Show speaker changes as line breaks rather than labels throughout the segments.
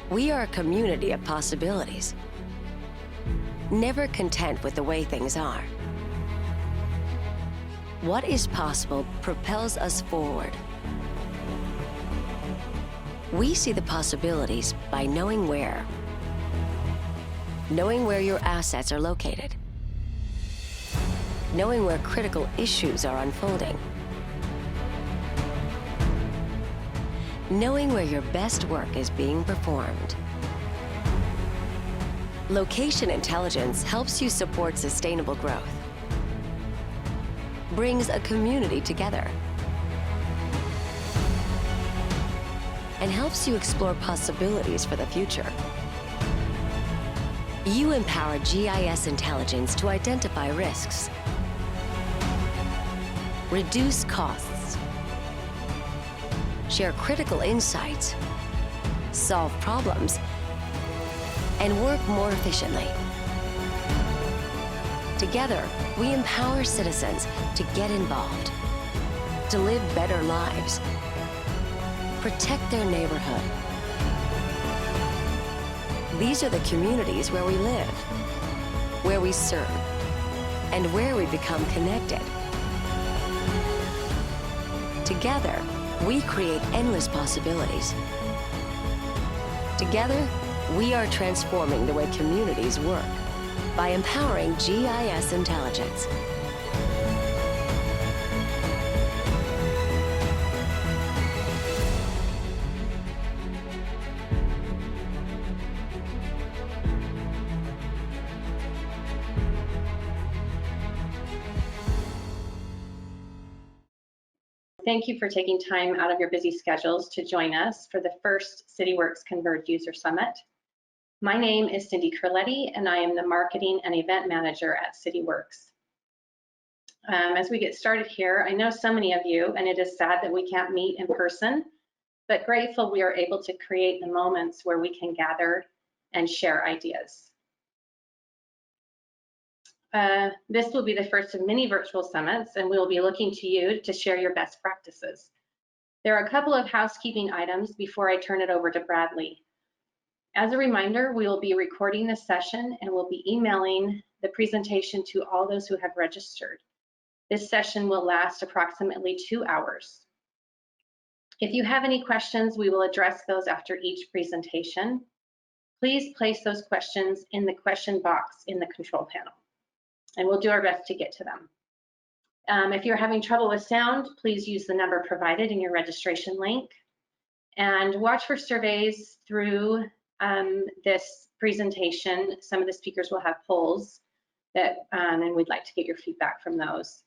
We are a community of possibilities, never content with the way things are. What is possible propels us forward. We see the possibilities by knowing where your assets are located, knowing where critical issues are unfolding, knowing where your best work is being performed. Location intelligence helps you support sustainable growth, brings a community together, and helps you explore possibilities for the future. You empower GIS intelligence to identify risks, reduce costs, share critical insights, solve problems, and work more efficiently. Together, we empower citizens to get involved, to live better lives, protect their neighborhood. These are the communities where we live, where we serve, and where we become connected. Together, we create endless possibilities. Together, we are transforming the way communities work by empowering GIS intelligence.
Thank you for taking time out of your busy schedules to join us for the first Cityworks Converge User Summit. My name is Cindy Curletti, and I am the Marketing and Event Manager at Cityworks. As we get started here, I know so many of you, and it is sad that we can't meet in person, but grateful we are able to create the moments where we can gather and share ideas. This will be the first of many virtual summits, and we will be looking to you to share your best practices. There are a couple of housekeeping items before I turn it over to Bradley. As a reminder, we will be recording this session and will be emailing the presentation to all those who have registered. This session will last approximately 2 hours. If you have any questions, we will address those after each presentation. Please place those questions in the question box in the control panel, and we'll do our best to get to them. If you're having trouble with sound, please use the number provided in your registration link, and watch for surveys through this presentation. Some of the speakers will have polls that, and we'd like to get your feedback from those.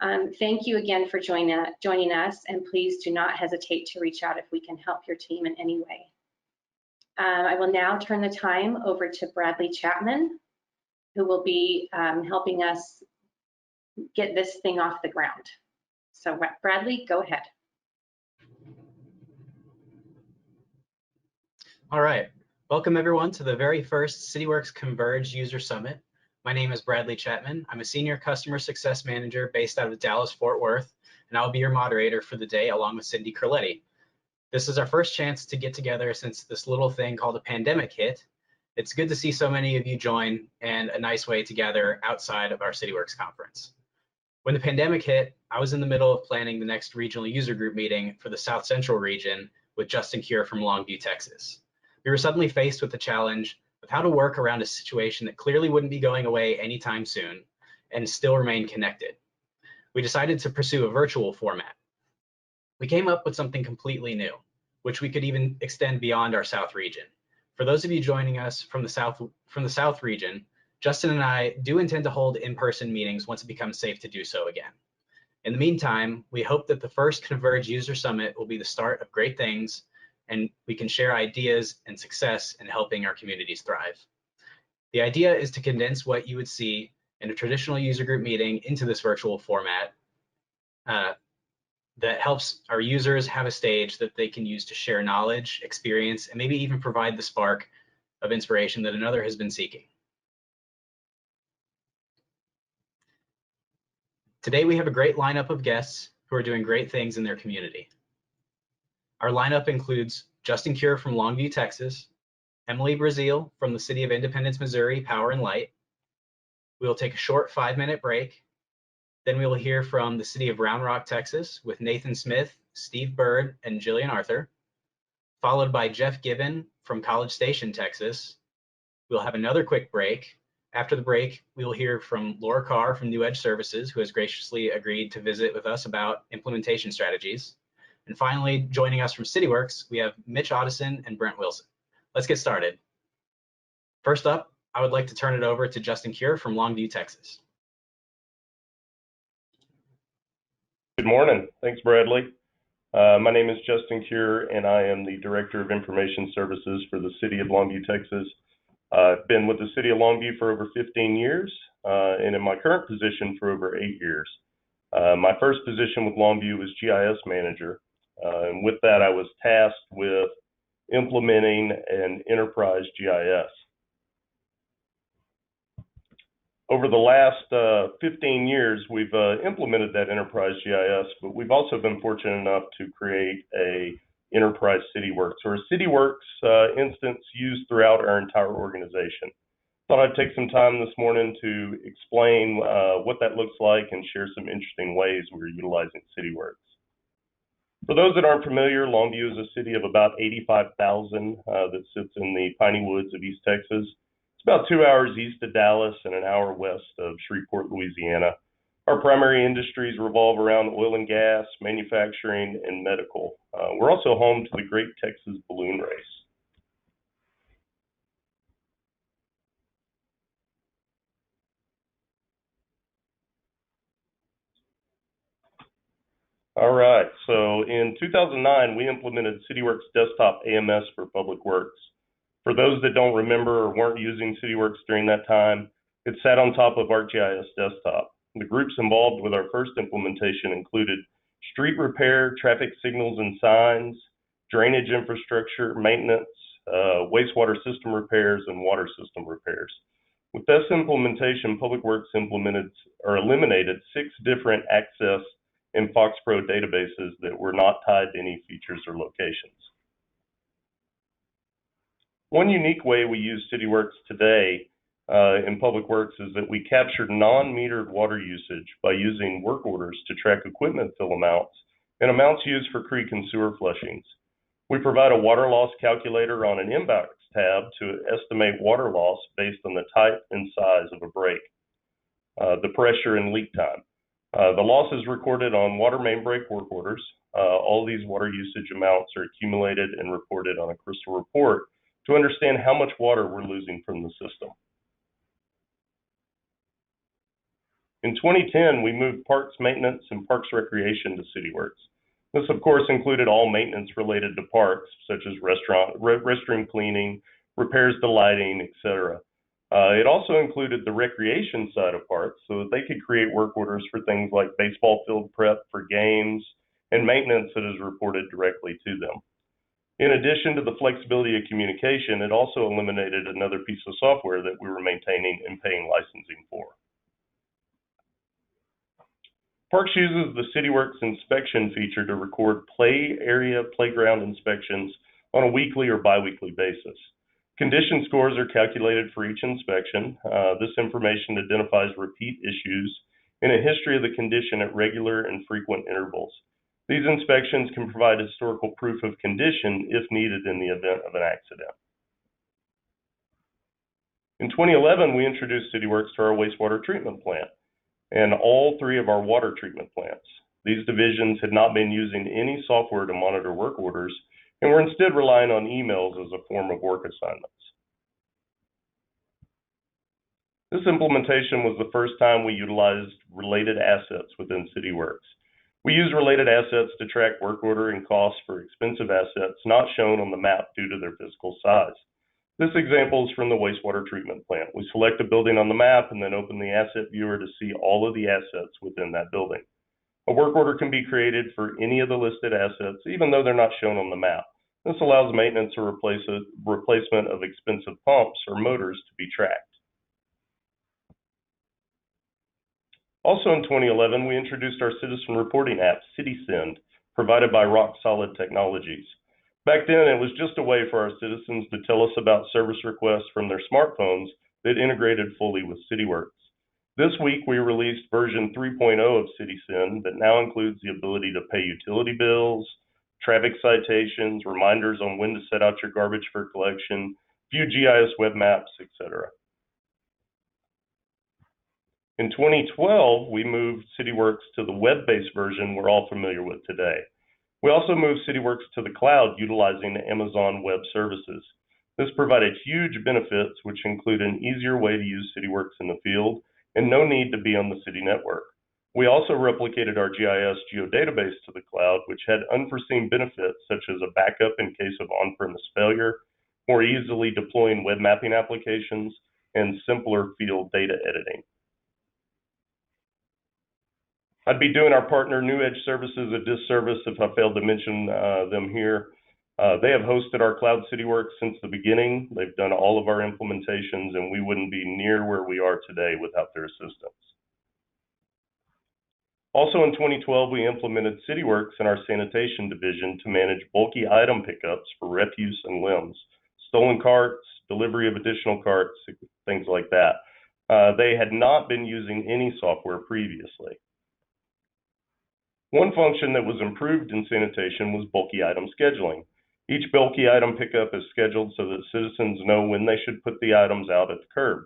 Thank you again for joining us, and please do not hesitate to reach out if we can help your team in any way. I will now turn the time over to Bradley Chapman, who will be helping us get this thing off the ground. So Bradley, go ahead.
All right, welcome everyone to the very first Cityworks Converge User Summit. My name is Bradley Chapman. I'm a Senior Customer Success Manager based out of Dallas-Fort Worth, and I'll be your moderator for the day along with Cindy Curletti. This is our first chance to get together since this little thing called a pandemic hit. It's good to see so many of you join, and a nice way to gather outside of our Cityworks conference. When the pandemic hit, I was in the middle of planning the next regional user group meeting for the South Central region with Justin Cure from Longview, Texas. We were suddenly faced with the challenge of how to work around a situation that clearly wouldn't be going away anytime soon and still remain connected. We decided to pursue a virtual format. We came up with something completely new, which we could even extend beyond our South region. For those of you joining us from the South region, Justin and I do intend to hold in-person meetings once it becomes safe to do so again. In the meantime, we hope that the first Converge User Summit will be the start of great things, and we can share ideas and success in helping our communities thrive. The idea is to condense what you would see in a traditional user group meeting into this virtual format that helps our users have a stage that they can use to share knowledge, experience, and maybe even provide the spark of inspiration that another has been seeking. Today, we have a great lineup of guests who are doing great things in their community. Our lineup includes Justin Cure from Longview, Texas, Emily Brazil from the City of Independence, Missouri, Power and Light. We will take a short 5-minute break. Then we will hear from the City of Round Rock, Texas, with Nathan Smith, Steve Bird, and Jillian Arthur, followed by Jeff Gibbon from College Station, Texas. We'll have another quick break. After the break, we will hear from Laura Carr from NewEdge Services, who has graciously agreed to visit with us about implementation strategies. And finally, joining us from Cityworks, we have Mitch Otteson and Brent Wilson. Let's get started. First up, I would like to turn it over to Justin Cure from Longview, Texas.
Good morning. Thanks, Bradley. My name is Justin Cure, and I am the Director of Information Services for the City of Longview, Texas. I've been with the City of Longview for over 15 years, and in my current position for over 8 years. My first position with Longview was GIS Manager, and with that I was tasked with implementing an enterprise GIS. Over the last 15 years, we've implemented that enterprise GIS, but we've also been fortunate enough to create a enterprise Cityworks, or a Cityworks instance used throughout our entire organization. Thought I'd take some time this morning to explain what that looks like and share some interesting ways we're utilizing Cityworks. For those that aren't familiar, Longview is a city of about 85,000 that sits in the piney woods of East Texas. It's about 2 hours east of Dallas and an hour west of Shreveport, Louisiana. Our primary industries revolve around oil and gas, manufacturing, and medical. We're also home to the Great Texas Balloon Race. All right, so in 2009, we implemented Cityworks Desktop AMS for Public Works. For those that don't remember or weren't using Cityworks during that time, it sat on top of ArcGIS Desktop. The groups involved with our first implementation included street repair, traffic signals and signs, drainage infrastructure, maintenance, wastewater system repairs, and water system repairs. With this implementation, Public Works eliminated 6 different Access and FoxPro databases that were not tied to any features or locations. One unique way we use Cityworks today in Public Works is that we captured non-metered water usage by using work orders to track equipment fill amounts and amounts used for creek and sewer flushings. We provide a water loss calculator on an inbox tab to estimate water loss based on the type and size of a break, the pressure and leak time. The loss is recorded on water main break work orders. All these water usage amounts are accumulated and reported on a crystal report to understand how much water we're losing from the system. In 2010, we moved parks maintenance and parks recreation to Cityworks. This, of course, included all maintenance related to parks, such as restroom cleaning, repairs to lighting, etc. It also included the recreation side of parks so that they could create work orders for things like baseball field prep for games and maintenance that is reported directly to them. In addition to the flexibility of communication, it also eliminated another piece of software that we were maintaining and paying licensing for. Parks uses the Cityworks inspection feature to record play area playground inspections on a weekly or biweekly basis. Condition scores are calculated for each inspection. This information identifies repeat issues and a history of the condition at regular and frequent intervals. These inspections can provide historical proof of condition if needed in the event of an accident. In 2011, we introduced Cityworks to our wastewater treatment plant and all 3 of our water treatment plants. These divisions had not been using any software to monitor work orders and were instead relying on emails as a form of work assignments. This implementation was the first time we utilized related assets within Cityworks. We use related assets to track work order and costs for expensive assets not shown on the map due to their physical size. This example is from the wastewater treatment plant. We select a building on the map and then open the asset viewer to see all of the assets within that building. A work order can be created for any of the listed assets, even though they're not shown on the map. This allows maintenance or replacement of expensive pumps or motors to be tracked. Also in 2011, we introduced our citizen reporting app, CitySend, provided by Rock Solid Technologies. Back then, it was just a way for our citizens to tell us about service requests from their smartphones that integrated fully with Cityworks. This week, we released version 3.0 of CitySend that now includes the ability to pay utility bills, traffic citations, reminders on when to set out your garbage for collection, view GIS web maps, etc. In 2012, we moved Cityworks to the web-based version we're all familiar with today. We also moved Cityworks to the cloud utilizing Amazon Web Services. This provided huge benefits, which include an easier way to use Cityworks in the field and no need to be on the city network. We also replicated our GIS geodatabase to the cloud, which had unforeseen benefits such as a backup in case of on-premise failure, more easily deploying web mapping applications, and simpler field data editing. I'd be doing our partner NewEdge services a disservice if I failed to mention them here. They have hosted our cloud Cityworks since the beginning. They've done all of our implementations, and we wouldn't be near where we are today without their assistance. Also in 2012, we implemented Cityworks in our sanitation division to manage bulky item pickups for refuse and limbs, stolen carts, delivery of additional carts, things like that. They had not been using any software previously. One function that was improved in sanitation was bulky item scheduling. Each bulky item pickup is scheduled so that citizens know when they should put the items out at the curb.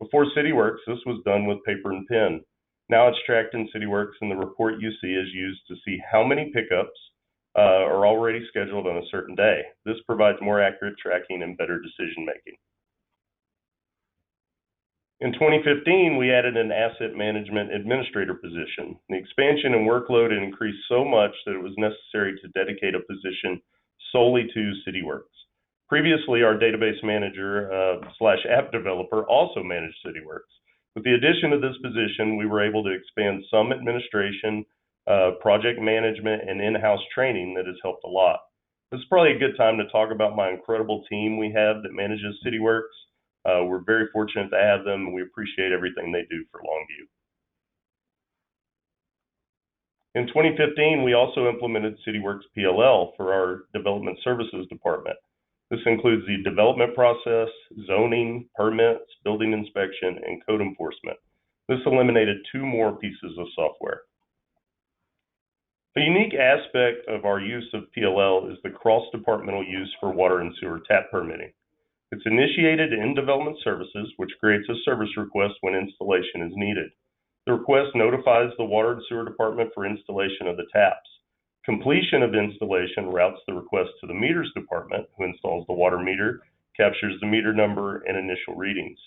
Before Cityworks, this was done with paper and pen. Now it's tracked in Cityworks, and the report you see is used to see how many pickups are already scheduled on a certain day. This provides more accurate tracking and better decision making. In 2015, we added an asset management administrator position. The expansion and workload had increased so much that it was necessary to dedicate a position solely to Cityworks. Previously, our database manager / app developer also managed Cityworks. With the addition of this position, we were able to expand some administration, project management, and in-house training that has helped a lot. This is probably a good time to talk about my incredible team we have that manages Cityworks. We're very fortunate to have them, and we appreciate everything they do for Longview. In 2015, we also implemented Cityworks PLL for our development services department. This includes the development process, zoning, permits, building inspection, and code enforcement. This eliminated 2 more pieces of software. A unique aspect of our use of PLL is the cross-departmental use for water and sewer tap permitting. It's initiated in development services, which creates a service request when installation is needed. The request notifies the water and sewer department for installation of the taps. Completion of installation routes the request to the meters department, who installs the water meter, captures the meter number, and initial readings.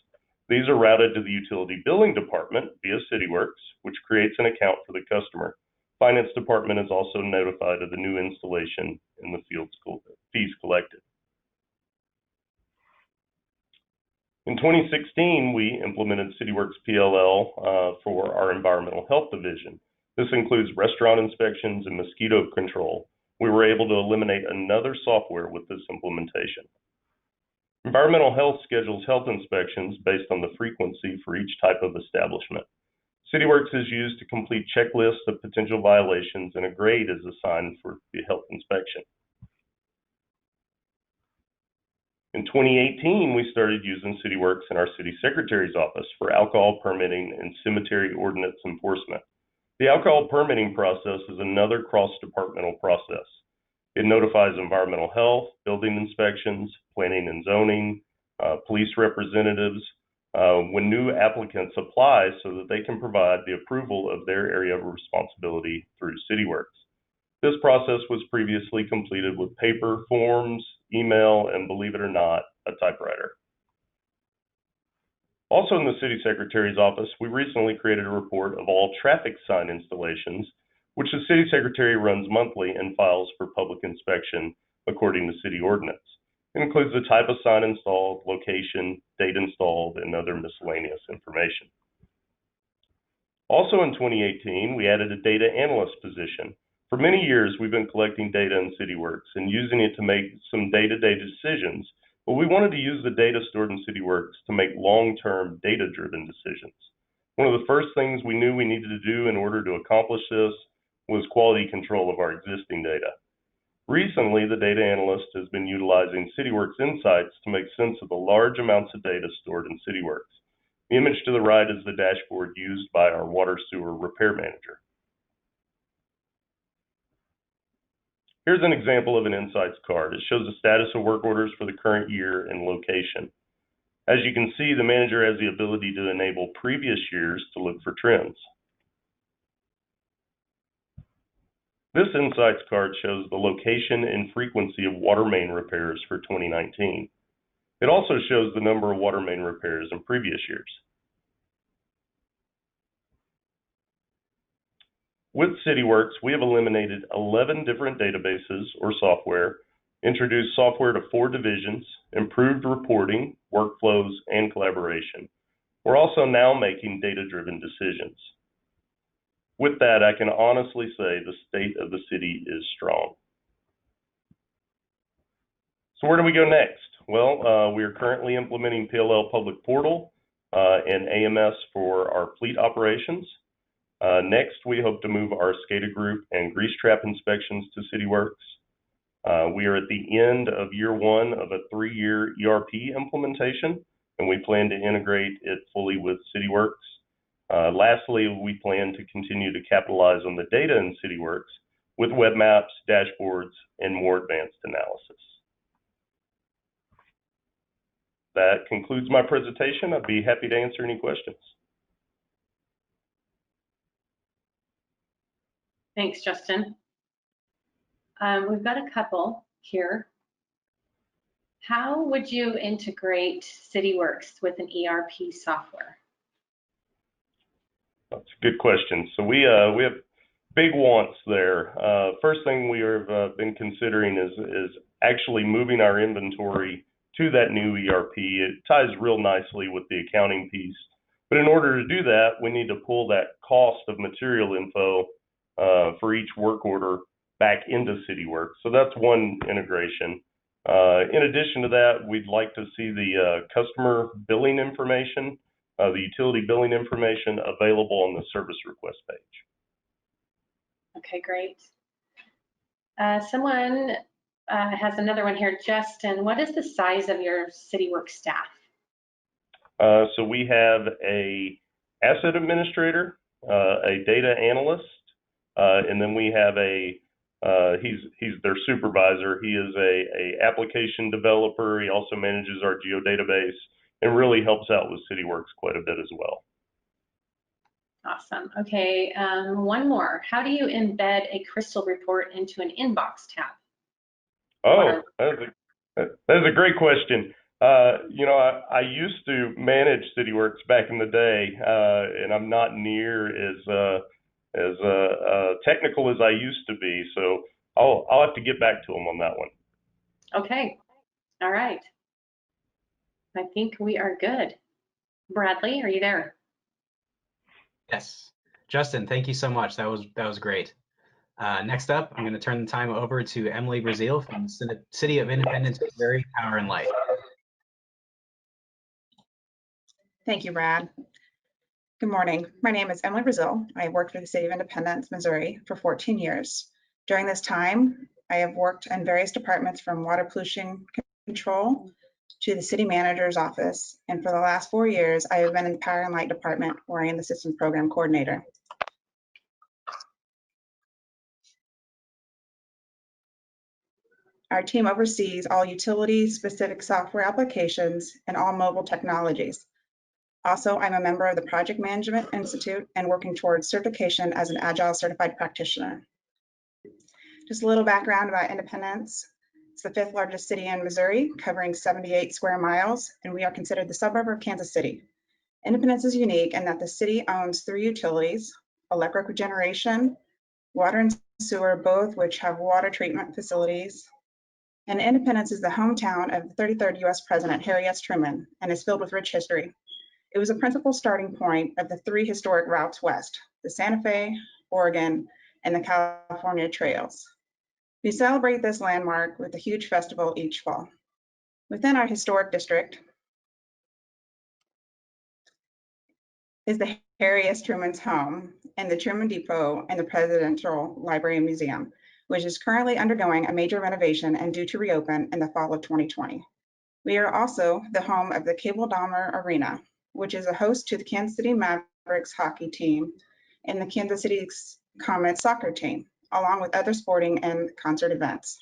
These are routed to the utility billing department via Cityworks, which creates an account for the customer. Finance department is also notified of the new installation and the fees collected. In 2016, we implemented Cityworks PLL for our environmental health division. This includes restaurant inspections and mosquito control. We were able to eliminate another software with this implementation. Environmental health schedules health inspections based on the frequency for each type of establishment. Cityworks is used to complete checklists of potential violations, and a grade is assigned for the health inspection. In 2018, we started using Cityworks in our city secretary's office for alcohol permitting and cemetery ordinance enforcement. The alcohol permitting process is another cross-departmental process. It notifies environmental health, building inspections, planning and zoning, police representatives, when new applicants apply so that they can provide the approval of their area of responsibility through Cityworks. This process was previously completed with paper, forms, email, and believe it or not, a typewriter. Also in the City Secretary's office, we recently created a report of all traffic sign installations, which the City Secretary runs monthly and files for public inspection according to city ordinance. It includes the type of sign installed, location, date installed, and other miscellaneous information. Also in 2018, we added a data analyst position. For many years, we've been collecting data in Cityworks and using it to make some day-to-day decisions, but we wanted to use the data stored in Cityworks to make long-term data-driven decisions. One of the first things we knew we needed to do in order to accomplish this was quality control of our existing data. Recently, the data analyst has been utilizing Cityworks Insights to make sense of the large amounts of data stored in Cityworks. The image to the right is the dashboard used by our water sewer repair manager. Here's an example of an Insights card. It shows the status of work orders for the current year and location. As you can see, the manager has the ability to enable previous years to look for trends. This Insights card shows the location and frequency of water main repairs for 2019. It also shows the number of water main repairs in previous years. With Cityworks, we have eliminated 11 different databases or software, introduced software to 4 divisions, improved reporting, workflows, and collaboration. We're also now making data-driven decisions. With that, I can honestly say the state of the city is strong. So where do we go next? Well, we are currently implementing PLL Public Portal and AMS for our fleet operations. Next, we hope to move our SCADA group and grease trap inspections to Cityworks. We are at the end of year 1 of a 3-year ERP implementation, and we plan to integrate it fully with Cityworks. Lastly, we plan to continue to capitalize on the data in Cityworks with web maps, dashboards, and more advanced analysis. That concludes my presentation. I'd be happy to answer any questions.
Thanks, Justin. We've got a couple here. How would you integrate Cityworks with an ERP software?
That's a good question. So we have big wants there. First thing we have been considering is actually moving our inventory to that new ERP. It ties real nicely with the accounting piece. But in order to do that, we need to pull that cost of material info for each work order back into Cityworks. So that's one integration. In addition to that, we'd like to see the customer billing information, the utility billing information available on the service request page.
Okay, great. Someone has another one here. Justin, what is the size of your Cityworks staff?
So we have a asset administrator, a data analyst, and then we have he's their supervisor. He is a application developer. He also manages our geodatabase and really helps out with Cityworks quite a bit as well.
Awesome. Okay, one more. How do you embed a crystal report into an inbox tab?
Oh, that's a great question. You know, I used to manage Cityworks back in the day, and I'm not near as technical as I used to be. So I'll have to get back to him on that one.
Okay. All right. I think we are good. Bradley, are you there?
Yes. Justin, thank you so much. That was great. Next up, I'm going to turn the time over to Emily Brazil from the City of Independence, Missouri, Power and Light.
Thank you, Brad. Good morning. My name is Emily Brazil. I have worked for the City of Independence, Missouri for 14 years. During this time, I have worked in various departments from water pollution control to the city manager's office. And for the last 4 years, I have been in the Power and Light department where I am the system program coordinator. Our team oversees all utility-specific software applications and all mobile technologies. Also, I'm a member of the Project Management Institute and working towards certification as an Agile certified practitioner. Just a little background about Independence. It's the 5th largest city in Missouri, covering 78 square miles, and we are considered the suburb of Kansas City. Independence is unique in that the city owns 3 utilities, electric generation, water and sewer, both which have water treatment facilities. And Independence is the hometown of the 33rd US President, Harry S. Truman, and is filled with rich history. It was a principal starting point of the 3 historic routes west, the Santa Fe, Oregon, and the California trails. We celebrate this landmark with a huge festival each fall. Within our historic district is the Harry S. Truman's home and the Truman Depot and the Presidential Library and Museum. which is currently undergoing a major renovation and due to reopen in the fall of 2020. We are also the home of the Cable Dahmer Arena, which is a host to the Kansas City Mavericks hockey team and the Kansas City Comets soccer team, along with other sporting and concert events.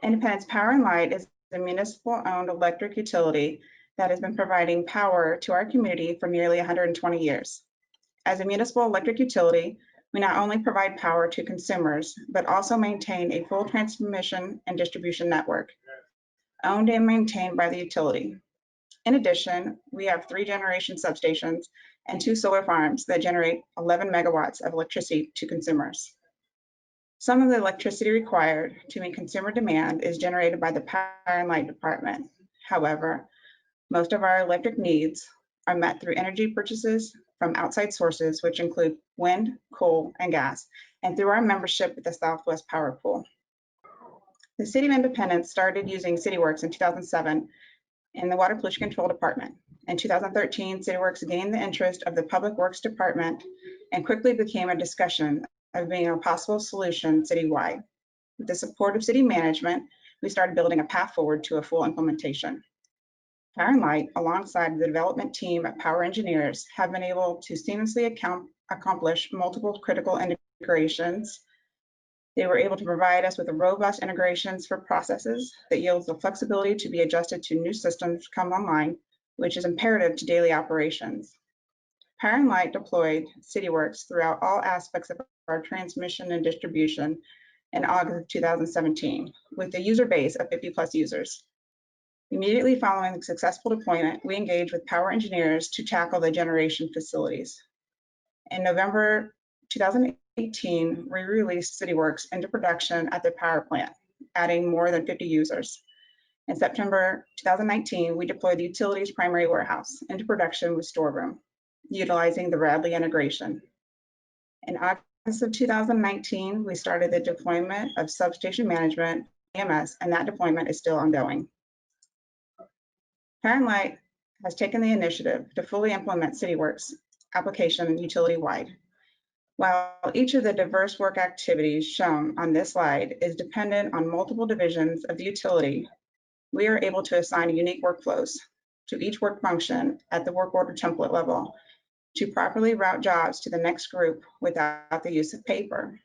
Independence Power and Light is a municipal-owned electric utility that has been providing power to our community for nearly 120 years. As a municipal electric utility, we not only provide power to consumers, but also maintain a full transmission and distribution network, owned and maintained by the utility. In addition, we have 3 generation substations and 2 solar farms that generate 11 megawatts of electricity to consumers. Some of the electricity required to meet consumer demand is generated by the Power and Light Department. However, most of our electric needs are met through energy purchases from outside sources, which include wind, coal, and gas, and through our membership with the Southwest Power Pool. The City of Independence started using Cityworks in 2007 in the Water Pollution Control Department. In 2013, Cityworks gained the interest of the Public Works Department and quickly became a discussion of being a possible solution citywide. With the support of city management, we started building a path forward to a full implementation. Power and Light, alongside the development team at Power Engineers, have been able to seamlessly accomplish multiple critical integrations. They were able to provide us with robust integrations for processes that yields the flexibility to be adjusted to new systems come online, which is imperative to daily operations. Power and Light deployed Cityworks throughout all aspects of our transmission and distribution in August of 2017, with a user base of 50+ users. Immediately following the successful deployment, we engaged with Power Engineers to tackle the generation facilities. In November 2018, we released Cityworks into production at the power plant, adding more than 50 users. In September 2019, we deployed the utility's primary warehouse into production with storeroom, utilizing the Bradley integration. In August of 2019, we started the deployment of substation management, EMS, and that deployment is still ongoing. Power and Light has taken the initiative to fully implement Cityworks application utility-wide. While each of the diverse work activities shown on this slide is dependent on multiple divisions of the utility, we are able to assign unique workflows to each work function at the work order template level to properly route jobs to the next group without the use of paper.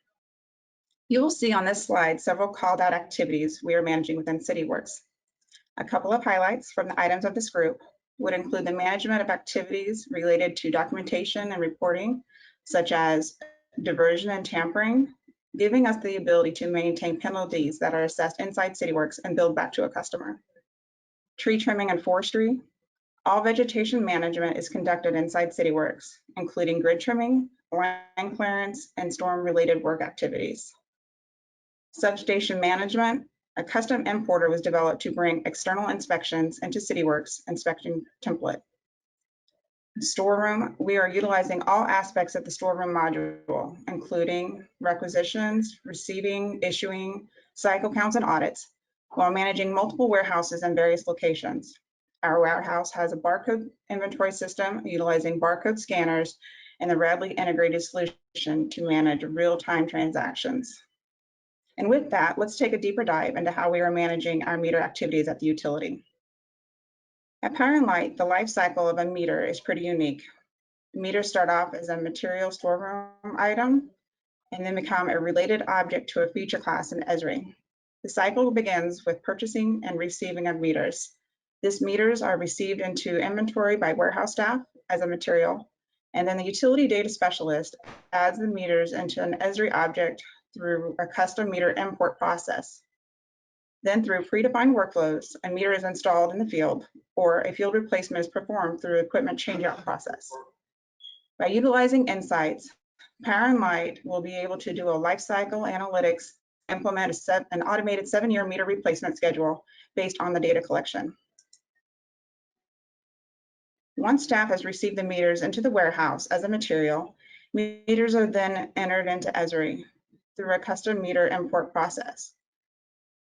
You will see on this slide several called out activities we are managing within Cityworks. A couple of highlights from the items of this group would include the management of activities related to documentation and reporting, such as diversion and tampering, giving us the ability to maintain penalties that are assessed inside Cityworks and billed back to a customer. Tree trimming and forestry. All vegetation management is conducted inside Cityworks, including grid trimming, land clearance, and storm-related work activities. Substation management. A custom importer was developed to bring external inspections into Cityworks inspection template. Storeroom, we are utilizing all aspects of the storeroom module, including requisitions, receiving, issuing, cycle counts, and audits, while managing multiple warehouses in various locations. Our warehouse has a barcode inventory system utilizing barcode scanners and the Bradley integrated solution to manage real-time transactions. And with that, let's take a deeper dive into how we are managing our meter activities at the utility. At Power and Light, the life cycle of a meter is pretty unique. Meters start off as a material storeroom item and then become a related object to a feature class in Esri. The cycle begins with purchasing and receiving of meters. These meters are received into inventory by warehouse staff as a material, and then the utility data specialist adds the meters into an Esri object through a custom meter import process. Then through predefined workflows, a meter is installed in the field or a field replacement is performed through equipment changeout process. By utilizing insights, Power and Light will be able to do a life cycle analytics, implement an automated 7-year meter replacement schedule based on the data collection. Once staff has received the meters into the warehouse as a material, meters are then entered into Esri through a custom meter import process.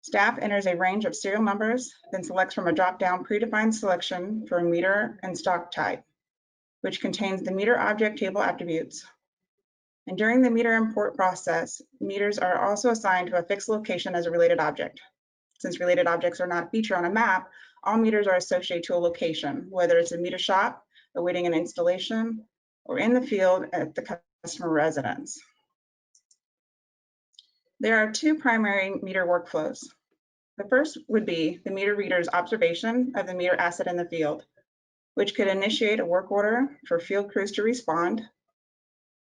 Staff enters a range of serial numbers, then selects from a drop-down predefined selection for meter and stock type, which contains the meter object table attributes. And during the meter import process, meters are also assigned to a fixed location as a related object. Since related objects are not a feature on a map, all meters are associated to a location, whether it's a meter shop, awaiting an installation, or in the field at the customer residence. There are two primary meter workflows. The first would be the meter reader's observation of the meter asset in the field, which could initiate a work order for field crews to respond.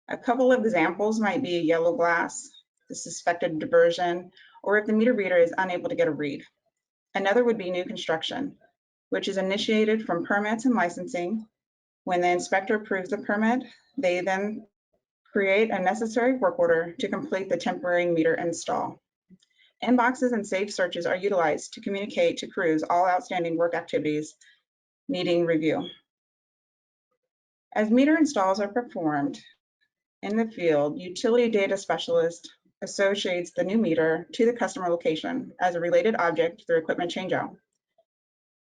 A couple of examples might be a yellow glass, the suspected diversion, or if the meter reader is unable to get a read. Another would be new construction, which is initiated from permits and licensing. When the inspector approves the permit, they then create a necessary work order to complete the temporary meter install. Inboxes and safe searches are utilized to communicate to crews all outstanding work activities needing review. As meter installs are performed in the field, utility data specialist associates the new meter to the customer location as a related object through equipment changeout.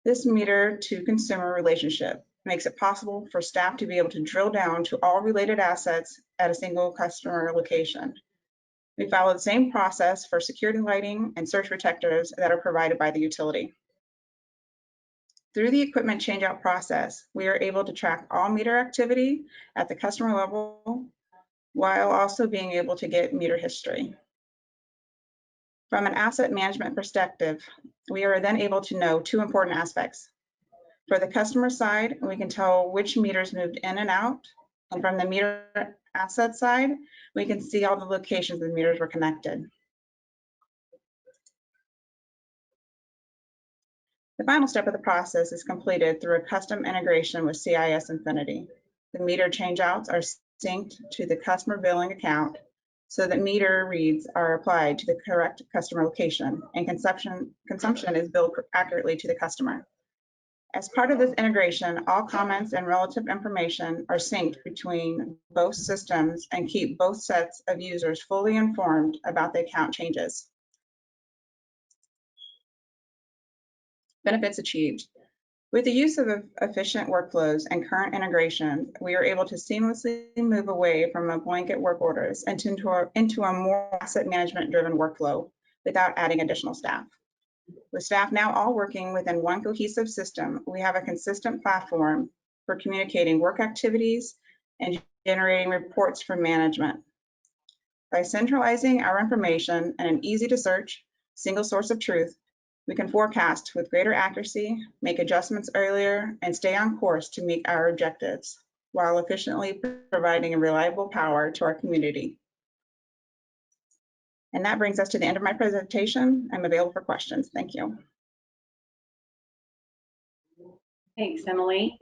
This meter to consumer relationship makes it possible for staff to be able to drill down to all related assets at a single customer location. We follow the same process for security lighting and surge protectors that are provided by the utility. Through the equipment changeout process, we are able to track all meter activity at the customer level while also being able to get meter history. From an asset management perspective, we are then able to know two important aspects. For the customer side, we can tell which meters moved in and out. And from the meter asset side, we can see all the locations the meters were connected. The final step of the process is completed through a custom integration with CIS Infinity. The meter changeouts are synced to the customer billing account so that meter reads are applied to the correct customer location and consumption is billed accurately to the customer. As part of this integration, all comments and relative information are synced between both systems and keep both sets of users fully informed about the account changes. Benefits achieved. With the use of efficient workflows and current integration, we are able to seamlessly move away from a blanket work orders and into a more asset management driven workflow without adding additional staff. With staff now all working within one cohesive system, we have a consistent platform for communicating work activities and generating reports for management. By centralizing our information in an easy to search, single source of truth, we can forecast with greater accuracy, make adjustments earlier, and stay on course to meet our objectives, while efficiently providing a reliable power to our community. And that brings us to the end of my presentation. I'm available for questions. Thank you.
Thanks, Emily.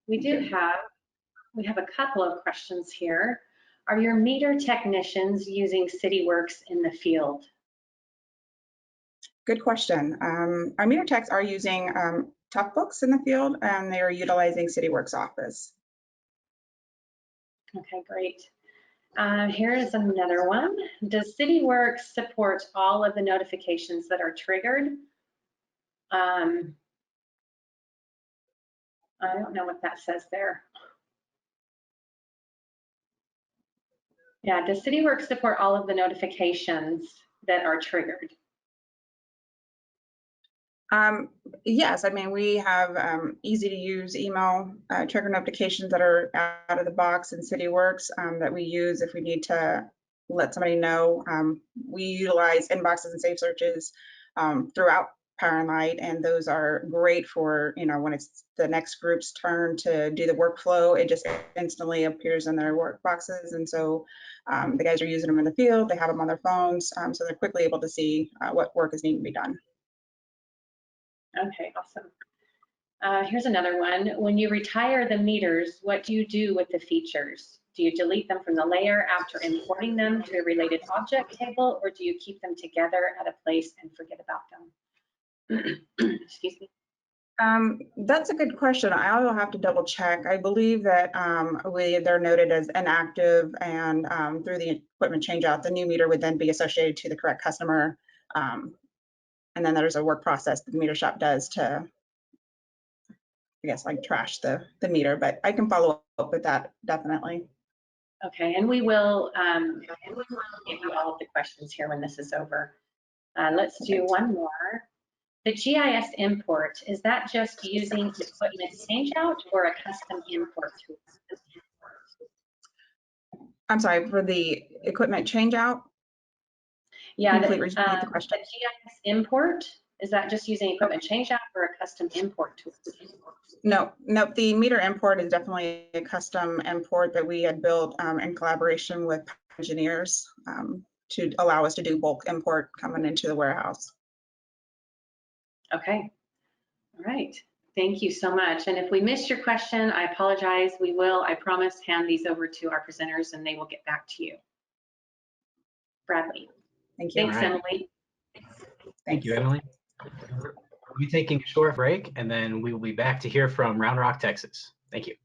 We have a couple of questions here. Are your meter technicians using Cityworks in the field?
Good question. Our meter techs are using tough books in the field, and they are utilizing Cityworks Office.
Okay, great. Here is another one. Does Cityworks support all of the notifications that are triggered? I don't know what that says there. Yeah, does Cityworks support all of the notifications that are triggered?
Yes, I mean, we have easy to use email trigger notifications that are out of the box in Cityworks that we use if we need to let somebody know. We utilize inboxes and safe searches throughout Power and Light, and those are great for, you know, when it's the next group's turn to do the workflow, it just instantly appears in their work boxes. And so the guys are using them in the field, they have them on their phones, so they're quickly able to see what work is needing to be done.
Okay, awesome. Here's another one. When you retire the meters, what do you do with the features? Do you delete them from the layer after importing them to a related object table, or do you keep them together at a place and forget about them? Excuse me.
That's a good question. I will have to double check. I believe that they're noted as inactive, and through the equipment changeout, the new meter would then be associated to the correct customer. And then there's a work process that the meter shop does to, I guess, like trash the meter, but I can follow up with that definitely.
Okay, and we will give you all of the questions here when this is over. Let's do one more. The GIS import, is that just using equipment changeout or a custom import tool?
I'm sorry, for the equipment changeout?
Yeah,
Can you repeat the question?
the GIS import, is that just using equipment changeout or a custom import tool?
No, the meter import is definitely a custom import that we had built in collaboration with engineers to allow us to do bulk import coming into the warehouse.
Okay, all right. Thank you so much. And if we missed your question, I apologize. We will, I promise, hand these over to our presenters and they will get back to you. Bradley.
Thank you.
Thanks,
All right.
Emily.
Thank you, Emily. We'll be taking a short break, and then we will be back to hear from Round Rock, Texas. Thank you.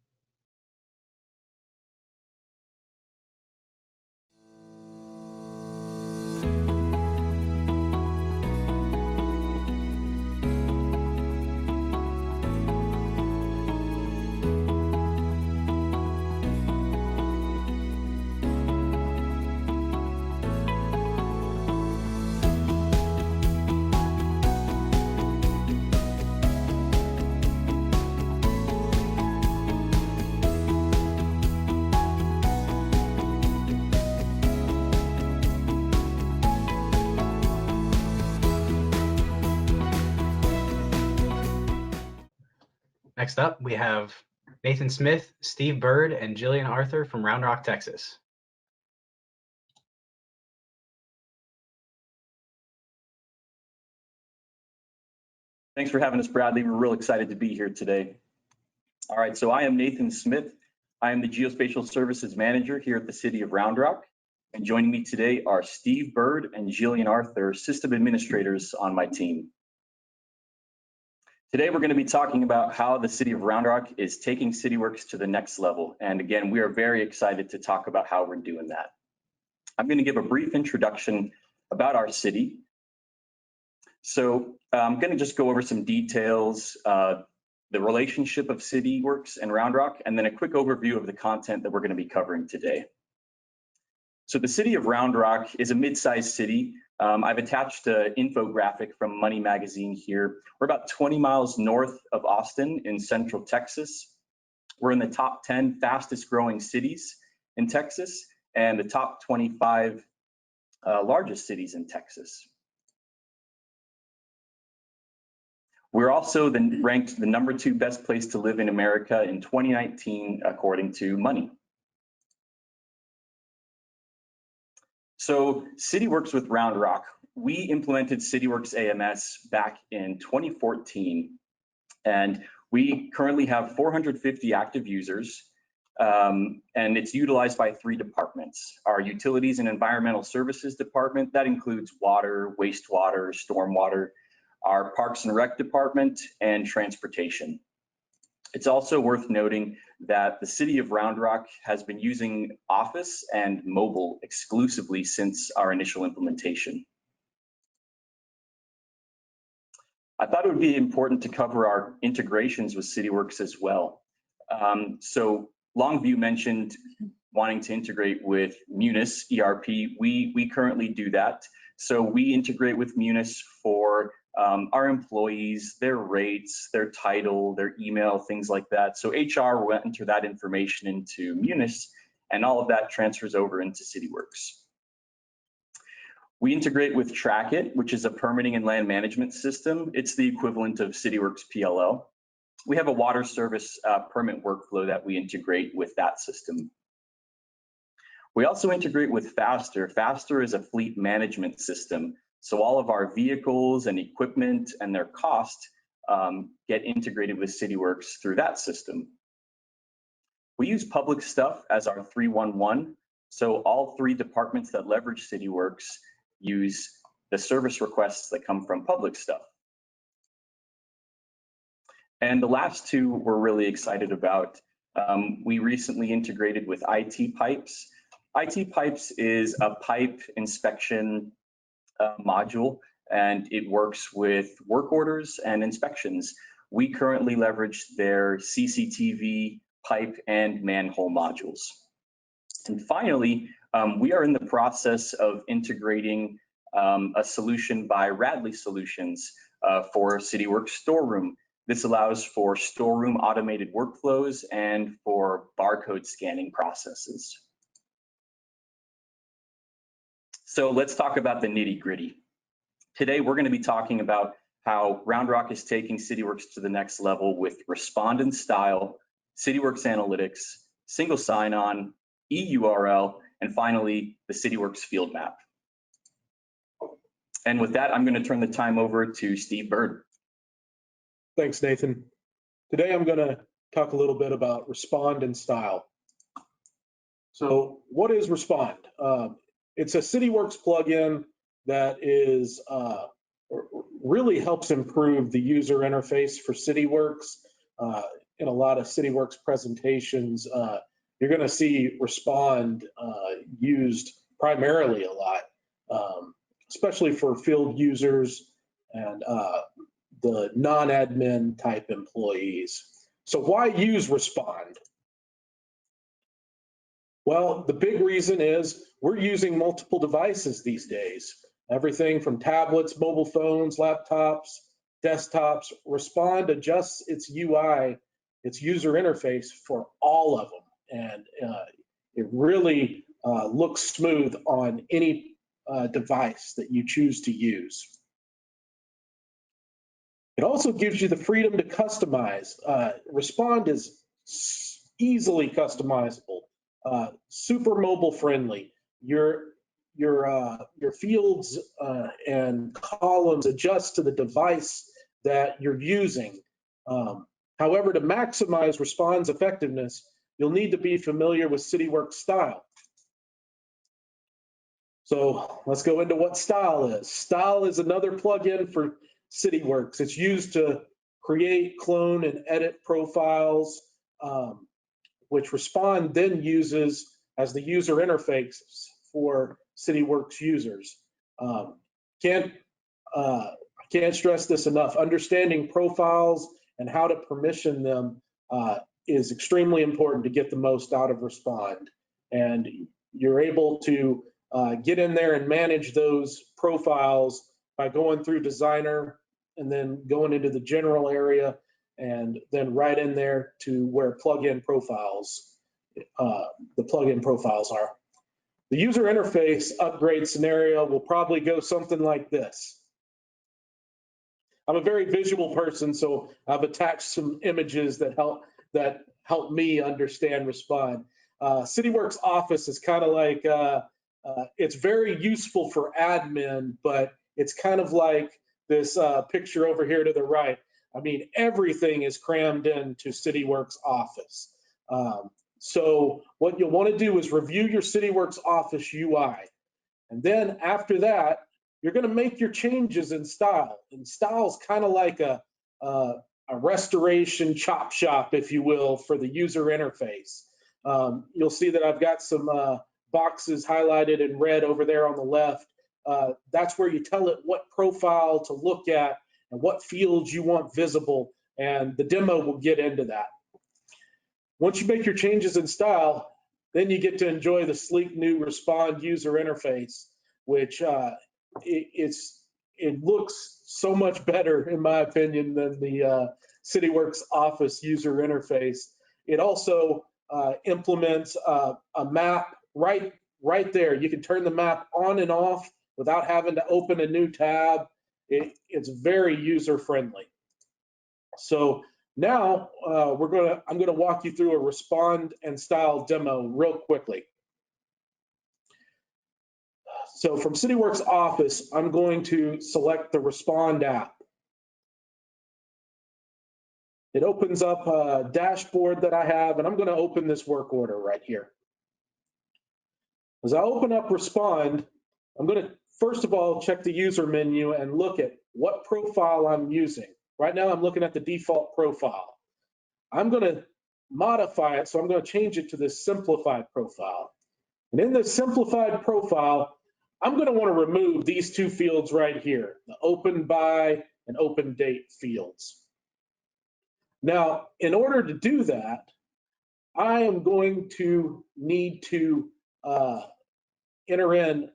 Next up, we have Nathan Smith, Steve Bird, and Jillian Arthur from Round Rock, Texas.
Thanks for having us, Bradley. We're real excited to be here today. All right, so I am Nathan Smith. I am the Geospatial Services Manager here at the City of Round Rock. And joining me today are Steve Bird and Jillian Arthur, System Administrators on my team. Today, we're going to be talking about how the City of Round Rock is taking Cityworks to the next level. And again, we are very excited to talk about how we're doing that. I'm going to give a brief introduction about our city. So I'm going to just go over some details, the relationship of Cityworks and Round Rock, and then a quick overview of the content that we're going to be covering today. So the City of Round Rock is a mid-sized city. I've attached an infographic from Money Magazine here. We're about 20 miles north of Austin in Central Texas. We're in the top 10 fastest growing cities in Texas and the top 25 largest cities in Texas. We're also ranked the #2 best place to live in America in 2019, according to Money. So Cityworks with Round Rock. We implemented Cityworks AMS back in 2014, and we currently have 450 active users, and it's utilized by 3 departments. Our Utilities and Environmental Services Department, that includes water, wastewater, stormwater, our Parks and Rec Department, and Transportation. It's also worth noting that the City of Round Rock has been using Office and mobile exclusively since our initial implementation. I thought it would be important to cover our integrations with Cityworks as well. So Longview mentioned wanting to integrate with Munis ERP. We currently do that. So we integrate with Munis for our employees, their rates, their title, their email, things like that. So HR will enter that information into Munis, and all of that transfers over into Cityworks. We integrate with Trackit, which is a permitting and land management system. It's the equivalent of Cityworks PLL. We have a water service permit workflow that we integrate with that system. We also integrate with Faster. Faster is a fleet management system. So all of our vehicles and equipment and their cost get integrated with Cityworks through that system. We use Public Stuff as our 311. So all 3 departments that leverage Cityworks use the service requests that come from Public Stuff. And the last 2 we're really excited about. We recently integrated with IT Pipes. IT Pipes is a pipe inspection module, and it works with work orders and inspections. We currently leverage their CCTV, pipe, and manhole modules. And finally, we are in the process of integrating a solution by Radley Solutions for Cityworks Storeroom. This allows for storeroom automated workflows and for barcode scanning processes. So let's talk about the nitty-gritty. Today, we're going to be talking about how Round Rock is taking Cityworks to the next level with Respond in Style, Cityworks Analytics, Single Sign-On, EURL, and finally, the Cityworks Field Map. And with that, I'm going to turn the time over to Steve Bird.
Thanks, Nathan. Today, I'm going to talk a little bit about Respond in Style. So what is Respond? It's a Cityworks plugin that is really helps improve the user interface for Cityworks. In a lot of Cityworks presentations, you're going to see Respond used primarily a lot, especially for field users and the non-admin type employees. So why use Respond? Well, the big reason is we're using multiple devices these days. Everything from tablets, mobile phones, laptops, desktops. Respond adjusts its UI, its user interface for all of them. And it really looks smooth on any device that you choose to use. It also gives you the freedom to customize. Respond is easily customizable, super mobile friendly. Your fields and columns adjust to the device that you're using. However, to maximize Respond's effectiveness, you'll need to be familiar with Cityworks Style. So let's go into what Style is. Style is another plugin for Cityworks. It's used to create, clone, and edit profiles, which Respond then uses as the user interface for Cityworks users. Can't stress this enough. Understanding profiles and how to permission them is extremely important to get the most out of Respond. And you're able to get in there and manage those profiles by going through Designer and then going into the general area and then right in there to where plugin profiles, the plugin profiles are. The user interface upgrade scenario will probably go something like this. I'm a very visual person, so I've attached some images that help me understand Respond. Cityworks Office is kind of like, it's very useful for admin, but it's kind of like this picture over here to the right. I mean, everything is crammed into Cityworks Office. So what you'll want to do is review your Cityworks Office UI. And then after that, you're going to make your changes in Style. And Style is kind of like a restoration chop shop, if you will, for the user interface. You'll see that I've got some boxes highlighted in red over there on the left. That's where you tell it what profile to look at and what fields you want visible, and the demo will get into that. Once you make your changes in Style, then you get to enjoy the sleek new Respond user interface, which it looks so much better, in my opinion, than the Cityworks Office user interface. It also implements a map right there. You can turn the map on and off without having to open a new tab. It's very user friendly. So now I'm gonna walk you through a Respond and Style demo real quickly. So from Cityworks Office, I'm going to select the Respond app. It opens up a dashboard that I have, and I'm going to open this work order right here. As I open up Respond, I'm going to first of all check the user menu and look at what profile I'm using. Right now I'm looking at the default profile. I'm going to modify it, so I'm going to change it to this simplified profile. And in the simplified profile, I'm going to want to remove these two fields right here, the open by and open date fields. Now, in order to do that, I am going to need to enter in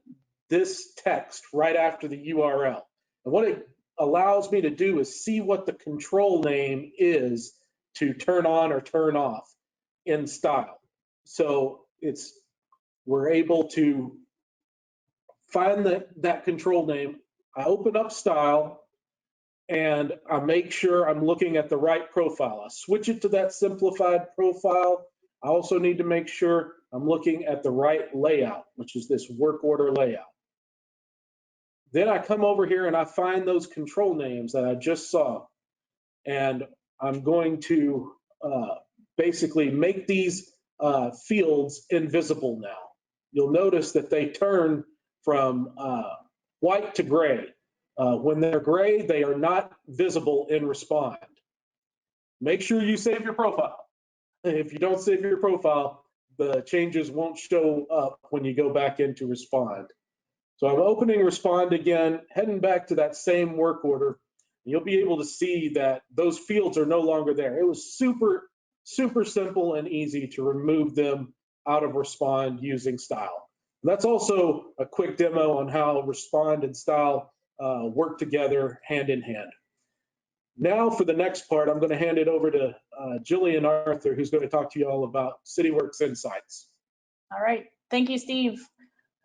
this text right after the URL. And what it allows me to do is see what the control name is to turn on or turn off in style. So we're able to find that control name. I open up style and I make sure I'm looking at the right profile. I switch it to that simplified profile. I also need to make sure I'm looking at the right layout, which is this work order layout. Then I come over here and I find those control names that I just saw. And I'm going to basically make these fields invisible now. You'll notice that they turn from white to gray. When they're gray, they are not visible in Respond. Make sure you save your profile. If you don't save your profile, the changes won't show up when you go back into Respond. So I'm opening Respond again, heading back to that same work order. You'll be able to see that those fields are no longer there. It was super simple and easy to remove them out of Respond using style. That's also a quick demo on how Respond and style work together hand in hand. Now for the next part, I'm going to hand it over to Jillian Arthur, who's going to talk to you all about Cityworks Insights.
All right, thank you, Steve.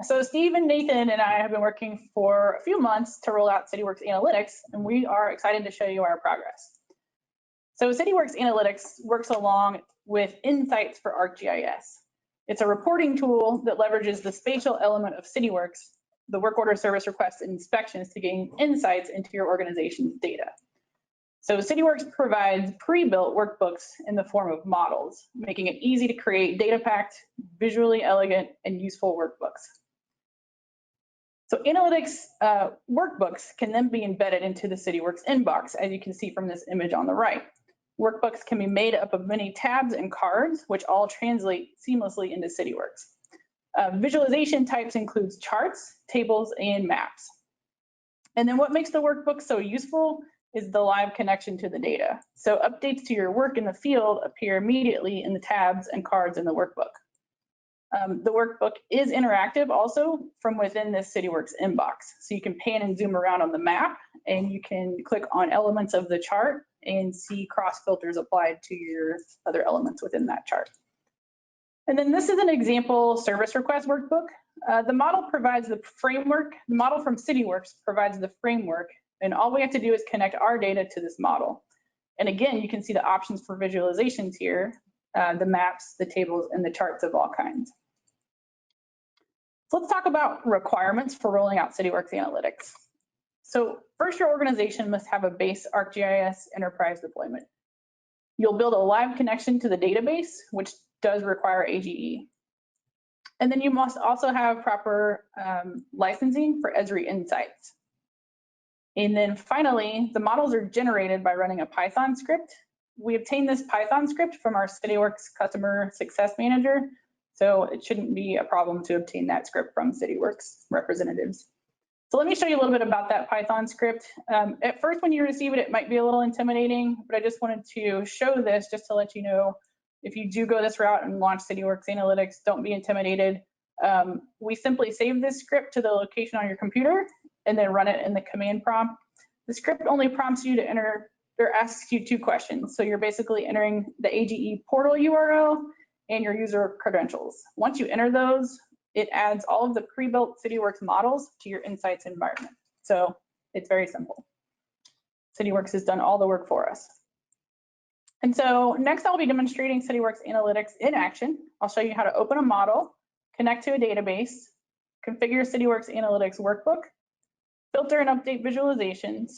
So Steve and Nathan and I have been working for a few months to roll out Cityworks Analytics, and we are excited to show you our progress. So Cityworks Analytics works along with Insights for ArcGIS. It's a reporting tool that leverages the spatial element of Cityworks, the work order service requests and inspections to gain insights into your organization's data. So Cityworks provides pre-built workbooks in the form of models, making it easy to create data-packed, visually elegant, and useful workbooks. So analytics workbooks can then be embedded into the Cityworks inbox, as you can see from this image on the right. Workbooks can be made up of many tabs and cards, which all translate seamlessly into Cityworks. Visualization types includes charts, tables, and maps. And then what makes the workbook so useful is the live connection to the data. So updates to your work in the field appear immediately in the tabs and cards in the workbook. The workbook is interactive also from within this Cityworks inbox. So you can pan and zoom around on the map, and you can click on elements of the chart and see cross filters applied to your other elements within that chart. And then this is an example service request workbook. The model provides the framework. The model from Cityworks provides the framework, and all we have to do is connect our data to this model. And again, you can see the options for visualizations here, the maps, the tables, and the charts of all kinds. So let's talk about requirements for rolling out Cityworks Analytics. So first, your organization must have a base ArcGIS enterprise deployment. You'll build a live connection to the database, which does require AGE. And then you must also have proper licensing for Esri Insights. And then finally, the models are generated by running a Python script. We obtained this Python script from our Cityworks Customer Success Manager, so it shouldn't be a problem to obtain that script from Cityworks representatives. So let me show you a little bit about that Python script. At first, when you receive it, it might be a little intimidating, but I just wanted to show this just to let you know, if you do go this route and launch Cityworks Analytics, don't be intimidated. We simply save this script to the location on your computer and then run it in the command prompt. The script only prompts you to enter or asks you two questions. So you're basically entering the AGE portal URL and your user credentials. Once you enter those, it adds all of the pre-built Cityworks models to your Insights environment. So it's very simple. Cityworks has done all the work for us. And so next I'll be demonstrating Cityworks Analytics in action. I'll show you how to open a model, connect to a database, configure Cityworks Analytics workbook, filter and update visualizations,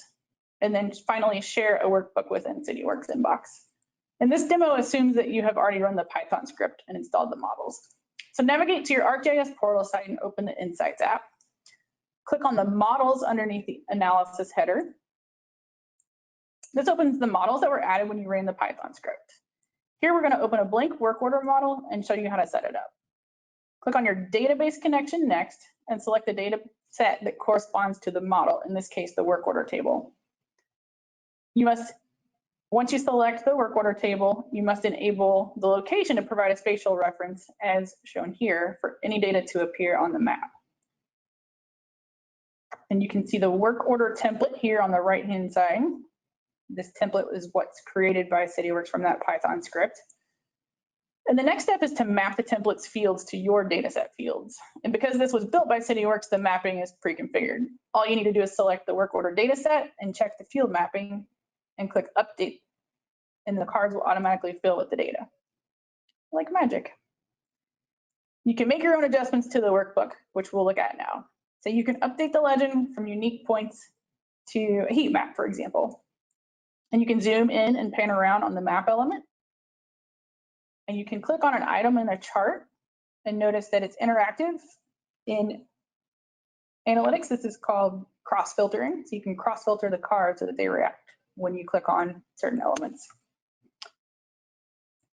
and then finally share a workbook within Cityworks inbox. And this demo assumes that you have already run the Python script and installed the models. So navigate to your ArcGIS portal site and open the Insights app. Click on the models underneath the analysis header. This opens the models that were added when you ran the Python script. Here we're going to open a blank work order model and show you how to set it up. Click on your database connection next and select the data set that corresponds to the model, in this case, the work order table. You must Once you select the work order table, you must enable the location to provide a spatial reference as shown here for any data to appear on the map. And you can see the work order template here on the right-hand side. This template is what's created by Cityworks from that Python script. And the next step is to map the template's fields to your dataset fields. And because this was built by Cityworks, the mapping is pre-configured. All you need to do is select the work order dataset and check the field mapping and click update. And the cards will automatically fill with the data, like magic. You can make your own adjustments to the workbook, which we'll look at now. So you can update the legend from unique points to a heat map, for example. And you can zoom in and pan around on the map element. And you can click on an item in a chart and notice that it's interactive. In analytics, this is called cross-filtering. So you can cross-filter the cards so that they react when you click on certain elements.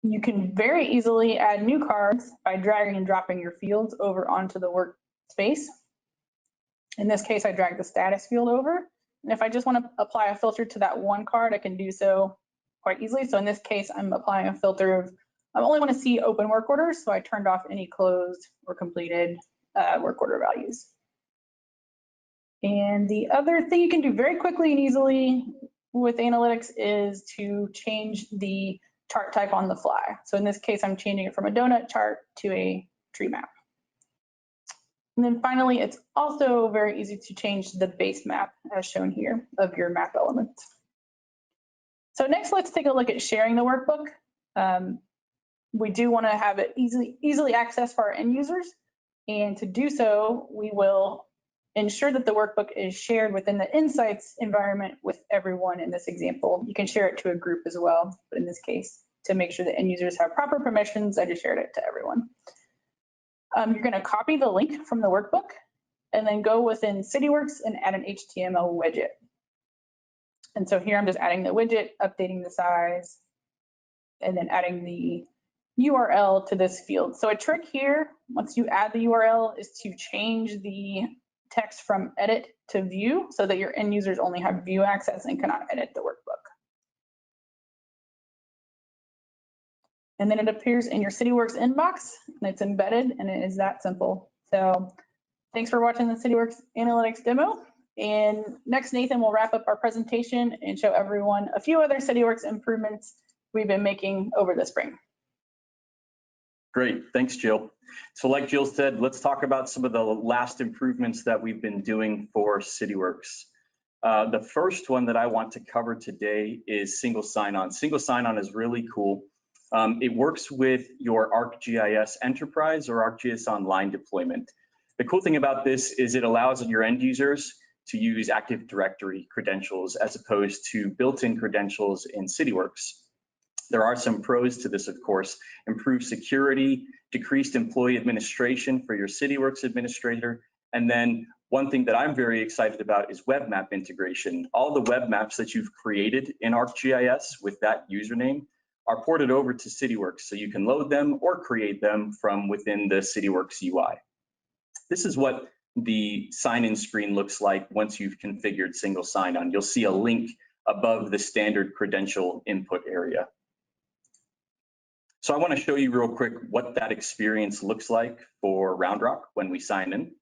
You can very easily add new cards by dragging and dropping your fields over onto the workspace. In this case, I drag the status field over. And if I just want to apply a filter to that one card, I can do so quite easily. So in this case, I'm applying a filter of, I only want to see open work orders. So I turned off any closed or completed work order values. And the other thing you can do very quickly and easily with analytics is to change the chart type on the fly. So in this case, I'm changing it from a donut chart to a tree map. And then finally, it's also very easy to change the base map as shown here of your map elements. So next, let's take a look at sharing the workbook. We do want to have it easily accessed for our end users. And to do so, we will ensure that the workbook is shared within the Insights environment with everyone in this example. You can share it to a group as well, but in this case, to make sure that end users have proper permissions, I just shared it to everyone. You're going to copy the link from the workbook and then go within Cityworks and add an HTML widget. And so here I'm just adding the widget, updating the size, and then adding the URL to this field. So a trick here, once you add the URL, is to change the text from edit to view so that your end users only have view access and cannot edit the workbook. And then it appears in your Cityworks inbox and it's embedded, and it is that simple. So thanks for watching the Cityworks Analytics demo. And next, Nathan will wrap up our presentation and show everyone a few other Cityworks improvements we've been making over the spring.
Great, thanks, Jill. So like Jill said, let's talk about some of the last improvements that we've been doing for Cityworks. The first one that I want to cover today is single sign-on. Single sign-on is really cool. It works with your ArcGIS Enterprise or ArcGIS Online deployment. The cool thing about this is it allows your end users to use Active Directory credentials as opposed to built-in credentials in Cityworks. There are some pros to this, of course: improved security, decreased employee administration for your Cityworks administrator, and then one thing that I'm very excited about is web map integration. All the web maps that you've created in ArcGIS with that username are ported over to Cityworks, so you can load them or create them from within the Cityworks UI. This is what the sign-in screen looks like once you've configured single sign-on. You'll see a link above the standard credential input area. So I want to show you real quick what that experience looks like for Round Rock when we sign in.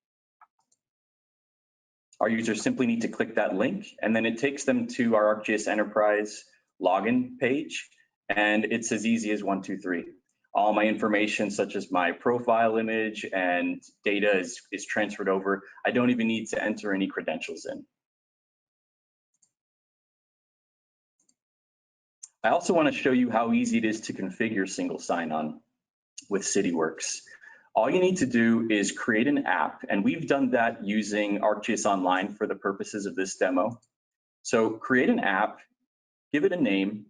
Our users simply need to click that link, and then it takes them to our ArcGIS Enterprise login page. And it's as easy as 1, 2, 3. All my information, such as my profile image and data, is transferred over. I don't even need to enter any credentials in. I also want to show you how easy it is to configure single sign-on with Cityworks. All you need to do is create an app, and we've done that using ArcGIS Online for the purposes of this demo. So create an app, give it a name,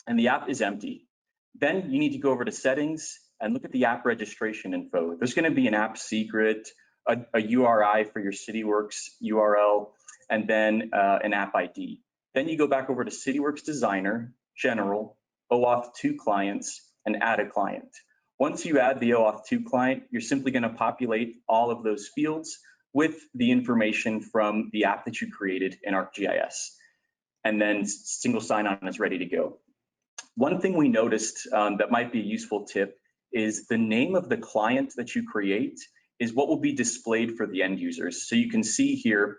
and the app is empty. Then you need to go over to settings and look at the app registration info. There's going to be an app secret, a URI for your Cityworks URL, and then an app ID. Then you go back over to Cityworks Designer, General, OAuth 2 clients, and add a client. Once you add the OAuth 2 client, you're simply going to populate all of those fields with the information from the app that you created in ArcGIS. and then single sign-on is ready to go. One thing we noticed that might be a useful tip is the name of the client that you create is what will be displayed for the end users. So you can see here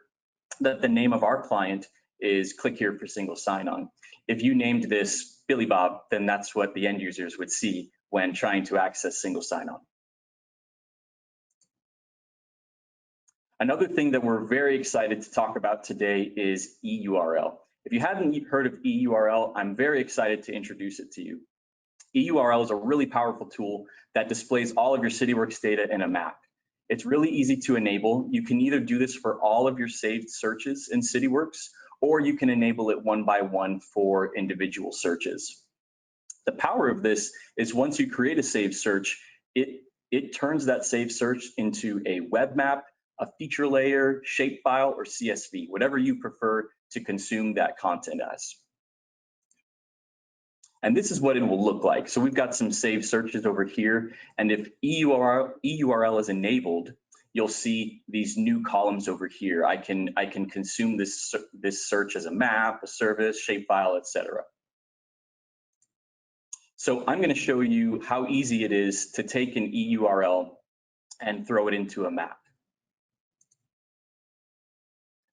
that the name of our client is click here for single sign-on. If you named this Billy Bob, then that's what the end users would see when trying to access single sign-on. Another thing that we're very excited to talk about today is EURL. If you haven't heard of EURL, I'm very excited to introduce it to you. EURL is a really powerful tool that displays all of your Cityworks data in a map. It's really easy to enable. You can either do this for all of your saved searches in Cityworks, or you can enable it one by one for individual searches. The power of this is once you create a saved search, it turns that saved search into a web map, a feature layer, shapefile, or CSV, whatever you prefer to consume that content as. And this is what it will look like. So we've got some saved searches over here. And if EURL is enabled, you'll see these new columns over here. I can consume this search as a map, a service, shapefile, etc. So I'm going to show you how easy it is to take an EURL and throw it into a map.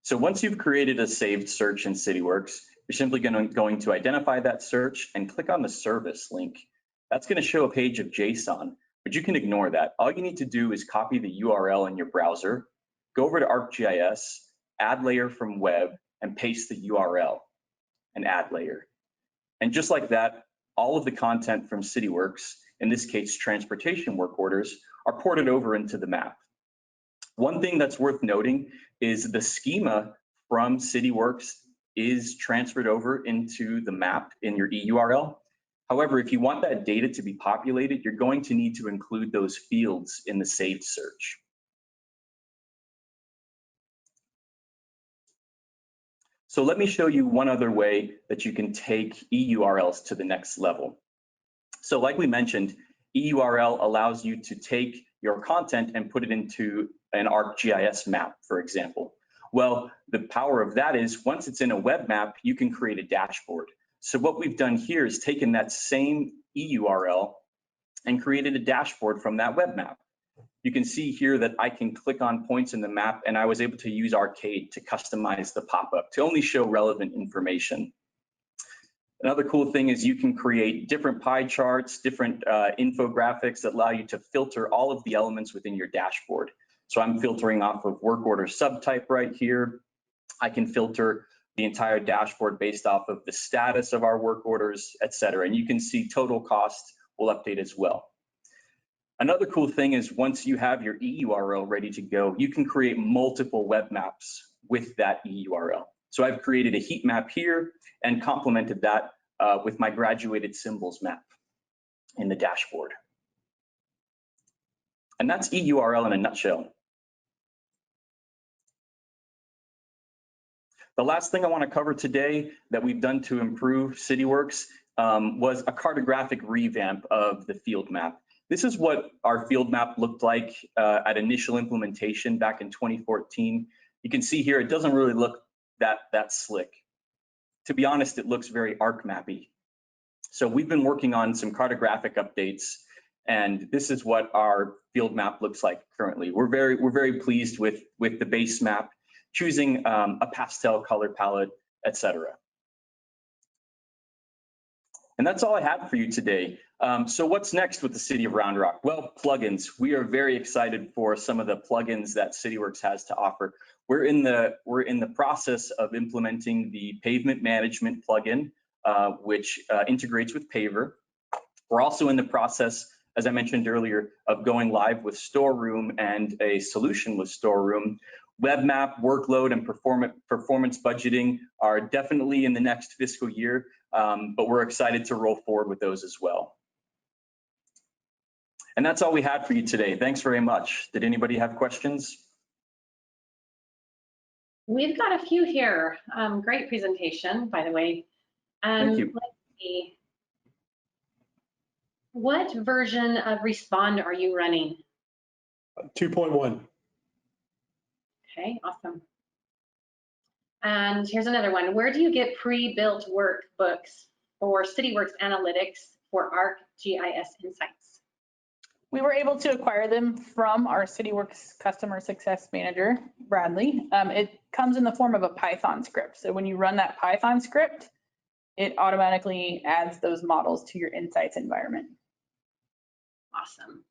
So once you've created a saved search in Cityworks, you're simply going to identify that search and click on the service link. That's going to show a page of JSON, but you can ignore that. All you need to do is copy the URL in your browser, go over to ArcGIS, add layer from web, and paste the URL and add layer. And just like that, all of the content from Cityworks, in this case, transportation work orders, are ported over into the map. One thing that's worth noting is the schema from Cityworks is transferred over into the map in your EURL. However, if you want that data to be populated, you're going to need to include those fields in the saved search. So let me show you one other way that you can take EURLs to the next level. So like we mentioned, EURL allows you to take your content and put it into an ArcGIS map, for example. Well, the power of that is once it's in a web map, you can create a dashboard. So what we've done here is taken that same EURL and created a dashboard from that web map. You can see here that I can click on points in the map, and I was able to use Arcade to customize the pop-up to only show relevant information. Another cool thing is you can create different pie charts, different infographics that allow you to filter all of the elements within your dashboard. So I'm filtering off of work order subtype right here. I can filter the entire dashboard based off of the status of our work orders, et cetera. And you can see total cost will update as well. Another cool thing is once you have your EURL ready to go, you can create multiple web maps with that EURL. So I've created a heat map here and complemented that with my graduated symbols map in the dashboard. And that's EURL in a nutshell. The last thing I want to cover today that we've done to improve Cityworks was a cartographic revamp of the field map. This is what our field map looked like at initial implementation back in 2014. You can see here, it doesn't really look that slick. To be honest, it looks very ArcMappy. So we've been working on some cartographic updates, and this is what our field map looks like currently. We're very pleased with the base map, choosing a pastel color palette, etc. And that's all I have for you today. So what's next with the City of Round Rock? Well, plugins. We are very excited for some of the plugins that Cityworks has to offer. We're in the process of implementing the pavement management plugin, which integrates with Paver. We're also in the process, as I mentioned earlier, of going live with Storeroom and a solution with Storeroom. Web map, workload, and performance budgeting are definitely in the next fiscal year, but we're excited to roll forward with those as well. And that's all we had for you today. Thanks very much. Did anybody have questions?
We've got a few here. Great presentation, by the way.
Thank you.
Let's see. What version of Respond are you running?
2.1.
Okay, awesome. And here's another one. Where do you get pre-built workbooks for Cityworks Analytics for ArcGIS Insights?
We were able to acquire them from our Cityworks customer success manager, Bradley. It comes in the form of a Python script. So when you run that Python script, it automatically adds those models to your Insights environment.
Awesome.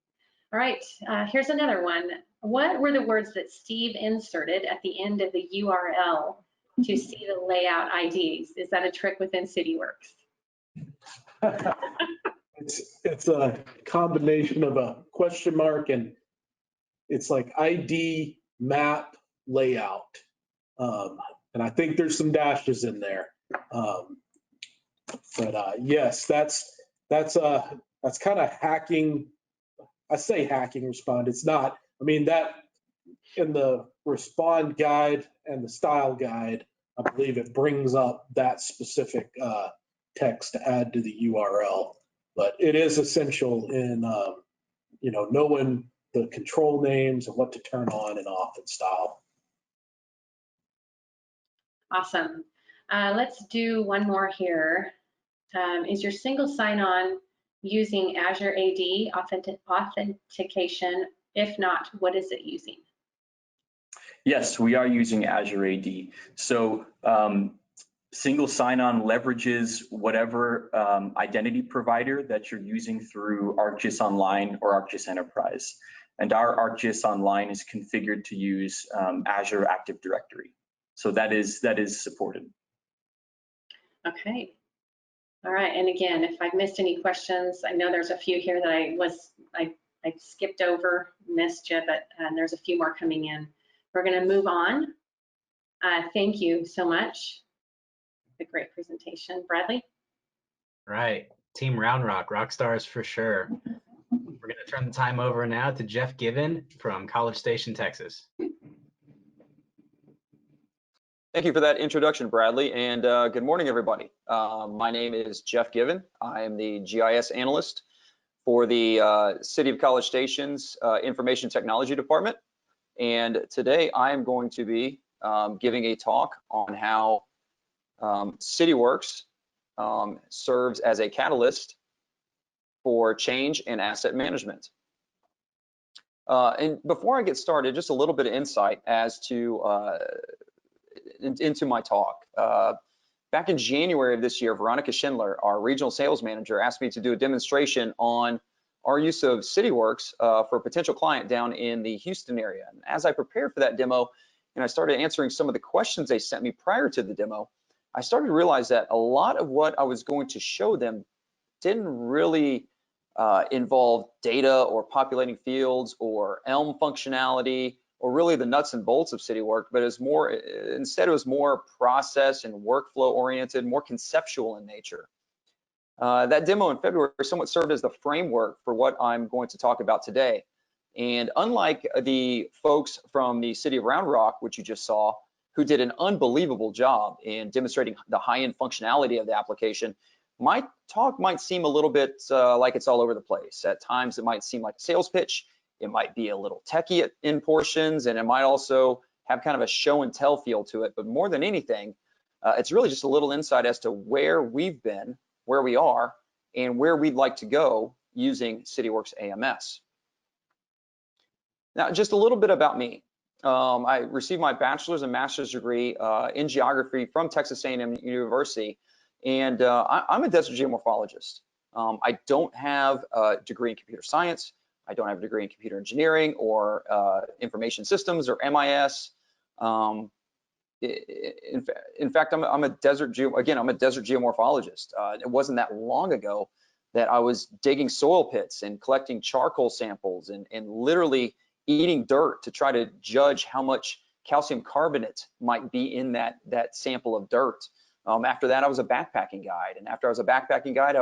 All right, here's another one. What were the words that Steve inserted at the end of the URL to see the layout IDs? Is that a trick within Cityworks?
It's a combination of a question mark and it's like ID, map, layout. And I think there's some dashes in there. Yes, that's kind of hacking. I say hacking respond. It's not. I mean, that in the respond guide and the style guide, I believe it brings up that specific text to add to the URL. But it is essential in knowing the control names and what to turn on and off in style.
Awesome. Let's do one more here. Is your single sign-on using Azure AD authentication? If not, what is it using?
Yes, we are using Azure AD. So single sign-on leverages whatever identity provider that you're using through ArcGIS Online or ArcGIS Enterprise. And our ArcGIS Online is configured to use Azure Active Directory. So that is supported.
Okay. All right. And again, if I've missed any questions, I know there's a few here that I skipped over, missed you, but there's a few more coming in. We're going to move on. Thank you so much. A great presentation. Bradley?
Right. Team Round Rock, rock stars for sure. We're going to turn the time over now to Jeff Given from College Station, Texas.
Thank you for that introduction, Bradley, and good morning, everybody. My name is Jeff Given. I am the GIS analyst for the City of College Station's Information Technology Department. And today I am going to be giving a talk on how Cityworks serves as a catalyst for change in asset management. And before I get started, just a little bit of insight as to into my talk. Back in January of this year, Veronica Schindler, our regional sales manager, asked me to do a demonstration on our use of Cityworks for a potential client down in the Houston area. And as I prepared for that demo and I started answering some of the questions they sent me prior to the demo, I started to realize that a lot of what I was going to show them didn't really involve data or populating fields or Elm functionality or really the nuts and bolts of Citywork, but instead it was more process and workflow oriented, more conceptual in nature. That demo in February somewhat served as the framework for what I'm going to talk about today. And unlike the folks from the City of Round Rock, which you just saw, who did an unbelievable job in demonstrating the high-end functionality of the application, my talk might seem a little bit like it's all over the place. At times it might seem like a sales pitch. It might be a little techy in portions, and it might also have kind of a show and tell feel to it. But more than anything, it's really just a little insight as to where we've been, where we are, and where we'd like to go using Cityworks AMS. Now, just a little bit about me. I received my bachelor's and master's degree in geography from Texas A&M University, and I'm a desert geomorphologist. I don't have a degree in computer science. I don't have a degree in computer engineering or information systems or MIS. In fact, I'm a desert geomorphologist. It wasn't that long ago that I was digging soil pits and collecting charcoal samples and literally eating dirt to try to judge how much calcium carbonate might be in that sample of dirt. After that, I was a backpacking guide, and after I was a backpacking guide,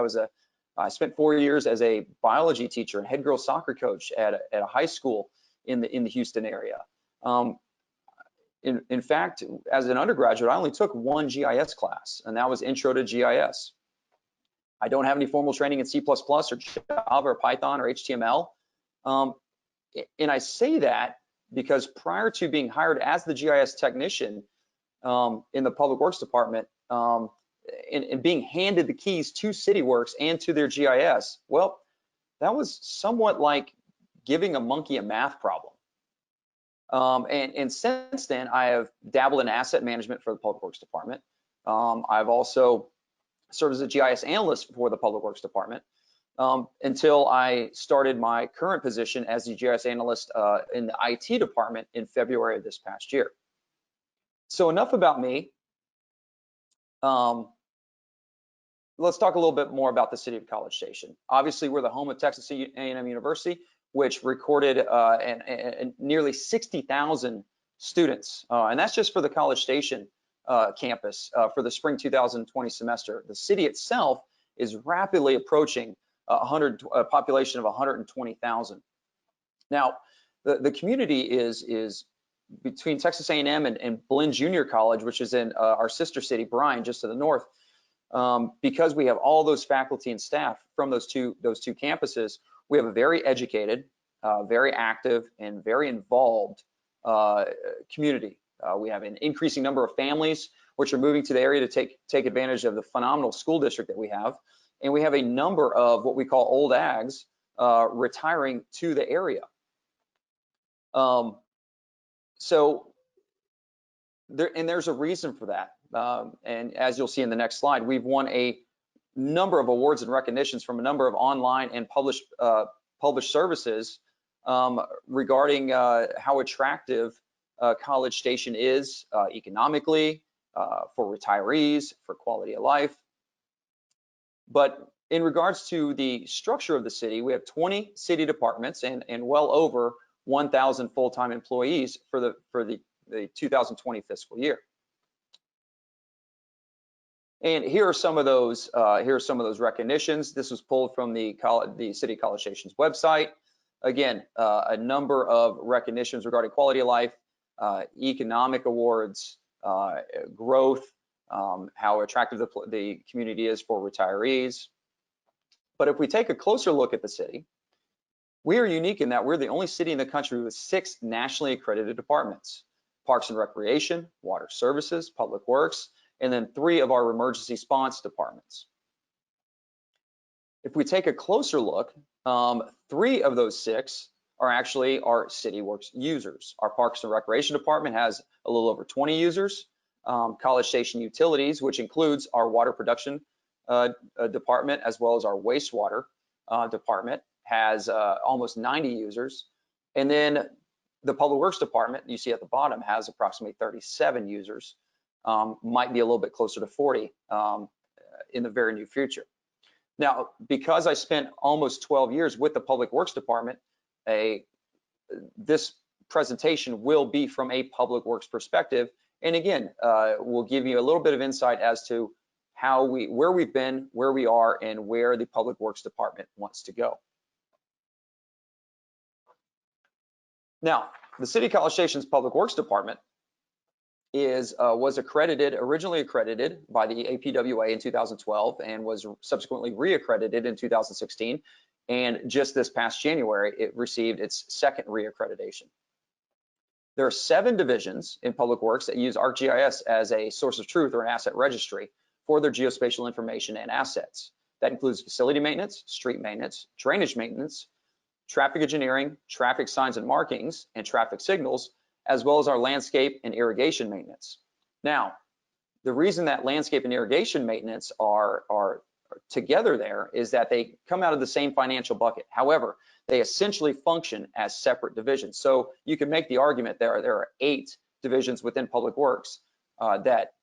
I spent 4 years as a biology teacher and head girls soccer coach at a high school in the Houston area. In fact, as an undergraduate, I only took one GIS class, and that was Intro to GIS. I don't have any formal training in C++ or Java or Python or HTML. And I say that because prior to being hired as the GIS technician, in the Public Works Department and being handed the keys to Cityworks and to their GIS, well, that was somewhat like giving a monkey a math problem. And since then, I have dabbled in asset management for the Public Works Department. I've also served as a GIS analyst for the Public Works Department until I started my current position as the GIS analyst in the IT department in February of this past year. So enough about me. Let's talk a little bit more about the city of College Station. Obviously, we're the home of Texas A&M University, which recorded nearly 60,000 students, and that's just for the College Station campus for the spring 2020 semester. The city itself is rapidly approaching a population of 120,000. Now, the community is between Texas A&M and Blinn Junior College, which is in our sister city, Bryan, just to the north. Because we have all those faculty and staff from those two campuses, we have a very educated, very active, and very involved community. We have an increasing number of families which are moving to the area to take advantage of the phenomenal school district that we have. And we have a number of what we call old ags retiring to the area. There's a reason for that. And as you'll see in the next slide, we've won a number of awards and recognitions from a number of online and published services regarding how attractive College Station is economically, for retirees, for quality of life. But in regards to the structure of the city, we have 20 city departments and well over 1,000 full-time employees for the 2020 fiscal year. And here are some of those recognitions. This was pulled from the City of College Station's website. Again, a number of recognitions regarding quality of life, economic awards, growth, how attractive the community is for retirees. But if we take a closer look at the city, we are unique in that we're the only city in the country with 6 nationally accredited departments: Parks and Recreation, Water Services, Public Works, and then 3 of our emergency response departments. If we take a closer look, 3 of those 6 are actually our Cityworks users. Our Parks and Recreation department has a little over 20 users. College Station Utilities, which includes our water production department as well as our wastewater department, has almost 90 users. And then the Public Works department, you see at the bottom, has approximately 37 users. Might be a little bit closer to 40 in the very near future. Now, because I spent almost 12 years with the Public Works Department, this presentation will be from a Public Works perspective. And again, we'll give you a little bit of insight as to where we've been, where we are, and where the Public Works Department wants to go. Now, the City of College Station's Public Works Department was originally accredited by the APWA in 2012 and was subsequently reaccredited in 2016. And just this past January, it received its 2nd reaccreditation. There are 7 divisions in Public Works that use ArcGIS as a source of truth or an asset registry for their geospatial information and assets. That includes facility maintenance, street maintenance, drainage maintenance, traffic engineering, traffic signs and markings, and traffic signals, as well as our landscape and irrigation maintenance. Now, the reason that landscape and irrigation maintenance are together there is that they come out of the same financial bucket. However, they essentially function as separate divisions. So you can make the argument there are 8 divisions within Public Works that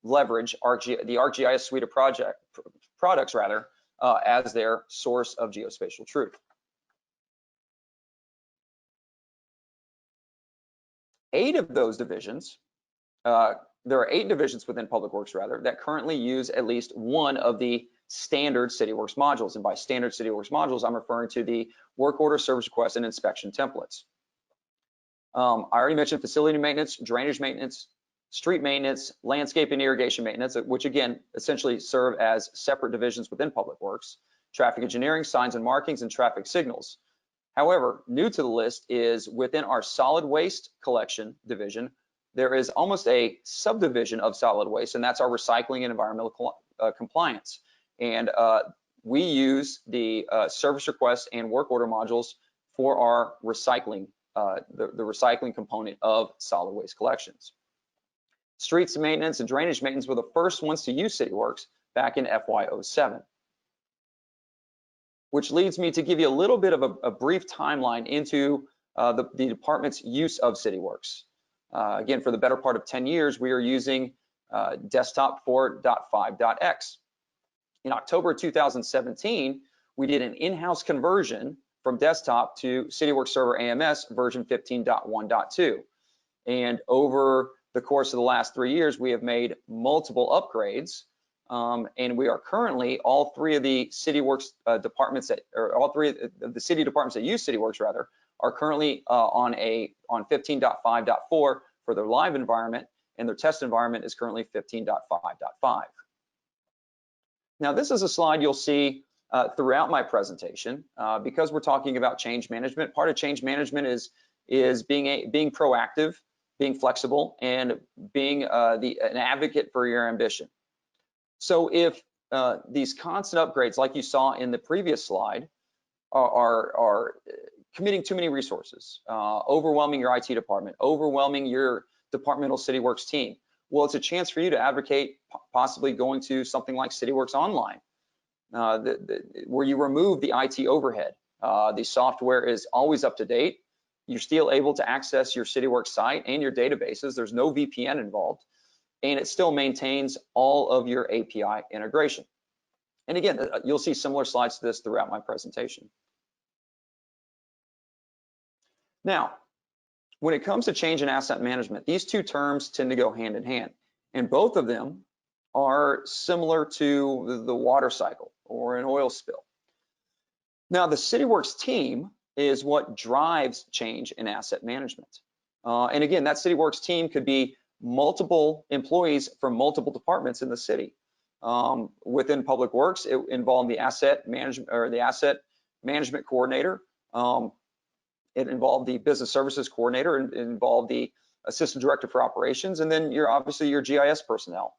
leverage the ArcGIS suite of products as their source of geospatial truth. There are 8 divisions within Public Works that currently use at least one of the standard Cityworks modules. And by standard Cityworks modules, I'm referring to the work order, service request, and inspection templates. I already mentioned facility maintenance, drainage maintenance, street maintenance, landscape and irrigation maintenance, which again, essentially serve as separate divisions within Public Works, traffic engineering, signs and markings, and traffic signals. However, new to the list is within our solid waste collection division, there is almost a subdivision of solid waste, and that's our recycling and environmental compliance. And we use the service request and work order modules for our recycling, the recycling component of solid waste collections. Streets maintenance and drainage maintenance were the first ones to use Cityworks back in FY07. Which leads me to give you a little bit of a brief timeline into the department's use of Cityworks. Again, for the better part of 10 years, we are using desktop 4.5.x. In October 2017, we did an in-house conversion from desktop to Cityworks Server AMS version 15.1.2. And over the course of the last 3 years, we have made multiple upgrades. And we are currently, all three of the Cityworks departments, or all three of the city departments that use Cityworks rather, are currently on 15.5.4 for their live environment, and their test environment is currently 15.5.5. Now, this is a slide you'll see throughout my presentation because we're talking about change management. Part of change management is being proactive, being flexible, and being an advocate for your ambition. So if these constant upgrades, like you saw in the previous slide, are committing too many resources, overwhelming your IT department, overwhelming your departmental Cityworks team, well, it's a chance for you to advocate possibly going to something like Cityworks Online, where you remove the IT overhead. The software is always up to date. You're still able to access your Cityworks site and your databases. There's no VPN involved, and it still maintains all of your API integration. And again, you'll see similar slides to this throughout my presentation. Now, when it comes to change in asset management, these two terms tend to go hand in hand, and both of them are similar to the water cycle or an oil spill. Now, the Cityworks team is what drives change in asset management. And again, that Cityworks team could be multiple employees from multiple departments in the city. Within Public Works, it involved the asset management or the asset management coordinator. It involved the business services coordinator, and it involved the assistant director for operations, and then obviously your GIS personnel.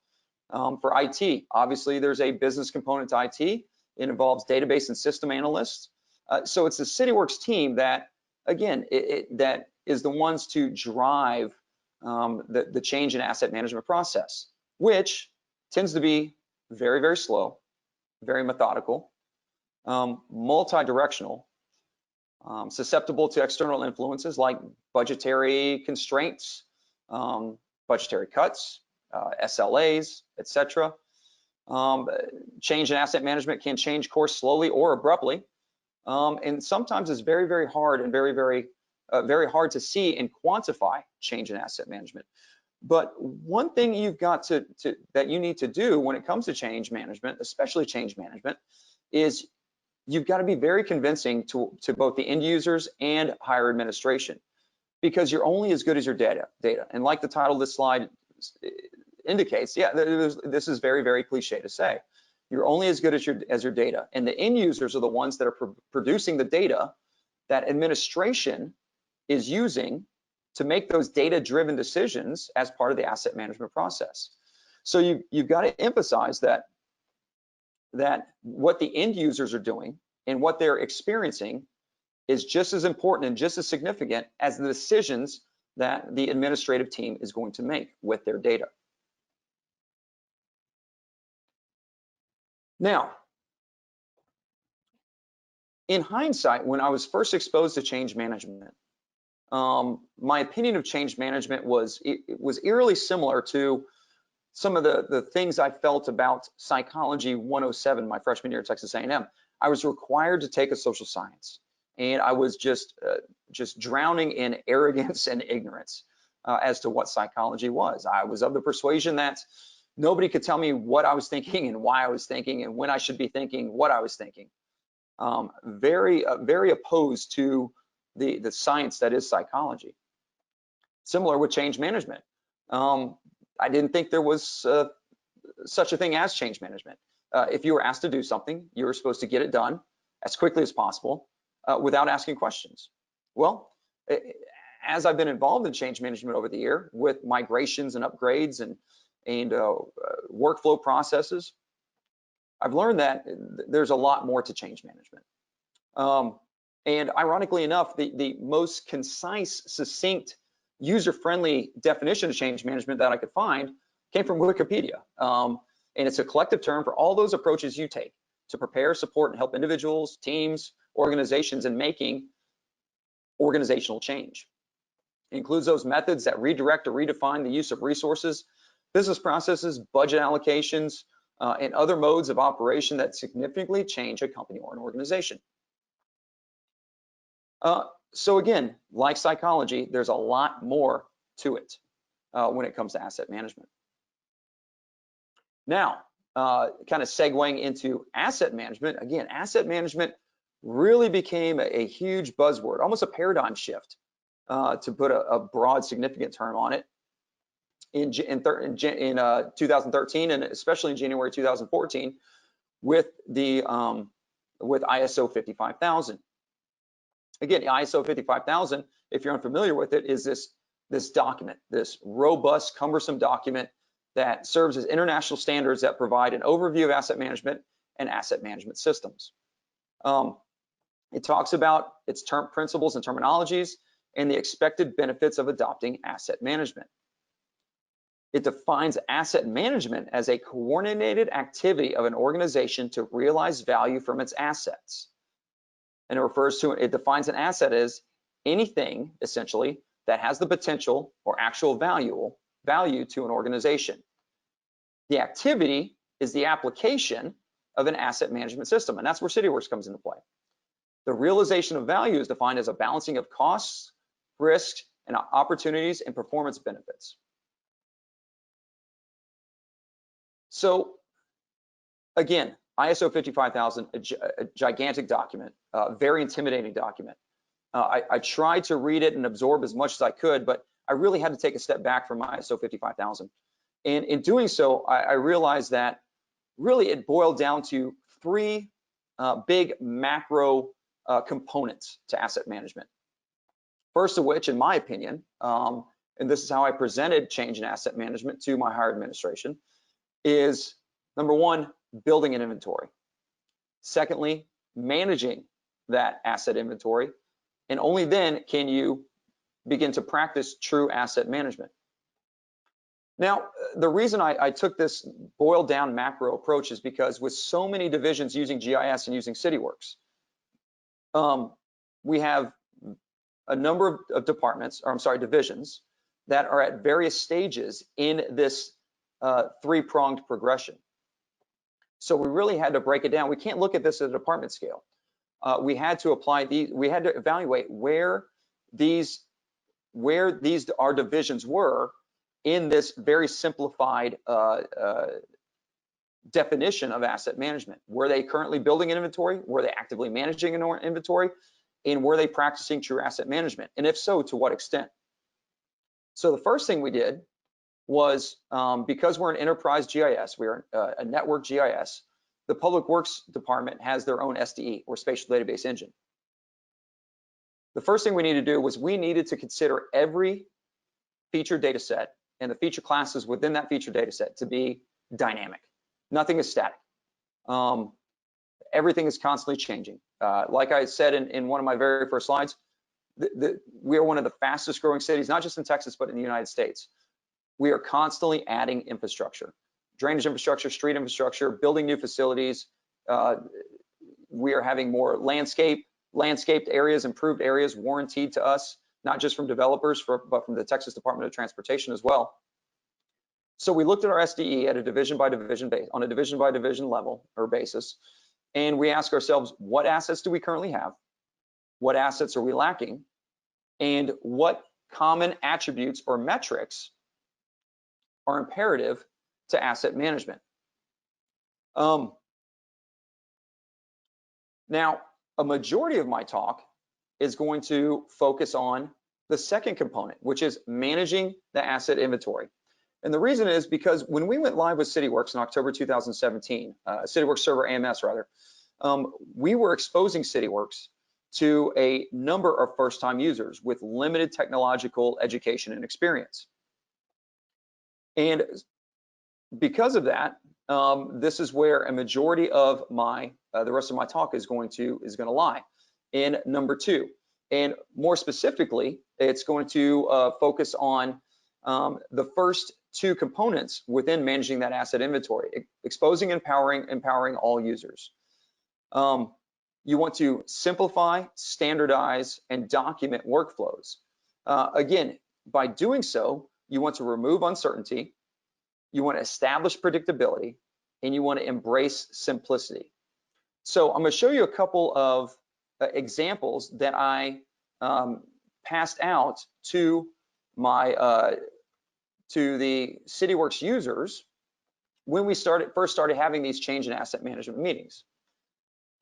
For IT, obviously there's a business component to IT. It involves database and system analysts. So it's the Cityworks team that, again, that is the ones to drive the change in asset management process, which tends to be very, very slow, very methodical, multi-directional, susceptible to external influences like budgetary constraints, budgetary cuts, SLAs, etc. Change in asset management can change course slowly or abruptly, and sometimes it's very, very hard and very hard to see and quantify change in asset management. But one thing you've got that you need to do when it comes to change management, especially change management, is you've got to be very convincing to both the end users and higher administration, because you're only as good as your data. And like the title of this slide indicates, yeah, this is very, very cliche to say. You're only as good as your data, and the end users are the ones that are producing the data that administration is using to make those data-driven decisions as part of the asset management process. So you've got to emphasize that what the end users are doing and what they're experiencing is just as important and just as significant as the decisions that the administrative team is going to make with their data. Now, in hindsight, when I was first exposed to change management, my opinion of change management was eerily similar to some of the things I felt about Psychology 107 my freshman year at Texas A&M. I was required to take a social science, and I was just drowning in arrogance and ignorance as to what psychology was. I was of the persuasion that nobody could tell me what I was thinking and why I was thinking and when I should be thinking what I was thinking. Very opposed to the science that is psychology. Similar with change management. I didn't think there was such a thing as change management. If you were asked to do something, you were supposed to get it done as quickly as possible without asking questions. Well, as I've been involved in change management over the year with migrations and upgrades and workflow processes, I've learned that there's a lot more to change management. And ironically enough, the most concise, succinct, user-friendly definition of change management that I could find came from Wikipedia. And it's a collective term for all those approaches you take to prepare, support, and help individuals, teams, organizations in making organizational change. It includes those methods that redirect or redefine the use of resources, business processes, budget allocations, and other modes of operation that significantly change a company or an organization. So again, like psychology, there's a lot more to it when it comes to asset management. Now, kind of segueing into asset management, again, asset management really became a huge buzzword, almost a paradigm shift, to put a broad, significant term on it, in 2013, and especially in January 2014, with ISO 55000. Again, ISO 55000, if you're unfamiliar with it, is this document, this robust, cumbersome document that serves as international standards that provide an overview of asset management and asset management systems. It talks about its principles and terminologies and the expected benefits of adopting asset management. It defines asset management as a coordinated activity of an organization to realize value from its assets. And it defines an asset as anything, essentially, that has the potential or actual value to an organization. The activity is the application of an asset management system, and that's where Cityworks comes into play. The realization of value is defined as a balancing of costs, risks, and opportunities and performance benefits. So again, ISO 55000, a gigantic document, very intimidating document. I tried to read it and absorb as much as I could, but I really had to take a step back from ISO 55000. And in doing so, I realized that really it boiled down to three big macro components to asset management. First of which, in my opinion, and this is how I presented change in asset management to my higher administration, is number one, building an inventory. Secondly, managing that asset inventory. And only then can you begin to practice true asset management. Now, the reason I took this boiled down macro approach is because with so many divisions using GIS and using Cityworks, we have a number of divisions that are at various stages in this three-pronged progression. So we really had to break it down. We can't look at this at a department scale. We had to evaluate where our divisions were in this very simplified definition of asset management. Were they currently building an inventory? Were they actively managing an inventory? And were they practicing true asset management? And if so, to what extent? So the first thing we did was, because we're an enterprise GIS, we're a network GIS, the Public Works Department has their own SDE, or Spatial Database Engine. The first thing we needed to do was we needed to consider every feature data set and the feature classes within that feature data set to be dynamic. Nothing is static. Everything is constantly changing. Like I said in one of my very first slides, we are one of the fastest growing cities, not just in Texas, but in the United States. We are constantly adding infrastructure, drainage infrastructure, street infrastructure, building new facilities. We are having more landscaped areas, improved areas warranted to us, not just from developers, but from the Texas Department of Transportation as well. So we looked at our SDE at a division by division level or basis, and we ask ourselves, what assets do we currently have? What assets are we lacking? And what common attributes or metrics are imperative to asset management? Now, a majority of my talk is going to focus on the second component, which is managing the asset inventory. And the reason is because when we went live with Cityworks in October 2017, Cityworks Server AMS rather, we were exposing Cityworks to a number of first-time users with limited technological education and experience. And because of that, this is where a majority of my the rest of my talk is going to lie in number 2. And more specifically, it's going to focus on the first 2 components within managing that asset inventory: exposing and empowering all users. You want to simplify, standardize, and document workflows. Again, by doing so, you want to remove uncertainty, you want to establish predictability, and you want to embrace simplicity. So I'm going to show you a couple of examples that I passed out to my to the Cityworks users when we first started having these change in asset management meetings.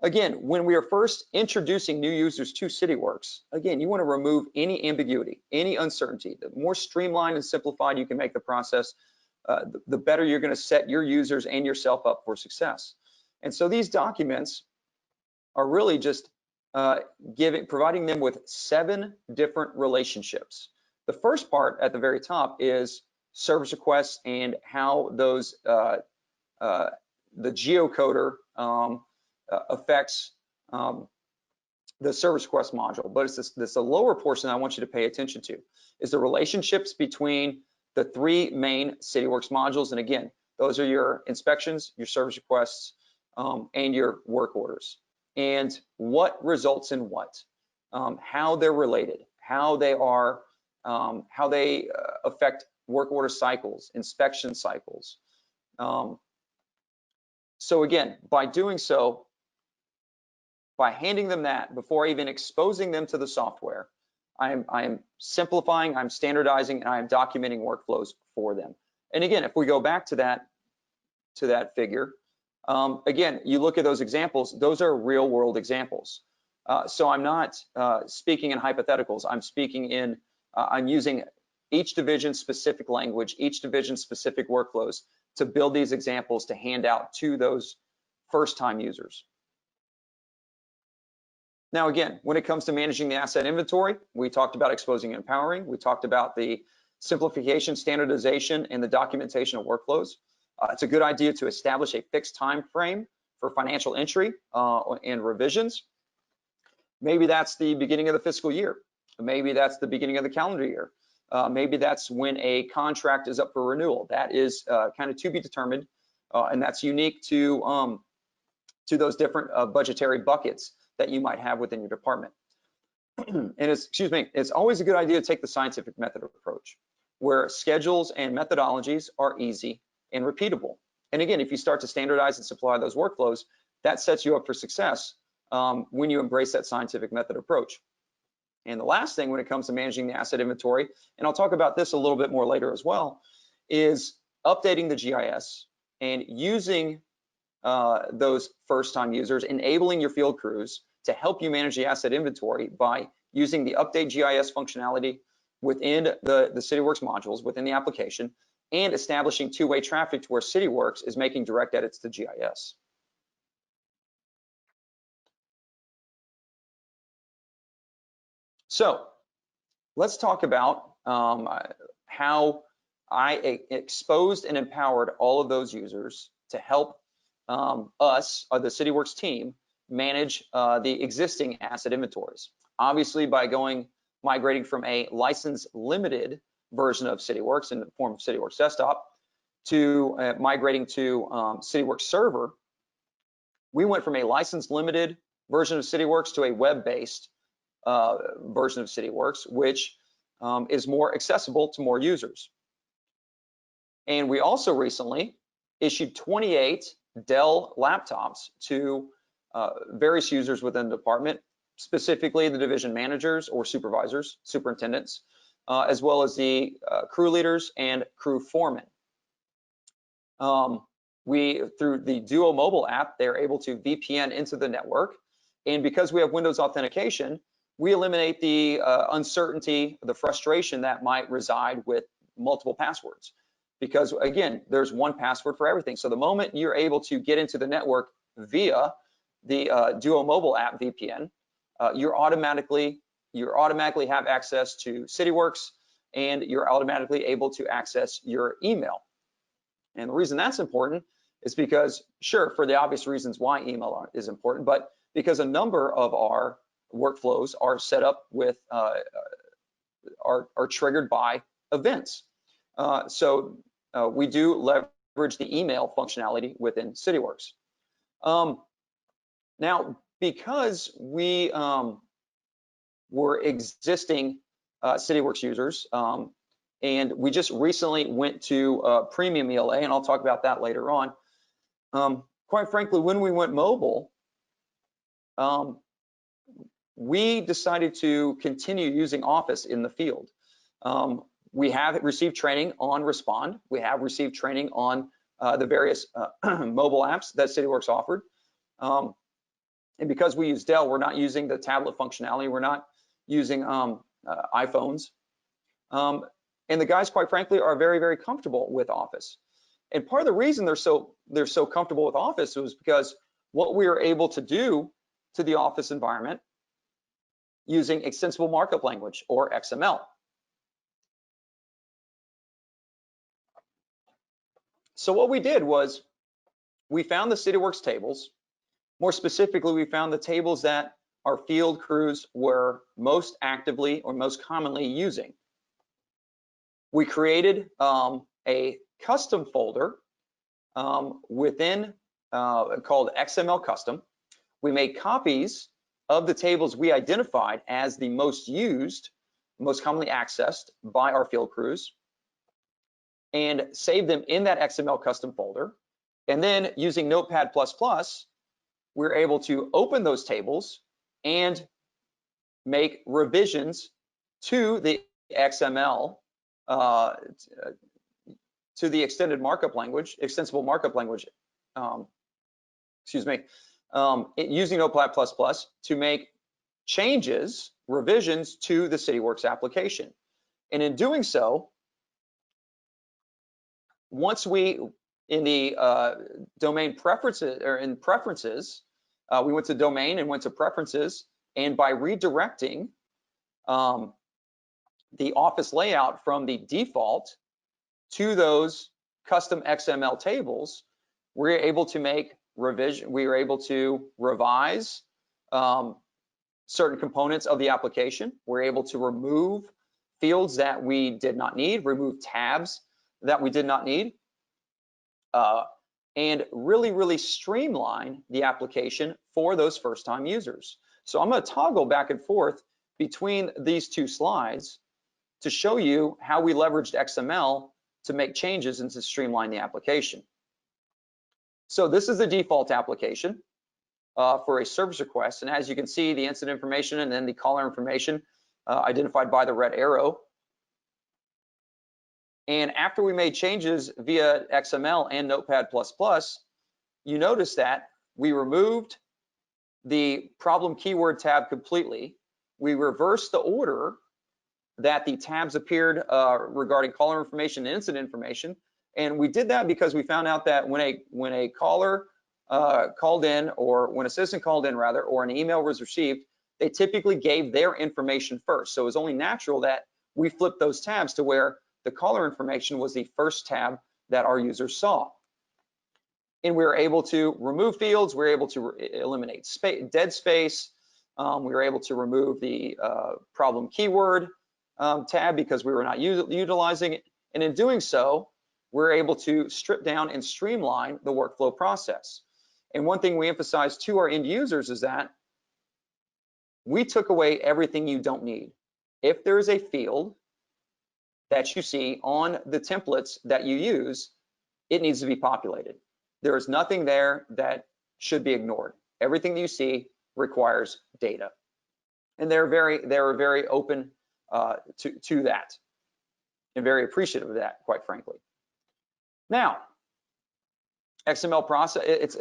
Again, when we are first introducing new users to Cityworks, again, you want to remove any ambiguity, any uncertainty. The more streamlined and simplified you can make the process, the better you're going to set your users and yourself up for success. And so these documents are really just providing them with 7 different relationships. The first part at the very top is service requests and how those the geocoder affects the service request module. But it's this a lower portion I want you to pay attention to is the relationships between the 3 main Cityworks modules. And again, those are your inspections, your service requests, and your work orders. And what results in what, how they're related, how they are, how they affect work order cycles, inspection cycles. So again, by doing so, by handing them that before even exposing them to the software, I am simplifying, I'm standardizing, and I am documenting workflows for them. And again, if we go back to that figure, again, you look at those examples, those are real world examples. So I'm not speaking in hypotheticals, I'm speaking in, I'm using each division specific language, each division specific workflows to build these examples to hand out to those first time users. Now, again, when it comes to managing the asset inventory, we talked about exposing and empowering. We talked about the simplification, standardization, and the documentation of workflows. It's a good idea to establish a fixed time frame for financial entry and revisions. Maybe that's the beginning of the fiscal year. Maybe that's the beginning of the calendar year. Maybe that's when a contract is up for renewal. That is kind of to be determined, and that's unique to those different budgetary buckets that you might have within your department. And it's always a good idea to take the scientific method approach, where schedules and methodologies are easy and repeatable. And again, if you start to standardize and supply those workflows, that sets you up for success when you embrace that scientific method approach. And the last thing when it comes to managing the asset inventory, and I'll talk about this a little bit more later as well, is updating the GIS and using those first-time users, enabling your field crews to help you manage the asset inventory by using the update GIS functionality within the Cityworks modules, within the application, and establishing two-way traffic to where Cityworks is making direct edits to GIS. So let's talk about how I exposed and empowered all of those users to help us, the Cityworks team, manage the existing asset inventories. Obviously, by migrating from a license limited version of Cityworks in the form of Cityworks Desktop to migrating to Cityworks Server, we went from a license limited version of Cityworks to a web-based version of Cityworks, which is more accessible to more users. And we also recently issued 28 Dell laptops to various users within the department, specifically the division managers or supervisors, superintendents, as well as the crew leaders and crew foremen. Through the Duo mobile app, they're able to VPN into the network. And because we have Windows authentication, we eliminate the uncertainty, the frustration that might reside with multiple passwords. Because again, there's one password for everything. So the moment you're able to get into the network via the Duo mobile app VPN, you automatically have access to Cityworks, and you're automatically able to access your email. And the reason that's important is because, sure, for the obvious reasons why email is important, but because a number of our workflows are set up with, are triggered by events. So we do leverage the email functionality within Cityworks. Now, because we were existing Cityworks users, and we just recently went to premium ELA, and I'll talk about that later on. Quite frankly, when we went mobile, we decided to continue using Office in the field. We have received training on Respond. We have received training on the various mobile apps that Cityworks offered. And because we use Dell, we're not using the tablet functionality. We're not using iPhones. And the guys, quite frankly, are very, very comfortable with Office. And part of the reason they're so comfortable with Office was because what we were able to do to the Office environment using extensible markup language, or XML. So what we did was we found the Cityworks tables. More specifically, we found the tables that our field crews were most actively or most commonly using. We created a custom folder within called XML custom. We made copies of the tables we identified as the most used, most commonly accessed by our field crews, and saved them in that XML custom folder. And then using Notepad++, we're able to open those tables and make revisions to the XML, to the extended markup language, extensible markup language, using Notepad++ to make changes, revisions to the Cityworks application. And in doing so, once we, in the domain preferences, or in preferences, we went to domain and went to preferences, and by redirecting the Office layout from the default to those custom XML tables, we're able to make revision. We were able to revise certain components of the application. We're able to remove fields that we did not need, remove tabs that we did not need, and really streamline the application for those first-time users. So I'm going to toggle back and forth between these two slides to show you how we leveraged XML to make changes and to streamline the application. So this is the default application for a service request. And as you can see, the incident information and then the caller information identified by the red arrow. And after we made changes via XML and Notepad++, you notice that we removed the problem keyword tab completely. We reversed the order that the tabs appeared regarding caller information and incident information. And we did that because we found out that when a caller called in, or when a citizen called in rather, or an email was received, they typically gave their information first. So it was only natural that we flipped those tabs to where the caller information was the first tab that our users saw. And we were able to remove fields, we were able to eliminate dead space, we were able to remove the problem keyword tab because we were not utilizing it. And in doing so, we're able to strip down and streamline the workflow process. And one thing we emphasize to our end users is that we took away everything you don't need. If there is a field that you see on the templates that you use, it needs to be populated. There is nothing there that should be ignored. Everything that you see requires data. And they're very open to that, and very appreciative of that, quite frankly. Now, XML process,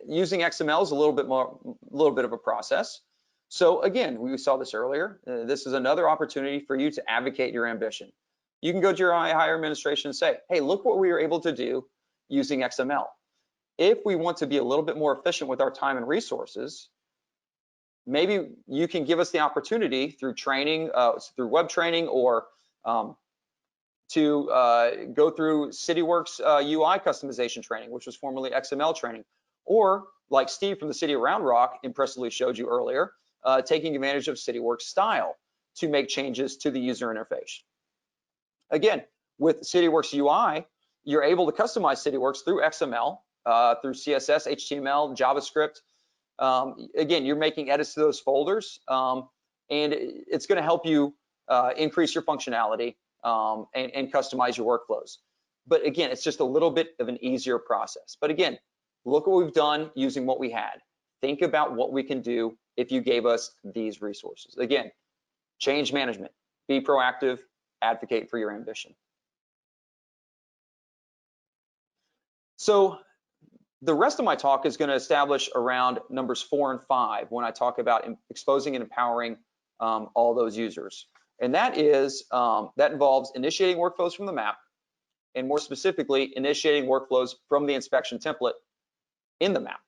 using XML is a little bit of a process. So again, we saw this earlier. This is another opportunity for you to advocate your ambition. You can go to your higher administration and say, hey, look what we were able to do using XML. If we want to be a little bit more efficient with our time and resources, maybe you can give us the opportunity through training, through web training, or to go through Cityworks UI customization training, which was formerly XML training, or like Steve from the City of Round Rock impressively showed you earlier, taking advantage of Cityworks style to make changes to the user interface. Again, with Cityworks UI, you're able to customize Cityworks through XML, through CSS, HTML, JavaScript. Again, you're making edits to those folders, and it's going to help you increase your functionality and customize your workflows. But again, it's just a little bit of an easier process. But again, look what we've done using what we had. Think about what we can do if you gave us these resources. Again, change management, be proactive, advocate for your ambition. So the rest of my talk is going to establish around numbers 4 and 5 when I talk about exposing and empowering all those users. And that is, that involves initiating workflows from the map, and more specifically, initiating workflows from the inspection template in the map.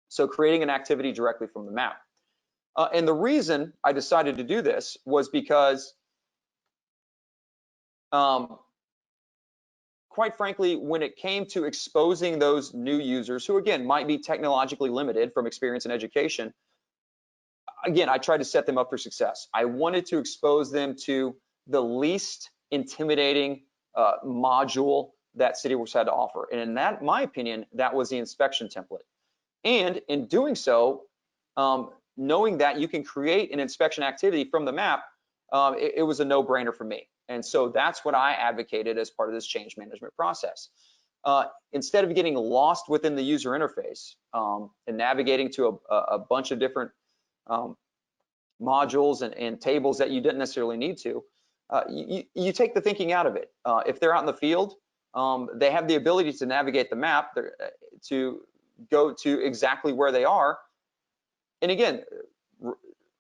So creating an activity directly from the map. And the reason I decided to do this was because, quite frankly, when it came to exposing those new users who, again, might be technologically limited from experience and education, again, I tried to set them up for success. I wanted to expose them to the least intimidating module that Cityworks had to offer. And in that, my opinion, that was the inspection template. And in doing so, knowing that you can create an inspection activity from the map, it was a no-brainer for me. And so that's what I advocated as part of this change management process. Instead of getting lost within the user interface and navigating to a bunch of different modules and tables that you didn't necessarily need to, you take the thinking out of it. If they're out in the field, they have the ability to navigate the map to go to exactly where they are. And again,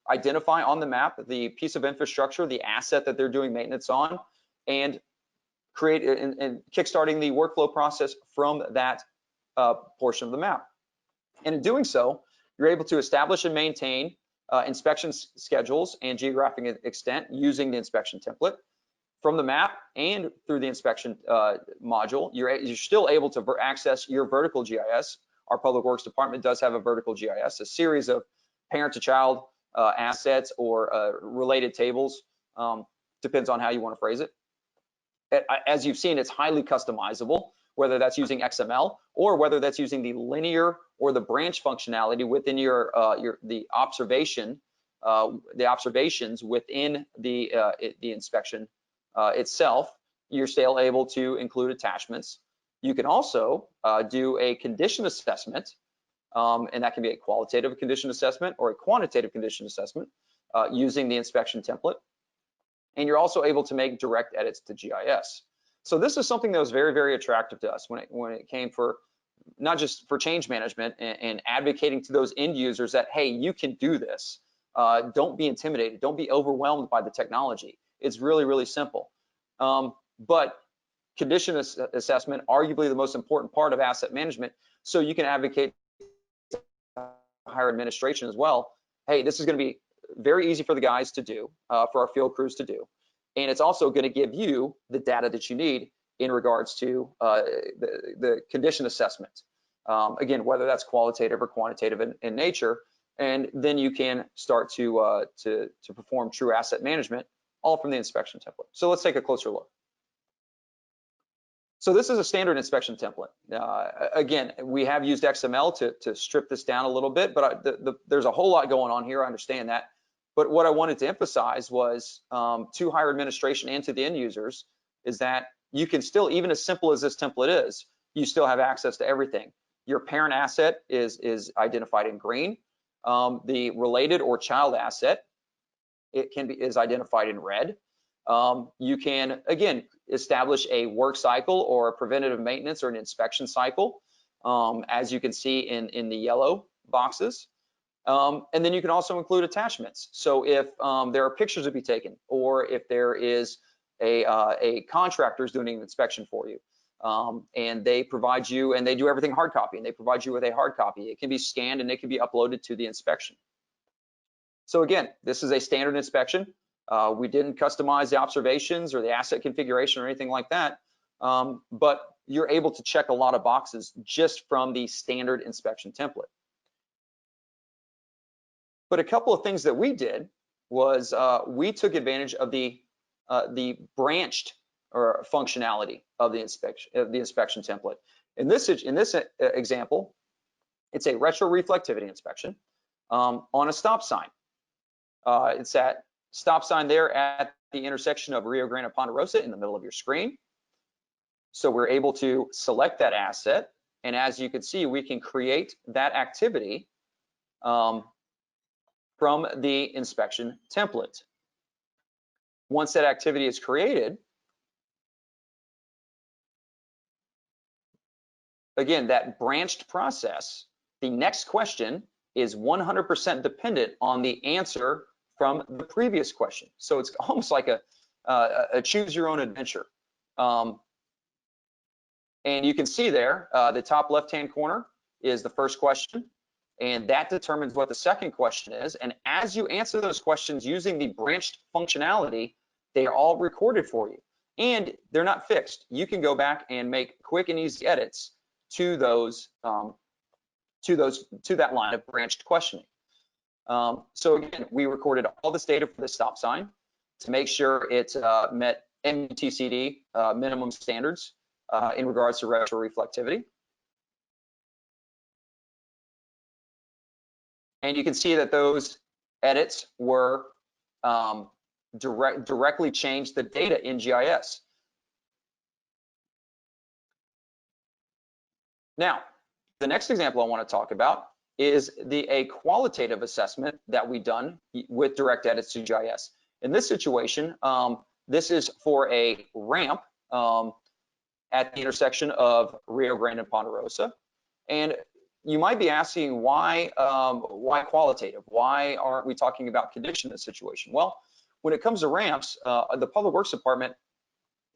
identify on the map the piece of infrastructure, the asset that they're doing maintenance on, and create and kickstarting the workflow process from that portion of the map. And in doing so, you're able to establish and maintain inspection schedules and geographic extent using the inspection template from the map and through the inspection module. You're still able to access your vertical GIS. Our Public Works Department does have a vertical GIS, a series of parent-to-child assets or related tables, depends on how you want to phrase it. As you've seen, it's highly customizable, whether that's using XML or whether that's using the linear or the branch functionality within the observations within the inspection itself. You're still able to include attachments. You can also do a condition assessment, and that can be a qualitative condition assessment or a quantitative condition assessment using the inspection template. And you're also able to make direct edits to GIS. So this is something that was very, very attractive to us when it came for not just for change management and advocating to those end users that, hey, you can do this. Don't be intimidated. Don't be overwhelmed by the technology. It's really, really simple. But condition assessment, arguably the most important part of asset management, so you can advocate to higher administration as well. Hey, this is going to be very easy for the guys to do, for our field crews to do. And it's also going to give you the data that you need in regards to the condition assessment. Again, whether that's qualitative or quantitative in nature, and then you can start to perform true asset management, all from the inspection template. So let's take a closer look. So this is a standard inspection template. Again, we have used XML to strip this down a little bit, but there's a whole lot going on here. I understand that. But what I wanted to emphasize was to higher administration and to the end users is that you can still, even as simple as this template is, you still have access to everything. Your parent asset is identified in green. The related or child asset, is identified in red. You can, again, establish a work cycle or a preventative maintenance or an inspection cycle, as you can see in the yellow boxes. And then you can also include attachments. So if there are pictures to be taken, or if there is a contractor is doing an inspection for you, and they provide you, and they do everything hard copy, and they provide you with a hard copy, it can be scanned and it can be uploaded to the inspection. So again, this is a standard inspection. We didn't customize the observations or the asset configuration or anything like that, but you're able to check a lot of boxes just from the standard inspection template. But a couple of things that we did was we took advantage of the branched or functionality of the inspection template. In this example, it's a retroreflectivity inspection on a stop sign. It's that stop sign there at the intersection of Rio Grande and Ponderosa in the middle of your screen. So we're able to select that asset, and as you can see, we can create that activity from the inspection template. Once that activity is created, again, that branched process, the next question is 100% dependent on the answer from the previous question. So it's almost like a choose your own adventure. And you can see there, the top left-hand corner is the first question, and that determines what the second question is. And as you answer those questions using the branched functionality, they are all recorded for you, and they're not fixed. You can go back and make quick and easy edits to those, to that line of branched questioning. So again, we recorded all this data for the stop sign to make sure it met MTCD minimum standards in regards to retroreflectivity. And you can see that those edits were directly changed the data in GIS. Now, the next example I want to talk about is a qualitative assessment that we done with direct edits to GIS. In this situation, this is for a ramp at the intersection of Rio Grande and Ponderosa. And you might be asking why qualitative? Why aren't we talking about condition in this situation? Well, when it comes to ramps, the Public Works Department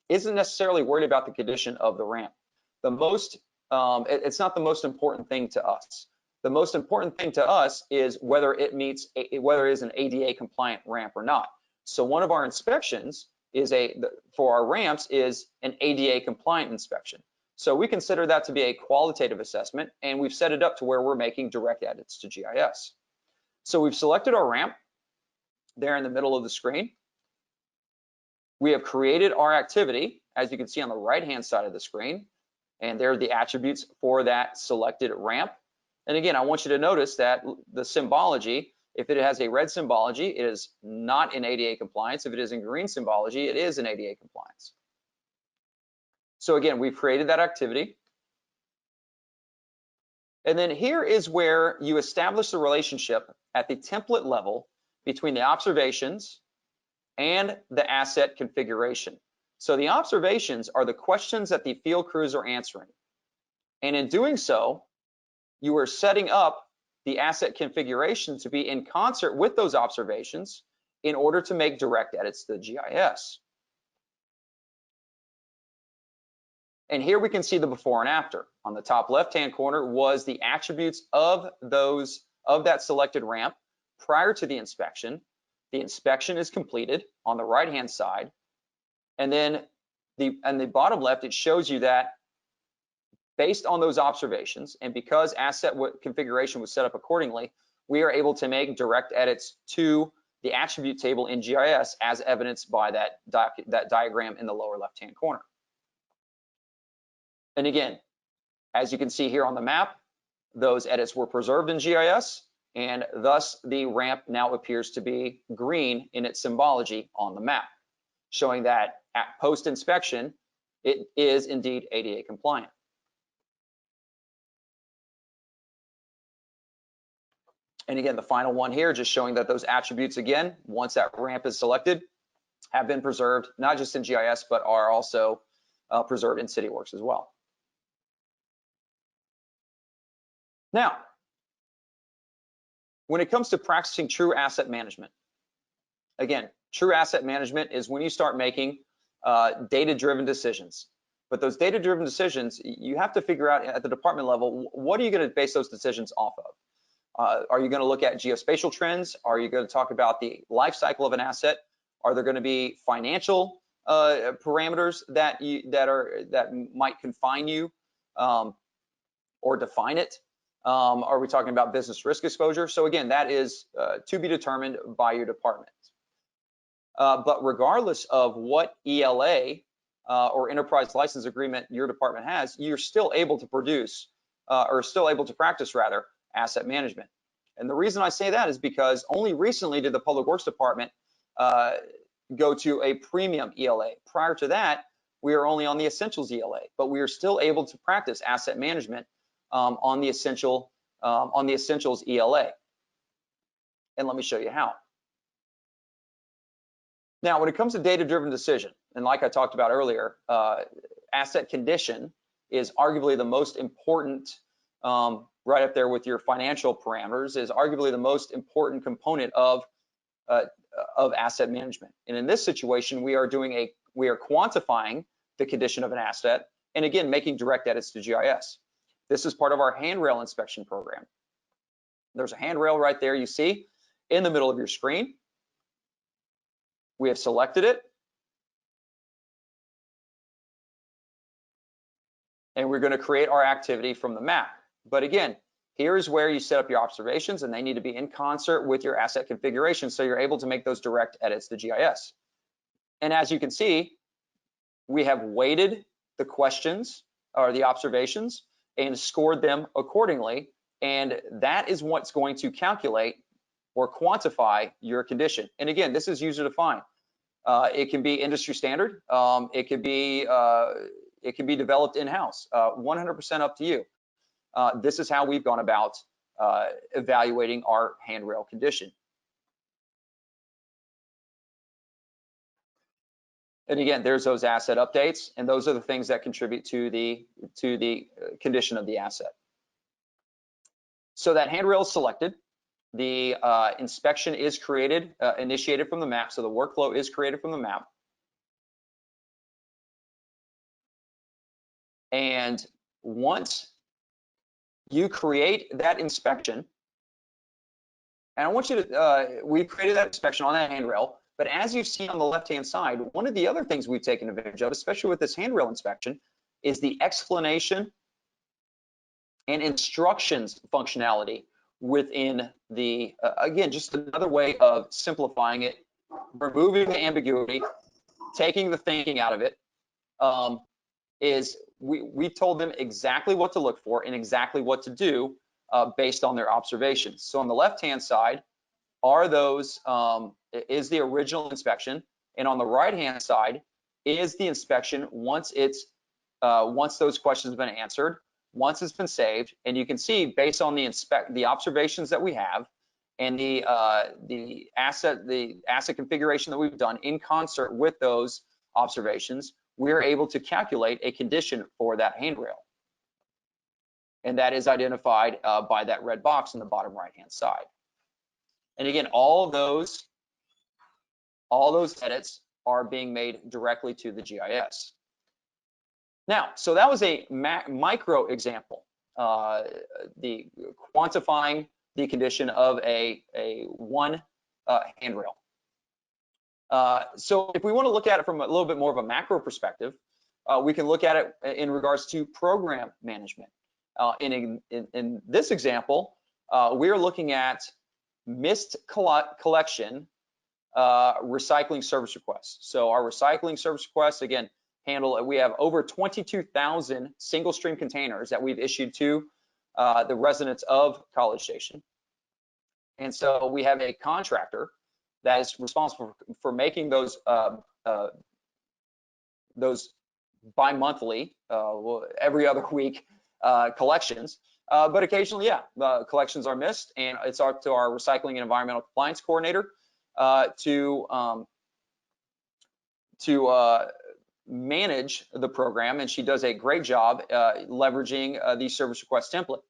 isn't necessarily worried about the condition of the ramp. It's not the most important thing to us. The most important thing to us is whether it meets, whether it is an ADA compliant ramp or not. So one of our inspections is for our ramps is an ADA compliant inspection. So we consider that to be a qualitative assessment, and we've set it up to where we're making direct edits to GIS. So we've selected our ramp there in the middle of the screen. We have created our activity, as you can see on the right-hand side of the screen, and there are the attributes for that selected ramp. And again, I want you to notice that the symbology, if it has a red symbology, it is not in ADA compliance. If it is in green symbology, it is in ADA compliance. So again, we've created that activity. And then here is where you establish the relationship at the template level between the observations and the asset configuration. So the observations are the questions that the field crews are answering. And in doing so, you are setting up the asset configuration to be in concert with those observations in order to make direct edits to the GIS. And here we can see the before and after. On the top left-hand corner was the attributes of that selected ramp prior to the inspection. The inspection is completed on the right-hand side. And then the bottom left, it shows you that based on those observations, and because asset configuration was set up accordingly, we are able to make direct edits to the attribute table in GIS as evidenced by that diagram in the lower left-hand corner. And again, as you can see here on the map, those edits were preserved in GIS, and thus the ramp now appears to be green in its symbology on the map, showing that at post-inspection, it is indeed ADA compliant. And again, the final one here, just showing that those attributes, again, once that ramp is selected, have been preserved, not just in GIS, but are also preserved in Cityworks as well. Now, when it comes to practicing true asset management, again, true asset management is when you start making data-driven decisions. But those data-driven decisions, you have to figure out at the department level, what are you going to base those decisions off of? Are you going to look at geospatial trends? Are you going to talk about the life cycle of an asset? Are there going to be financial parameters that might confine you or define it? Are we talking about business risk exposure? So again, that is to be determined by your department. But regardless of what ELA or enterprise license agreement your department has, you're still able to produce or still able to practice rather asset management. And the reason I say that is because only recently did the Public Works Department go to a premium ELA. Prior to that, we were only on the Essentials ELA, but we are still able to practice asset management on the Essentials ELA. And let me show you how. Now, when it comes to data-driven decision, and like I talked about earlier, asset condition is arguably the most important, right up there with your financial parameters, is arguably the most important component of asset management. And in this situation, we are quantifying the condition of an asset, and again, making direct edits to GIS. This is part of our handrail inspection program. There's a handrail right there you see in the middle of your screen. We have selected it. And we're going to create our activity from the map. But again, here's where you set up your observations, and they need to be in concert with your asset configuration so you're able to make those direct edits to GIS. And as you can see, we have weighted the questions or the observations and scored them accordingly. And that is what's going to calculate or quantify your condition. And again, this is user defined. It can be industry standard. It could be developed in-house. 100% up to you. This is how we've gone about evaluating our handrail condition. And again, there's those asset updates, and those are the things that contribute to the condition of the asset. So that handrail is selected. The inspection is created, initiated from the map. So the workflow is created from the map. And once you create that inspection, and I want you to, we created that inspection on that handrail, but as you see on the left-hand side, one of the other things we've taken advantage of, especially with this handrail inspection, is the explanation and instructions functionality within the, again, just another way of simplifying it, removing the ambiguity, taking the thinking out of it, is we told them exactly what to look for and exactly what to do based on their observations. So on the left-hand side are those, is the original inspection, and on the right-hand side is the inspection once those questions have been answered, once it's been saved, and you can see based on the observations that we have and the asset configuration that we've done in concert with those observations, we're able to calculate a condition for that handrail. And that is identified by that red box in the bottom right-hand side. And again, all those edits are being made directly to the GIS. Now, so that was a micro example, the quantifying the condition of a one handrail. So if we want to look at it from a little bit more of a macro perspective, we can look at it in regards to program management. In this example, we are looking at missed collection recycling service requests. So our recycling service requests, again, we have over 22,000 single stream containers that we've issued to the residents of College Station. And so we have a contractor that is responsible for making those bi-monthly, every other week collections. But occasionally, yeah, collections are missed, and it's up to our recycling and environmental compliance coordinator to manage the program, and she does a great job leveraging the service request template.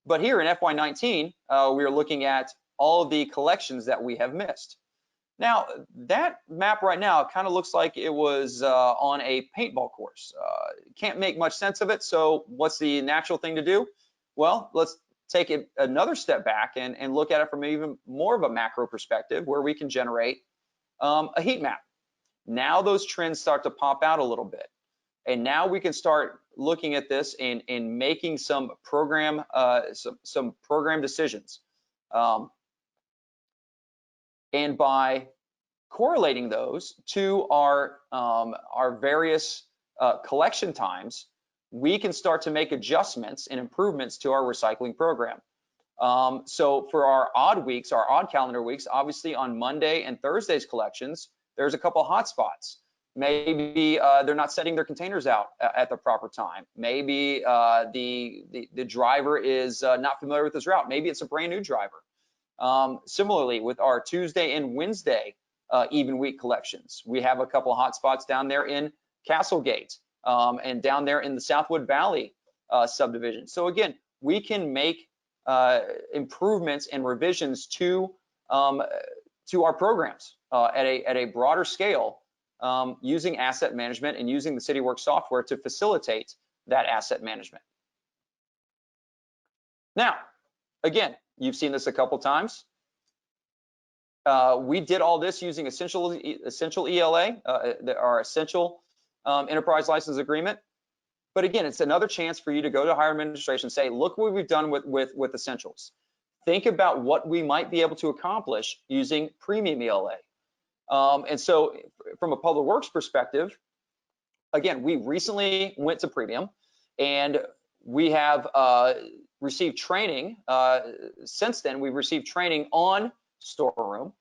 But here in FY19, we are looking at all of the collections that we have missed. Now, that map right now kind of looks like it was on a paintball course. Can't make much sense of it, so what's the natural thing to do? Well, let's take it another step back and look at it from even more of a macro perspective, where we can generate a heat map. Now those trends start to pop out a little bit. And now we can start looking at this and making some program decisions. And by correlating those to our various collection times, we can start to make adjustments and improvements to our recycling program. So for our odd weeks, our odd calendar weeks, obviously on Monday and Thursday's collections, there's a couple hot spots. Maybe they're not setting their containers out at the proper time. Maybe the driver is not familiar with this route. Maybe it's a brand new driver. Similarly, with our Tuesday and Wednesday even week collections, we have a couple hot spots down there in Castlegate and down there in the Southwood Valley subdivision. So again, we can make improvements and revisions to our programs at a broader scale, using asset management and using the Cityworks software to facilitate that asset management. Now, again, you've seen this a couple times. We did all this using Essential ELA, our Essential Enterprise License Agreement. But again, it's another chance for you to go to higher administration and say, look what we've done with Essentials. Think about what we might be able to accomplish using Premium ELA. And so from a public works perspective, again, we recently went to Premium, and we have received training. Since then, we've received training on Storeroom.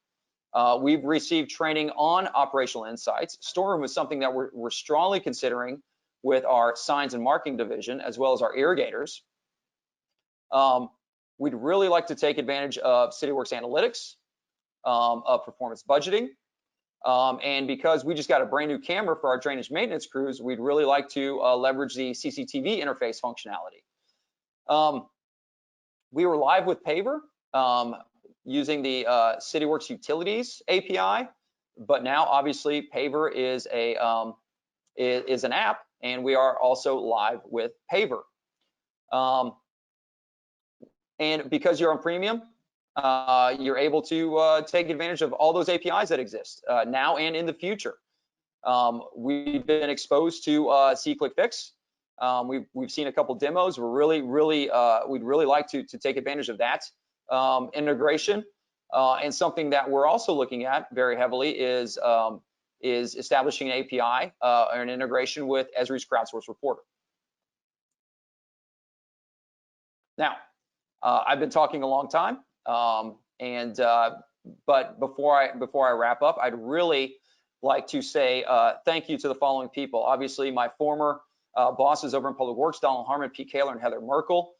We've received training on operational insights. Storeroom is something that we're strongly considering with our signs and marking division, as well as our irrigators. We'd really like to take advantage of Cityworks Analytics, of performance budgeting. And because we just got a brand new camera for our drainage maintenance crews, we'd really like to leverage the CCTV interface functionality. We were live with Paver using the Cityworks Utilities API, but now obviously Paver is an app, and we are also live with Paver. And because you're on Premium, you're able to take advantage of all those APIs that exist now and in the future. We've been exposed to C-Click Fix. We've seen a couple demos. We'd really like to take advantage of that integration. And something that we're also looking at very heavily is establishing an API or an integration with Esri's Crowdsource Reporter. Now, I've been talking a long time, but before I wrap up, I'd really like to say thank you to the following people. Obviously, my former bosses over in Public Works, Donald Harmon, Pete Kaler, and Heather Merkel,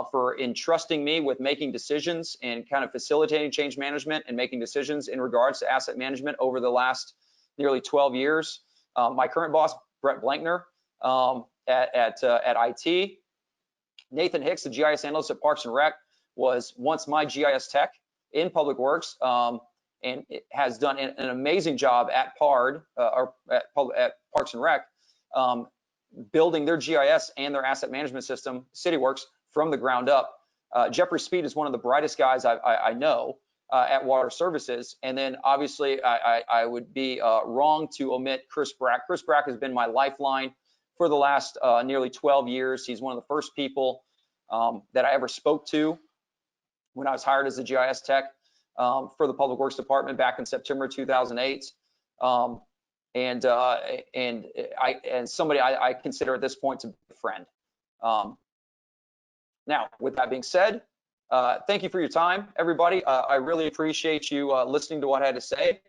for entrusting me with making decisions and kind of facilitating change management and making decisions in regards to asset management over the last nearly 12 years. My current boss, Brett Blankner, at IT. Nathan Hicks, the GIS analyst at Parks and Rec, was once my GIS tech in Public Works, and it has done an amazing job at PARD, or at Parks and Rec, building their GIS and their asset management system, Cityworks, from the ground up. Jeffrey Speed is one of the brightest guys I know at Water Services. And then obviously I would be wrong to omit Chris Brack. Chris Brack has been my lifeline for the last nearly 12 years. He's one of the first people that I ever spoke to when I was hired as a GIS tech for the Public Works Department back in September 2008. And somebody I consider at this point to be a friend. Now, with that being said, thank you for your time, everybody. I really appreciate you listening to what I had to say.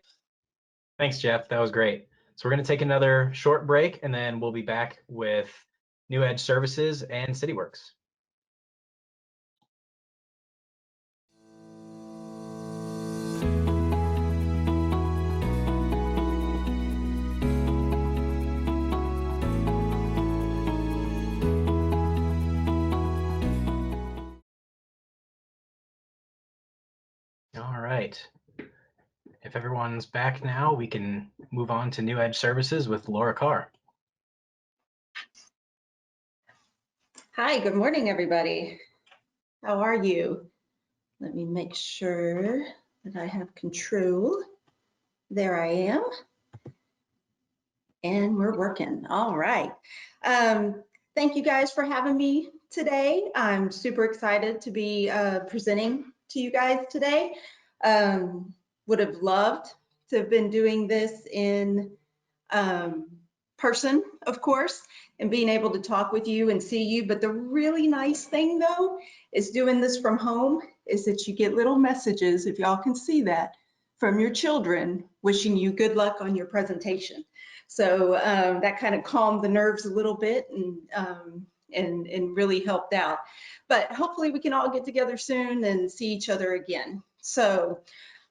Thanks, Jeff. That was great. So we're going to take another short break, and then we'll be back with NewEdge Services and Cityworks. All right. If everyone's back now, we can move on to NewEdge Services with Laura Carr.
Hi, good morning, everybody. How are you? Let me make sure that I have control. There I am. And we're working. All right. Thank you guys for having me today. I'm super excited to be presenting to you guys today. Would have loved to have been doing this in person, of course, and being able to talk with you and see you. But the really nice thing, though, is doing this from home is that you get little messages, if y'all can see that, from your children wishing you good luck on your presentation. So that kind of calmed the nerves a little bit and really helped out. But hopefully we can all get together soon and see each other again. So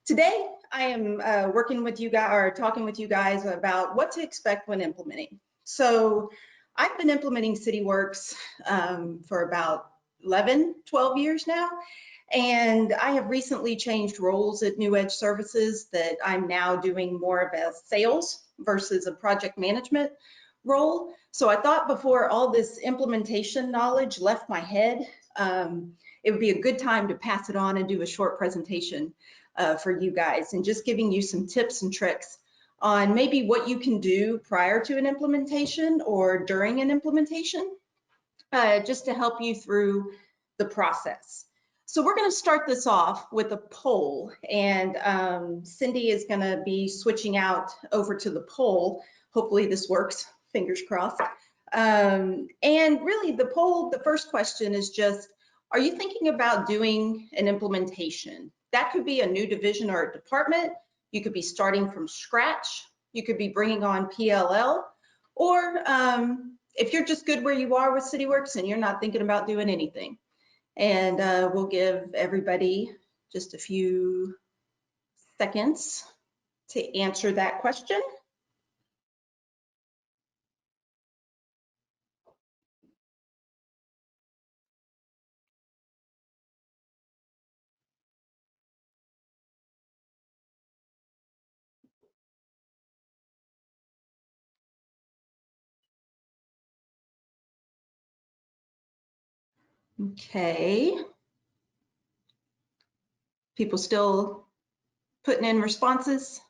today I am working with you guys, or talking with you guys about what to expect when implementing. So I've been implementing Cityworks for about 11, 12 years now. And I have recently changed roles at NewEdge Services that I'm now doing more of a sales versus a project management role. So I thought before all this implementation knowledge left my head, it would be a good time to pass it on and do a short presentation for you guys, and just giving you some tips and tricks on maybe what you can do prior to an implementation or during an implementation, just to help you through the process. So we're going to start this off with a poll, and Cindy is going to be switching out over to the poll. Hopefully this works, fingers crossed. And really the poll, the first question is just, are you thinking about doing an implementation? That could be a new division or a department. You could be starting from scratch. You could be bringing on PLL, or if you're just good where you are with Cityworks and you're not thinking about doing anything. And we'll give everybody just a few seconds to answer that question. Okay. People still putting in responses?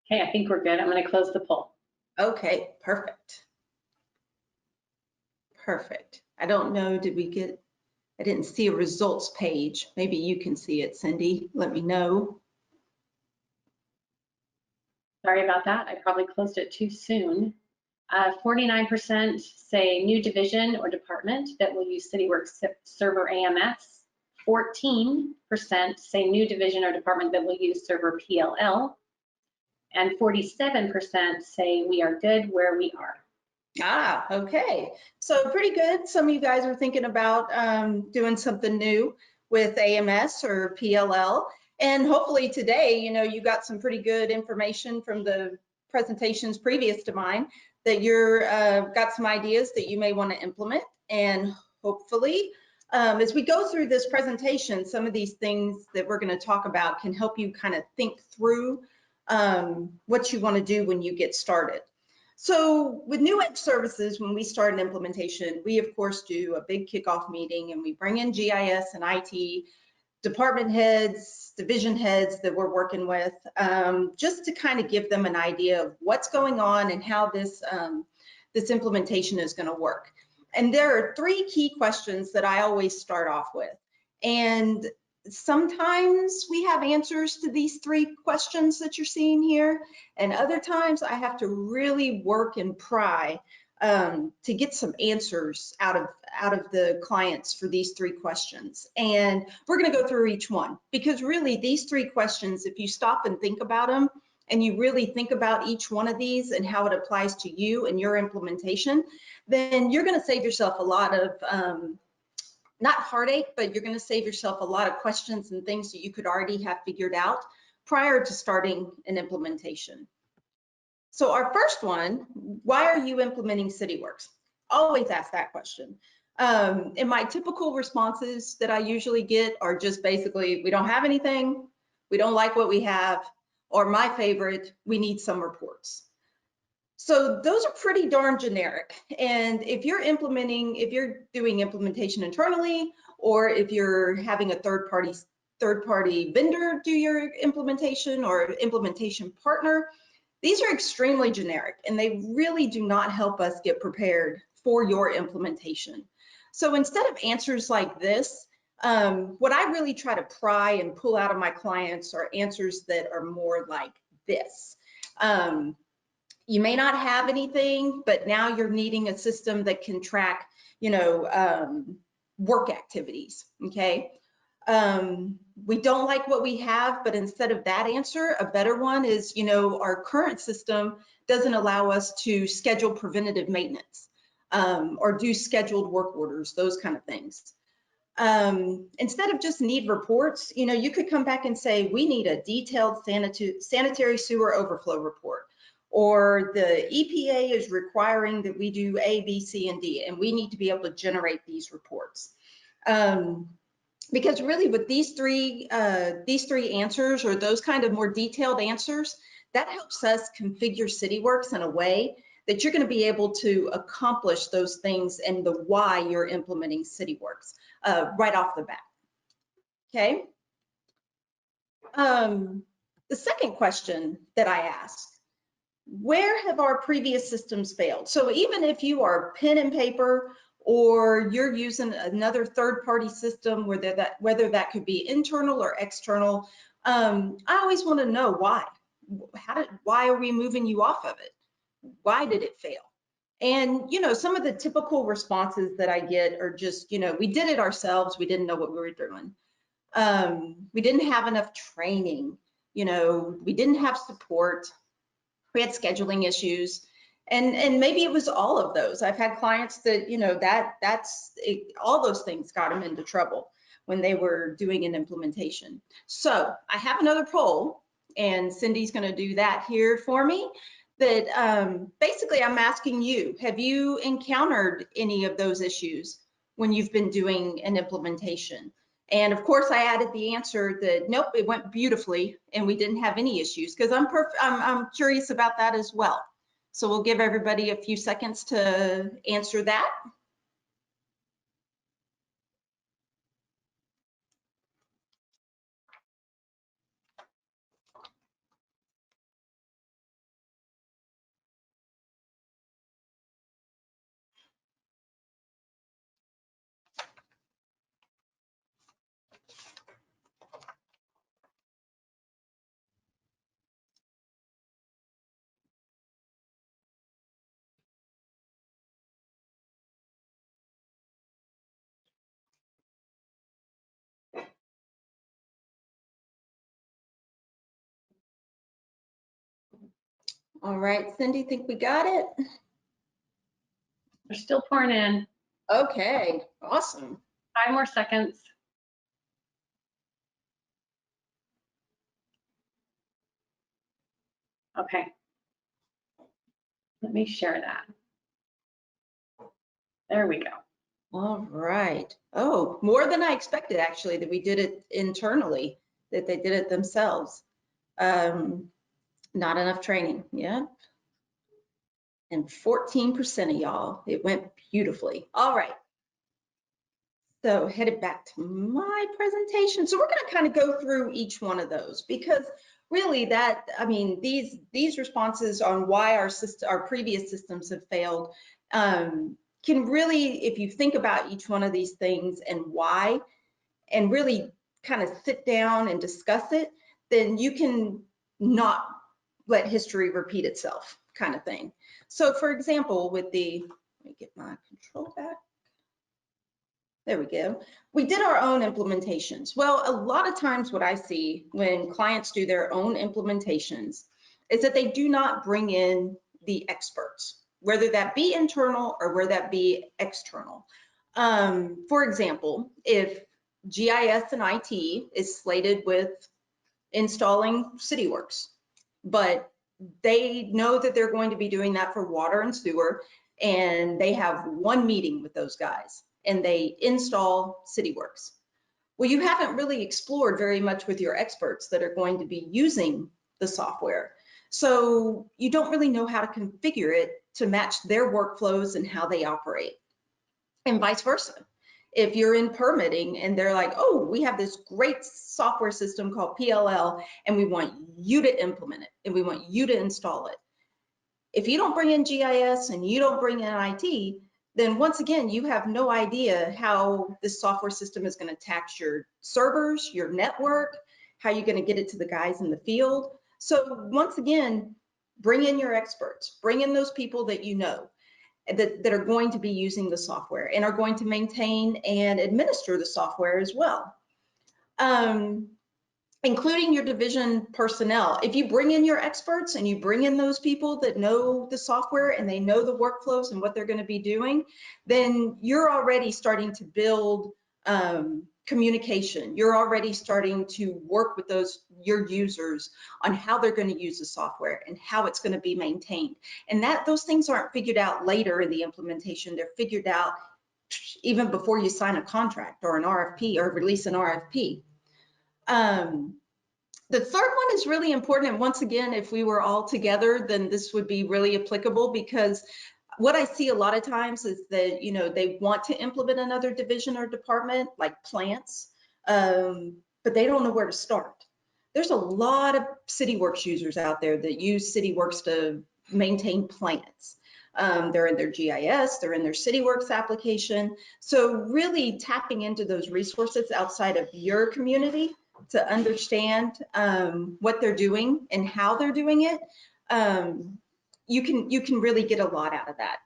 Okay, I think we're good. I'm going to close the poll.
Okay, perfect. Perfect. I don't know, did we get, I didn't see a results page. Maybe you can see it, Cindy. Let me know.
Sorry about that. I probably closed it too soon. 49% say new division or department that will use Cityworks Server AMS. 14% say new division or department that will use Server PLL. And 47% say we are good where we are.
Ah, okay. So pretty good. Some of you guys are thinking about doing something new with AMS or PLL. And hopefully today, you know, you got some pretty good information from the presentations previous to mine that you're got some ideas that you may want to implement. And hopefully, as we go through this presentation, some of these things that we're going to talk about can help you kind of think through what you want to do when you get started. So with NewEdge Services, when we start an implementation, we of course do a big kickoff meeting, and we bring in GIS and IT department heads, division heads that we're working with, just to kind of give them an idea of what's going on and how this, this implementation is going to work. And there are three key questions that I always start off with. And sometimes we have answers to these three questions that you're seeing here, and other times I have to really work and pry to get some answers out of the clients for these three questions. And we're going to go through each one, because really these three questions, if you stop and think about them and you really think about each one of these and how it applies to you and your implementation, then you're going to save yourself a lot of not heartache, but you're going to save yourself a lot of questions and things that you could already have figured out prior to starting an implementation. So our first one, why are you implementing Cityworks? Always ask that question. And my typical responses that I usually get are just basically, we don't have anything, we don't like what we have, or my favorite, we need some reports. So those are pretty darn generic. And if you're doing implementation internally, or if you're having a third party vendor do your implementation or implementation partner, these are extremely generic and they really do not help us get prepared for your implementation. So instead of answers like this, what I really try to pry and pull out of my clients are answers that are more like this. You may not have anything, but now you're needing a system that can track, work activities, okay? We don't like what we have, but instead of that answer, a better one is, our current system doesn't allow us to schedule preventative maintenance or do scheduled work orders, those kind of things. Instead of just need reports, you could come back and say, we need a detailed sanitary sewer overflow report, or the EPA is requiring that we do A, B, C, and D, and we need to be able to generate these reports. Because really with these three answers, or those kind of more detailed answers, that helps us configure Cityworks in a way that you're going to be able to accomplish those things and the why you're implementing Cityworks right off the bat. Okay. The second question that I ask, where have our previous systems failed? So even if you are pen and paper, or you're using another third-party system, whether that could be internal or external, I always want to know why. Why are we moving you off of it? Why did it fail? And some of the typical responses that I get are just, we did it ourselves. We didn't know what we were doing. We didn't have enough training. We didn't have support. We had scheduling issues. And maybe it was all of those. I've had clients that, all those things got them into trouble when they were doing an implementation. So I have another poll, and Cindy's going to do that here for me. That basically I'm asking you, have you encountered any of those issues when you've been doing an implementation? And of course I added the answer that nope, it went beautifully and we didn't have any issues, because I'm curious about that as well. So we'll give everybody a few seconds to answer that. All right, Cindy, think we got it?
They're still pouring in.
Okay, awesome.
5 more seconds. Okay. Let me share that. There we go.
All right. Oh, more than I expected, actually, that we did it internally, that they did it themselves. Not enough training. Yep. And 14% of y'all, it went beautifully. All right. So headed back to my presentation. So we're going to kind of go through each one of those, because really these responses on why our previous systems have failed can really, if you think about each one of these things and why, and really kind of sit down and discuss it, then you can not let history repeat itself, kind of thing. So for example, with let me get my control back. There we go. We did our own implementations. Well, a lot of times what I see when clients do their own implementations is that they do not bring in the experts, whether that be internal or whether that be external. For example, if GIS and IT is slated with installing Cityworks, but they know that they're going to be doing that for water and sewer, and they have one meeting with those guys. and they install Cityworks. Well, you haven't really explored very much with your experts that are going to be using the software. So you don't really know how to configure it to match their workflows and how they operate, and vice versa. If you're in permitting and they're like, oh, we have this great software system called PLL and we want you to implement it and we want you to install it. If you don't bring in GIS and you don't bring in IT, then once again, you have no idea how this software system is going to tax your servers, your network, how you're going to get it to the guys in the field. So once again, bring in your experts, bring in those people that you know that are going to be using the software and are going to maintain and administer the software as well. Including your division personnel. If you bring in your experts and you bring in those people that know the software and they know the workflows and what they're going to be doing, then you're already starting to build communication. You're already starting to work with your users on how they're going to use the software and how it's going to be maintained. And those things aren't figured out later in the implementation. They're figured out even before you sign a contract or an RFP or release an RFP. The third one is really important. And once again, if we were all together, then this would be really applicable, because what I see a lot of times is that, they want to implement another division or department like plants, but they don't know where to start. There's a lot of Cityworks users out there that use Cityworks to maintain plants. They're in their GIS, they're in their Cityworks application. So really tapping into those resources outside of your community to understand what they're doing and how they're doing it, you can really get a lot out of that.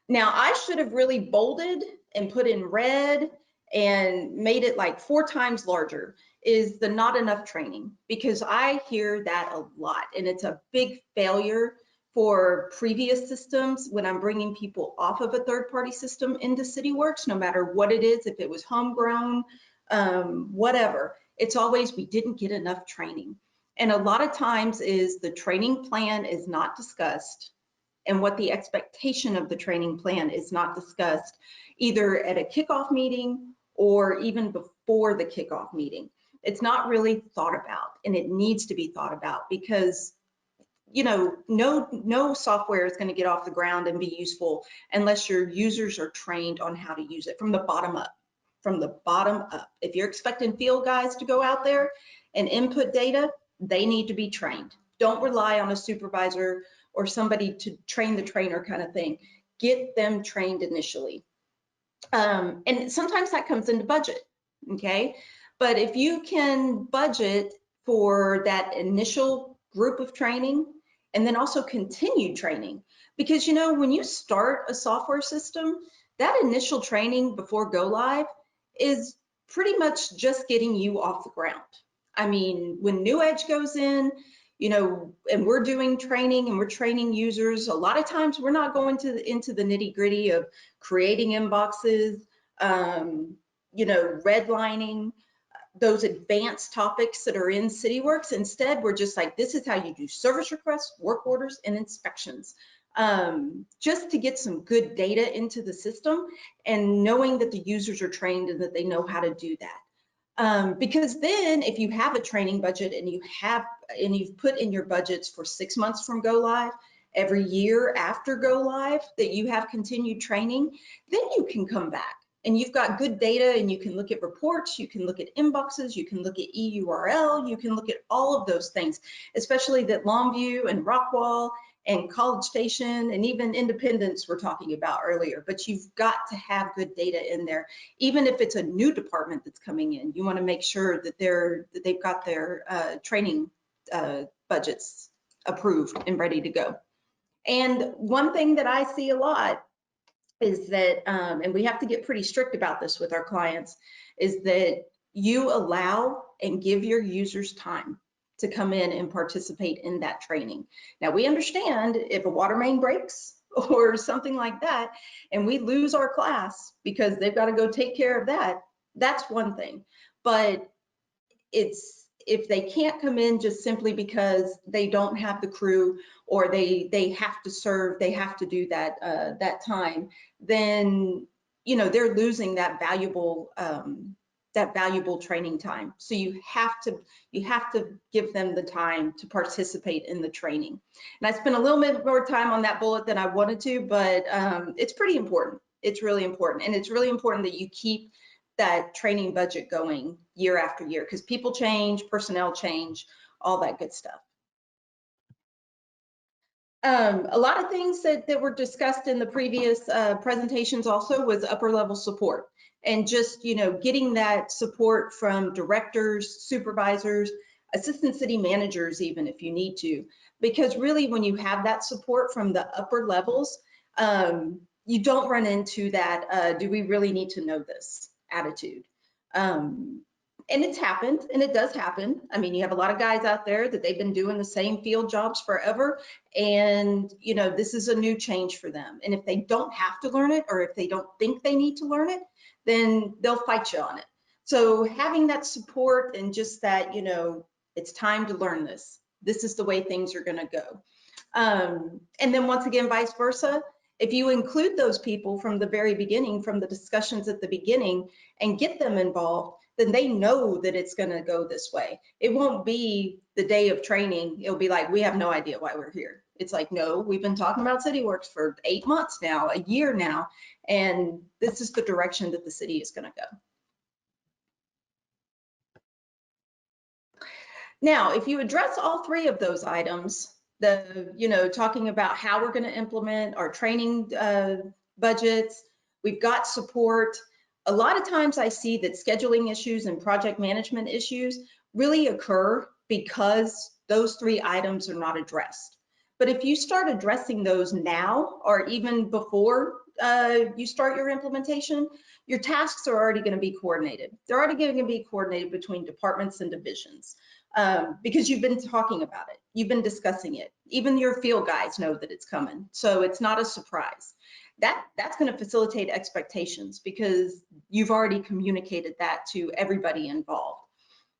Now, I should have really bolded and put in red and made it like 4 times larger, is the not enough training, because I hear that a lot, and it's a big failure for previous systems when I'm bringing people off of a third-party system into Cityworks, no matter what it is, if it was homegrown, whatever. It's always, we didn't get enough training. And a lot of times is the training plan is not discussed, and what the expectation of the training plan is not discussed, either at a kickoff meeting or even before the kickoff meeting. It's not really thought about, and it needs to be thought about, because no software is going to get off the ground and be useful unless your users are trained on how to use it from the bottom up. From the bottom up. If you're expecting field guys to go out there and input data, they need to be trained. Don't rely on a supervisor or somebody to train the trainer kind of thing. Get them trained initially. And sometimes that comes into budget, okay? But if you can budget for that initial group of training and then also continued training, because when you start a software system, that initial training before go live is pretty much just getting you off the ground. I mean, when NewEdge goes in, and we're doing training and we're training users, a lot of times we're not going into the nitty gritty of creating inboxes, redlining, those advanced topics that are in Cityworks. Instead, we're just like, this is how you do service requests, work orders, and inspections. Just to get some good data into the system and knowing that the users are trained and that they know how to do that. Because then if you have a training budget and you've put in your budgets for 6 months from go live, every year after go live that you have continued training, then you can come back and you've got good data and you can look at reports, you can look at inboxes, you can look at EURL, you can look at all of those things, especially that Longview and Rockwall and College Station and even Independence we're talking about earlier. But you've got to have good data in there. Even if it's a new department that's coming in, you want to make sure that they've got their training budgets approved and ready to go. And one thing that I see a lot is that, and we have to get pretty strict about this with our clients, is that you allow and give your users time to come in and participate in that training. Now, we understand if a water main breaks or something like that, and we lose our class because they've got to go take care of that, that's one thing. But if they can't come in just simply because they don't have the crew or they have to serve, they have to do that time, then they're losing that valuable training time. So you have to give them the time to participate in the training. And I spent a little bit more time on that bullet than I wanted to, but it's pretty important. It's really important, and it's really important that you keep that training budget going year after year, because people change, personnel change, all that good stuff. A lot of things that were discussed in the previous presentations also was upper level support, and just getting that support from directors, supervisors, assistant city managers, even if you need to, because really when you have that support from the upper levels, you don't run into that do we really need to know this attitude. And it's happened, and it does happen. I mean, you have a lot of guys out there that they've been doing the same field jobs forever, and this is a new change for them. And if they don't have to learn it, or if they don't think they need to learn it, then they'll fight you on it. So having that support and just that, it's time to learn this. This is the way things are going to go. And then once again, vice versa. If you include those people from the very beginning, from the discussions at the beginning, and get them involved, then they know that it's going to go this way. It won't be the day of training. It'll be like, we have no idea why we're here. It's like, no, we've been talking about Cityworks for 8 months now, a year now, and this is the direction that the city is going to go. Now, if you address all three of those items, talking about how we're going to implement our training budgets, we've got support. A lot of times I see that scheduling issues and project management issues really occur because those three items are not addressed. But if you start addressing those now, or even before you start your implementation, your tasks are already going to be coordinated. They're already going to be coordinated between departments and divisions. Because you've been talking about it, you've been discussing it. Even your field guys know that it's coming, so it's not a surprise. That's going to facilitate expectations because you've already communicated that to everybody involved.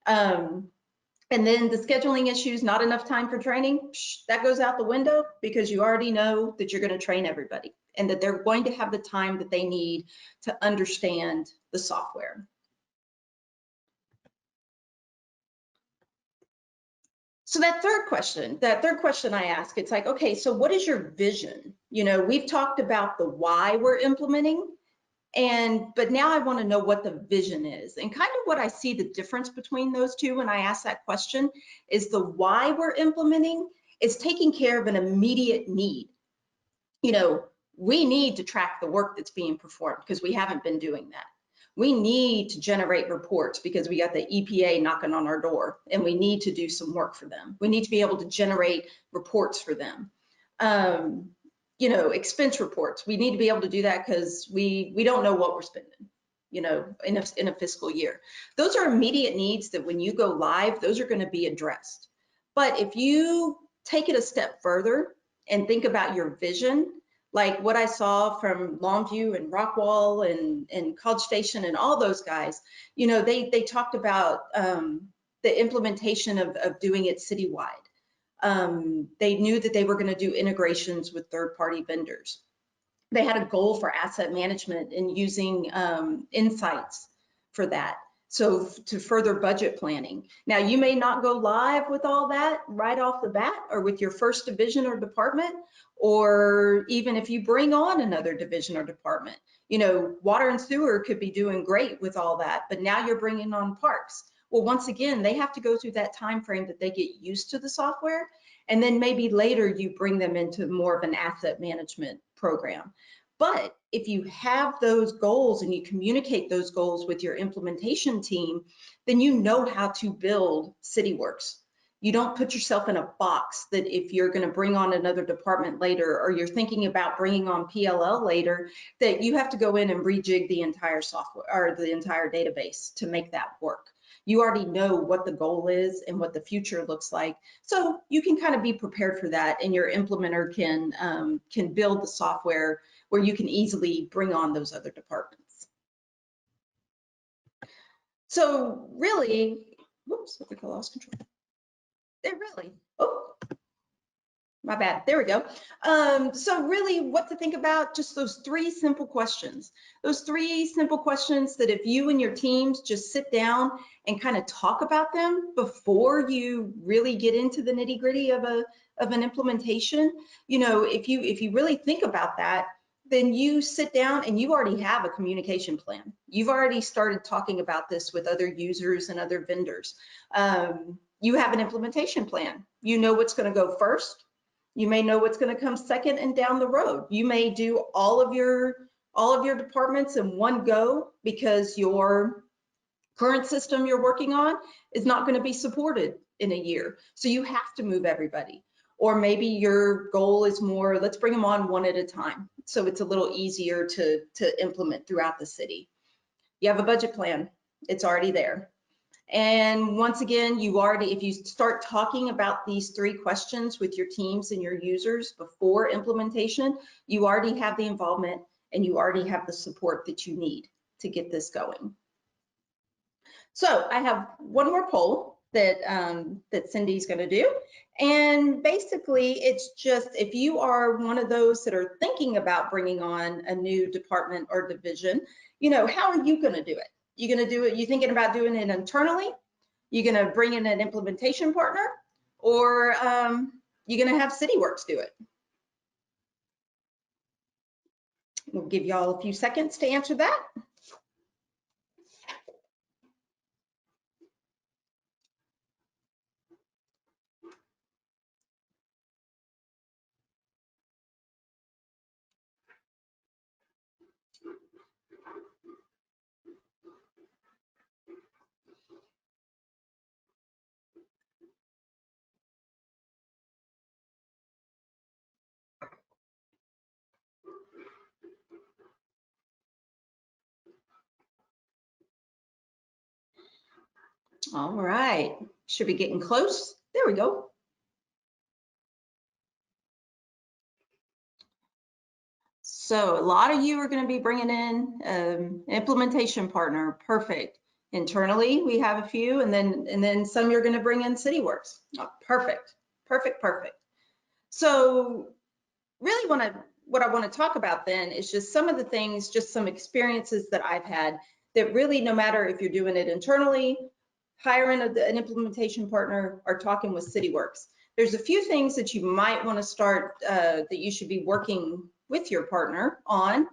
And then the scheduling issues, not enough time for training, that goes out the window because you already know that you're going to train everybody and that they're going to have the time that they need to understand the software. So that third question I ask, it's like, okay, so what is your vision? We've talked about the why we're implementing, but now I want to know what the vision is. And kind of what I see the difference between those two when I ask that question is the why we're implementing is taking care of an immediate need. We need to track the work that's being performed because we haven't been doing that. We need to generate reports because we got the EPA knocking on our door and we need to do some work for them. We need to be able to generate reports for them. Expense reports. We need to be able to do that because we don't know what we're spending, in a fiscal year. Those are immediate needs that when you go live, those are going to be addressed. But if you take it a step further and think about your vision, like what I saw from Longview and Rockwall and College Station and all those guys, they talked about the implementation of doing it citywide. They knew that they were going to do integrations with third-party vendors. They had a goal for asset management and using insights for that. So to further budget planning. Now, you may not go live with all that right off the bat or with your first division or department, or even if you bring on another division or department. Water and sewer could be doing great with all that, but now you're bringing on parks. Well, once again, they have to go through that time frame that they get used to the software, and then maybe later you bring them into more of an asset management program. But if you have those goals and you communicate those goals with your implementation team, then you know how to build Cityworks. You don't put yourself in a box that if you're going to bring on another department later, or you're thinking about bringing on PLL later, that you have to go in and rejig the entire software or the entire database to make that work. You already know what the goal is and what the future looks like. So you can kind of be prepared for that, and your implementer can build the software where you can easily bring on those other departments. So really, Whoops, I think I lost control. There, really? Oh, my bad. There we go. So really what to think about, just those 3 simple questions. Those 3 simple questions that if you and your teams just sit down and kind of talk about them before you really get into the nitty gritty of an implementation, you know, if you really think about that, then you sit down and you already have a communication plan. You've already started talking about this with other users and other vendors. You have an implementation plan. You know what's going to go first. You may know what's going to come second and down the road. You may do all of your departments in one go because your current system you're working on is not going to be supported in a year. So you have to move everybody. Or maybe your goal is more, let's bring them on one at a time. So it's a little easier to implement throughout the city. You have a budget plan. It's already there. And once again, if you start talking about these 3 questions with your teams and your users before implementation, you already have the involvement and you already have the support that you need to get this going. So I have one more poll that Cindy's going to do. And basically, it's just if you are one of those that are thinking about bringing on a new department or division, you know, how are you going to do it? You're going to do it, you thinking about doing it internally? You're going to bring in an implementation partner? Or you're going to have Cityworks do it? We'll give y'all a few seconds to answer that. All right, should be getting close. There we go. So a lot of you are going to be bringing in an implementation partner. Perfect. Internally, we have a few, and then some you're going to bring in Cityworks. Oh, perfect, perfect, perfect. So really what I want to talk about then is just some of the things, just some experiences that I've had that really, no matter if you're doing it internally, hiring an implementation partner, or talking with Cityworks, there's a few things that you might want to start that you should be working with your partner on.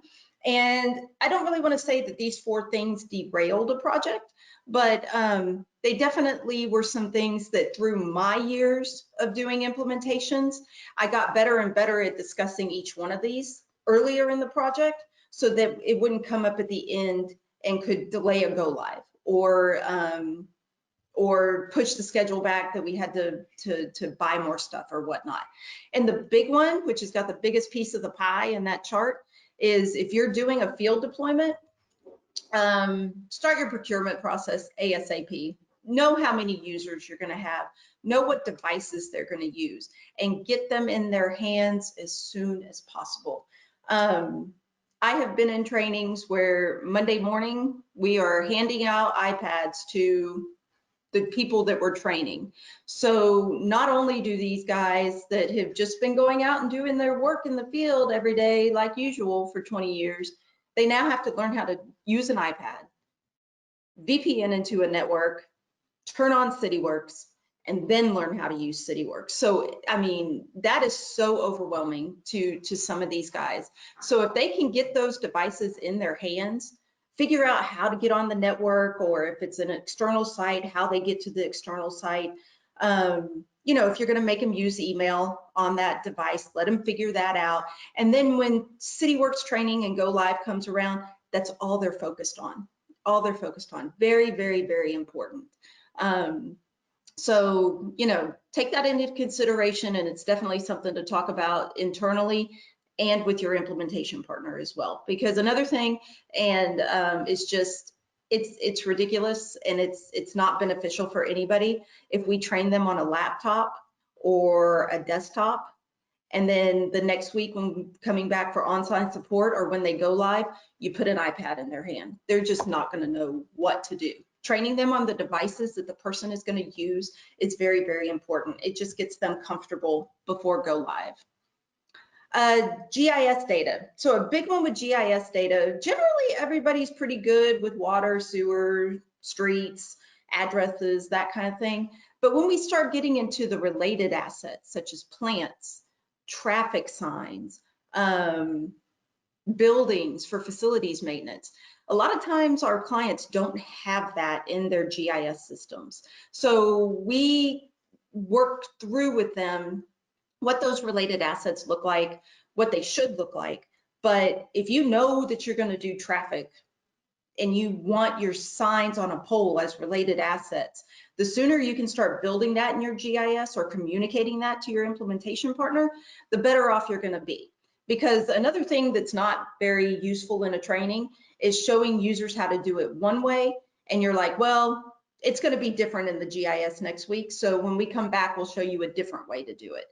And I don't really want to say that these 4 things derailed a project, but they definitely were some things that through my years of doing implementations, I got better and better at discussing each one of these earlier in the project so that it wouldn't come up at the end and could delay a go live or push the schedule back that we had to buy more stuff or whatnot. And the big one, which has got the biggest piece of the pie in that chart, is if you're doing a field deployment, start your procurement process ASAP. Know how many users you're going to have, know what devices they're going to use, and get them in their hands as soon as possible. I have been in trainings where Monday morning we are handing out iPads to the people that we're training. So not only do these guys that have just been going out and doing their work in the field every day like usual for 20 years, they now have to learn how to use an iPad, VPN into a network, turn on Cityworks, and then learn how to use Cityworks. So, I mean, that is so overwhelming to some of these guys. So if they can get those devices in their hands, figure out how to get on the network, or if it's an external site, how they get to the external site. You know, if you're going to make them use email on that device, let them figure that out. And then when Cityworks training and go live comes around, that's all they're focused on. All they're focused on. Very, very, very important. So, you know, take that into consideration, and it's definitely something to talk about internally and with your implementation partner as well. Because another thing, and it's just, it's ridiculous, and it's not beneficial for anybody if we train them on a laptop or a desktop, and then the next week when coming back for on-site support or when they go live, you put an iPad in their hand. They're just not going to know what to do. training them on the devices that the person is going to use is very, very important. It just gets them comfortable before go live. GIS data. So a big one with GIS data, generally everybody's pretty good with water, sewer, streets, addresses, that kind of thing. But when we start getting into the related assets, such as plants, traffic signs, buildings for facilities maintenance, a lot of times our clients don't have that in their GIS systems. So we work through with them what those related assets look like, what they should look like. But if you know that you're going to do traffic and you want your signs on a pole as related assets, the sooner you can start building that in your GIS or communicating that to your implementation partner, the better off you're going to be. Because another thing that's not very useful in a training is showing users how to do it one way, and you're like, well, it's going to be different in the GIS next week, so when we come back, we'll show you a different way to do it.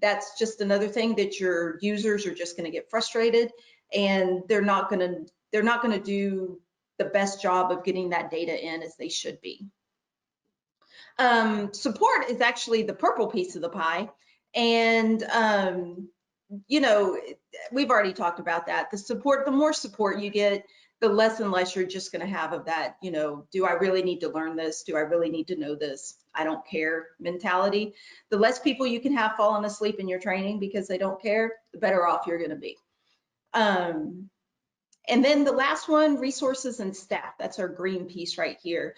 That's just another thing that your users are just going to get frustrated, and they're not going to do the best job of getting that data in as they should be. Support is actually the purple piece of the pie, and you know, we've already talked about that. The support, the more support you get, the less and less you're just going to have of that, you know, do I really need to learn this? Do I really need to know this? I don't care mentality. The less people you can have falling asleep in your training because they don't care, the better off you're going to be. And then the last one, resources and staff. That's our green piece right here.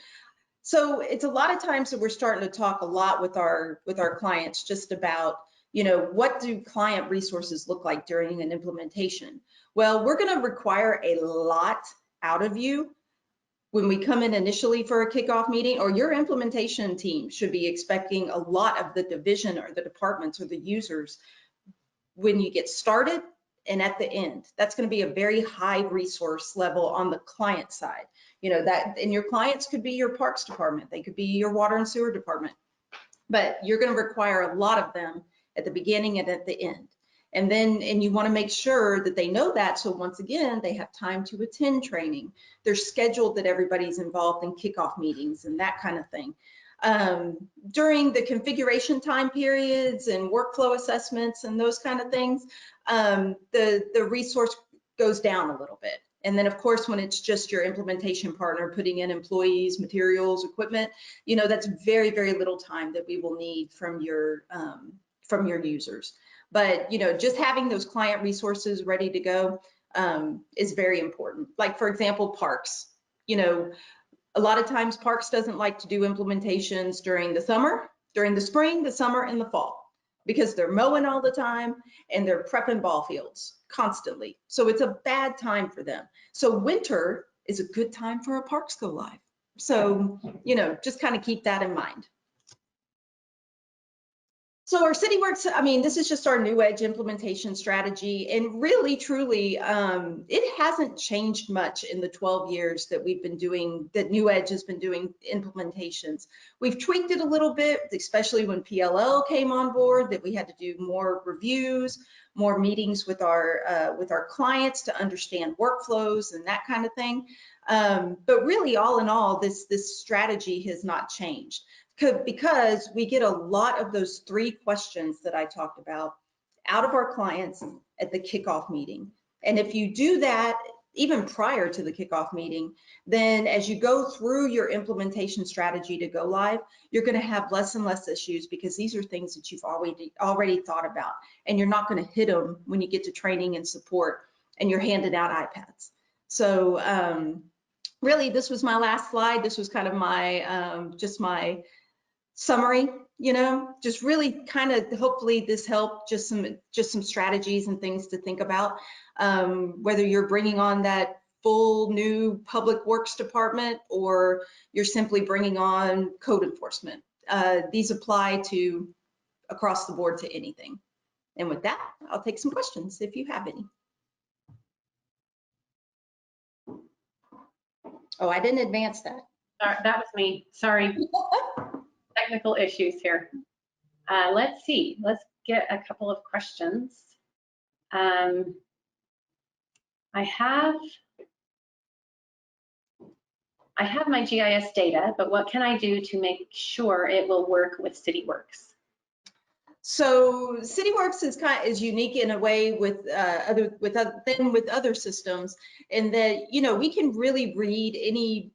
So it's a lot of times that we're starting to talk a lot with our clients just about, you know, what do client resources look like during an implementation? Well, we're going to require a lot out of you when we come in initially for a kickoff meeting, or your implementation team should be expecting a lot of the division or the departments or the users when you get started and at the end. That's going to be a very high resource level on the client side. You know, that, and your clients could be your parks department, they could be your water and sewer department, but you're going to require a lot of them at the beginning and at the end. And then, and you want to make sure that they know that. So once again, they have time to attend training. They're scheduled that everybody's involved in kickoff meetings and that kind of thing. During the configuration time periods and workflow assessments and those kind of things, the resource goes down a little bit. And then of course, when it's just your implementation partner putting in employees, materials, equipment, you know, that's very, very little time that we will need from your users. But, you know, just having those client resources ready to go is very important. Like, for example, parks. You know, a lot of times parks doesn't like to do implementations during the summer, during the spring, the summer, and the fall, because they're mowing all the time and they're prepping ball fields constantly. So it's a bad time for them. So winter is a good time for a parks go live. So, you know, just kind of keep that in mind. So our Cityworks, I mean, this is just our NewEdge implementation strategy, and really, truly, it hasn't changed much in the 12 years that we've been doing, that NewEdge has been doing implementations. We've tweaked it a little bit, especially when PLL came on board, that we had to do more reviews, more meetings with our clients to understand workflows and that kind of thing. But really, all in all, this strategy has not changed. Because we get a lot of those 3 questions that I talked about out of our clients at the kickoff meeting. And if you do that even prior to the kickoff meeting, then as you go through your implementation strategy to go live, you're going to have less and less issues, because these are things that you've already thought about, and you're not going to hit them when you get to training and support and you're handing out iPads. So really, this was my last slide. This was kind of my just my summary, you know, just really kind of, hopefully this helped, just some strategies and things to think about, whether you're bringing on that full new public works department or you're simply bringing on code enforcement. These apply to across the board to anything. And with that, I'll take some questions if you have any. Oh, I didn't advance that.
That was me, sorry. Technical issues here. Let's see, let's get a couple of questions. I I have my GIS data, but what can I do to make sure it will work with Cityworks?
So Cityworks is unique in a way with other systems, in that, you know, we can really read any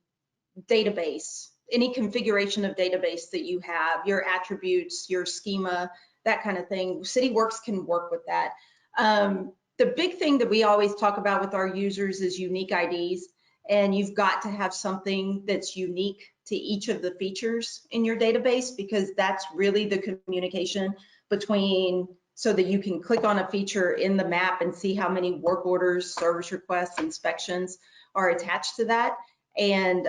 database, any configuration of database that you have, your attributes, your schema, that kind of thing. Cityworks can work with that. The big thing that we always talk about with our users is unique IDs, and you've got to have something that's unique to each of the features in your database, because that's really the communication between, so that you can click on a feature in the map and see how many work orders, service requests, inspections are attached to that. And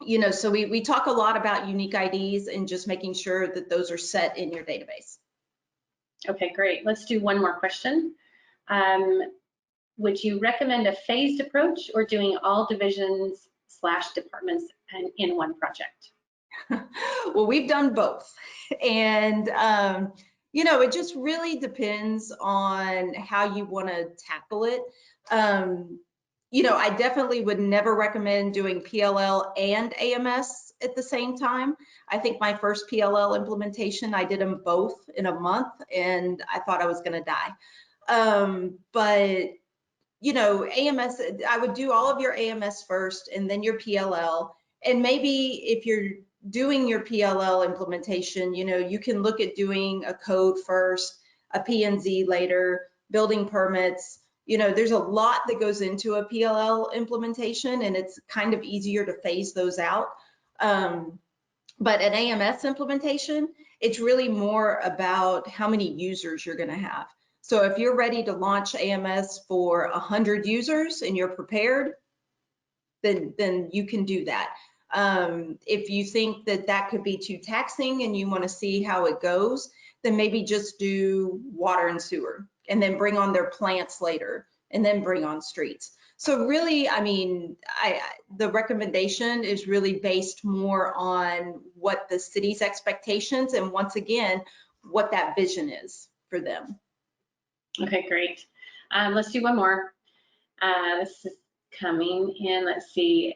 you know, so we talk a lot about unique IDs and just making sure that those are set in your database.
Okay, great. Let's do one more question. Would you recommend a phased approach or doing all divisions/departments in one project?
Well, we've done both. And, you know, it just really depends on how you want to tackle it. You know, I definitely would never recommend doing PLL and AMS at the same time. I think my first PLL implementation, I did them both in a month, and I thought I was going to die. But, you know, AMS, I would do all of your AMS first and then your PLL. And maybe if you're doing your PLL implementation, you know, you can look at doing a code first, a P&Z later, building permits. You know, there's a lot that goes into a PLL implementation, and it's kind of easier to phase those out. But an AMS implementation, it's really more about how many users you're going to have. So if you're ready to launch AMS for 100 users and you're prepared, then you can do that. If you think that that could be too taxing and you want to see how it goes, then maybe just do water and sewer, and then bring on their plants later, and then bring on streets. So really, I mean, the recommendation is really based more on what the city's expectations, and once again, what that vision is for them.
Okay, great. Let's do one more. This is coming in. Let's see.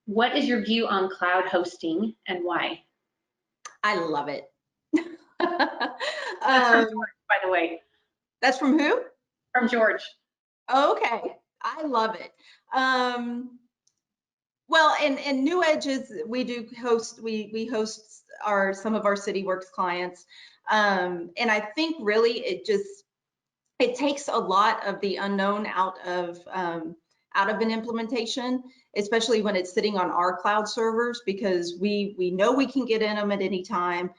What is your view on cloud hosting and why?
I love it.
That's from George, by the way.
That's from who?
From George.
Okay, I love it. Well, and NewEdge is, we host some of our Cityworks clients. And I think really it takes a lot of the unknown out of an implementation, especially when it's sitting on our cloud servers, because we know we can get in them at any time.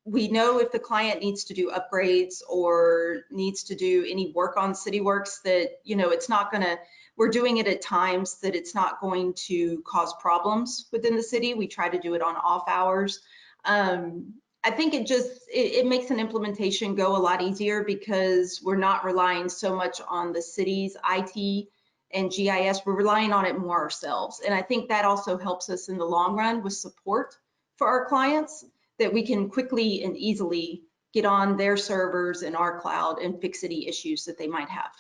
We know if the client needs to do upgrades or needs to do any work on Cityworks, that, you know, it's not gonna, we're doing it at times that it's not going to cause problems within the city. We try to do it on off hours. I think it makes an implementation go a lot easier, because we're not relying so much on the city's IT and GIS. We're relying on it more ourselves. And I think that also helps us in the long run with support for our clients, that we can quickly and easily get on their servers in our cloud and fix any issues that they might have.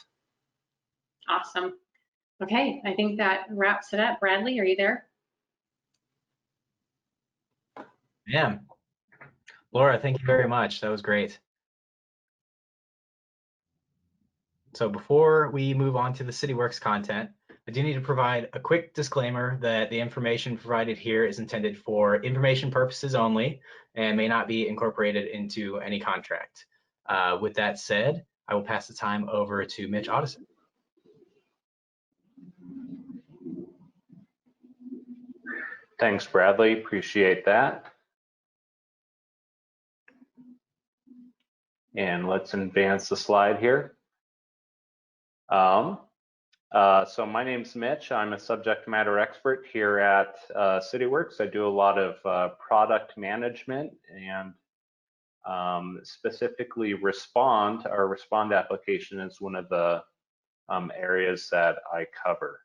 Awesome. Okay, I think that wraps it up. Bradley, are you there?
Yeah. Laura, thank you very much. That was great. So before we move on to the Cityworks content, I do need to provide a quick disclaimer that the information provided here is intended for information purposes only and may not be incorporated into any contract. With that said, I will pass the time over to Mitch Otteson.
Thanks, Bradley. Appreciate that. And let's advance the slide here. So my name's Mitch. I'm a subject matter expert here at Cityworks. I do a lot of product management and specifically Respond. Our Respond application is one of the areas that I cover.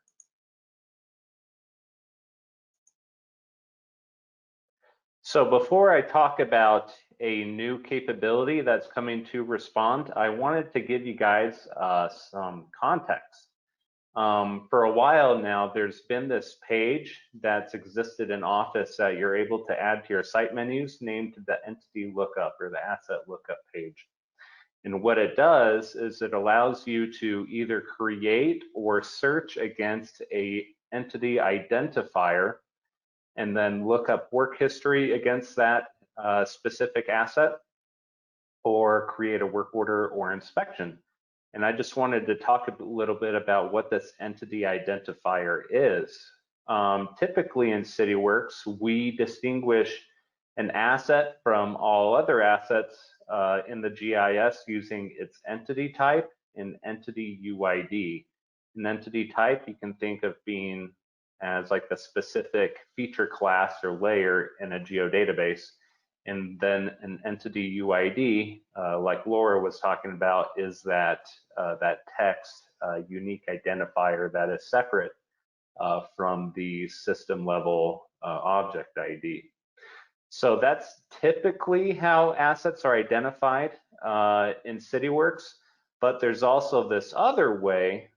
So before I talk about a new capability that's coming to Respond, I wanted to give you guys some context. For a while now, there's been this page that's existed in Office that you're able to add to your site menus named the entity lookup or the asset lookup page. And what it does is it allows you to either create or search against a entity identifier and then look up work history against that specific asset, or create a work order or inspection. And I just wanted to talk a little bit about what this entity identifier is. Typically in Cityworks, we distinguish an asset from all other assets in the GIS using its entity type and entity UID. An entity type you can think of being as like the specific feature class or layer in a geodatabase. And then an entity UID, like Laura was talking about, is that text unique identifier that is separate from the system level object ID. So that's typically how assets are identified in Cityworks, but there's also this other way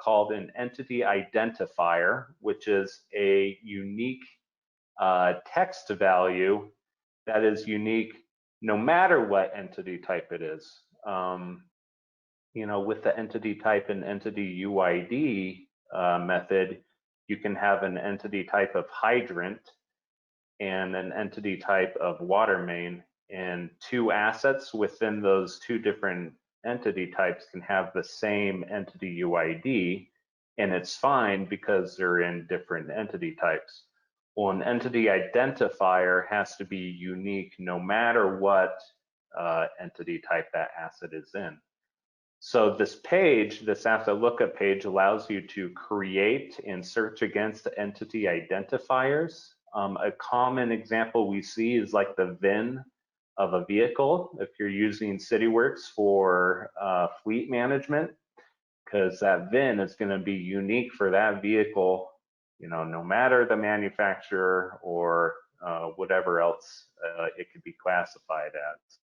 called an entity identifier, which is a unique text value that is unique no matter what entity type it is. You know, with the entity type and entity UID method, you can have an entity type of hydrant and an entity type of water main, and two assets within those two different entity types can have the same entity UID, and it's fine because they're in different entity types. Well, an entity identifier has to be unique no matter what entity type that asset is in. So this page, this asset lookup page, allows you to create and search against entity identifiers. A common example we see is like the VIN of a vehicle if you're using Cityworks for fleet management, because that VIN is going to be unique for that vehicle, you know, no matter the manufacturer or whatever else it could be classified as.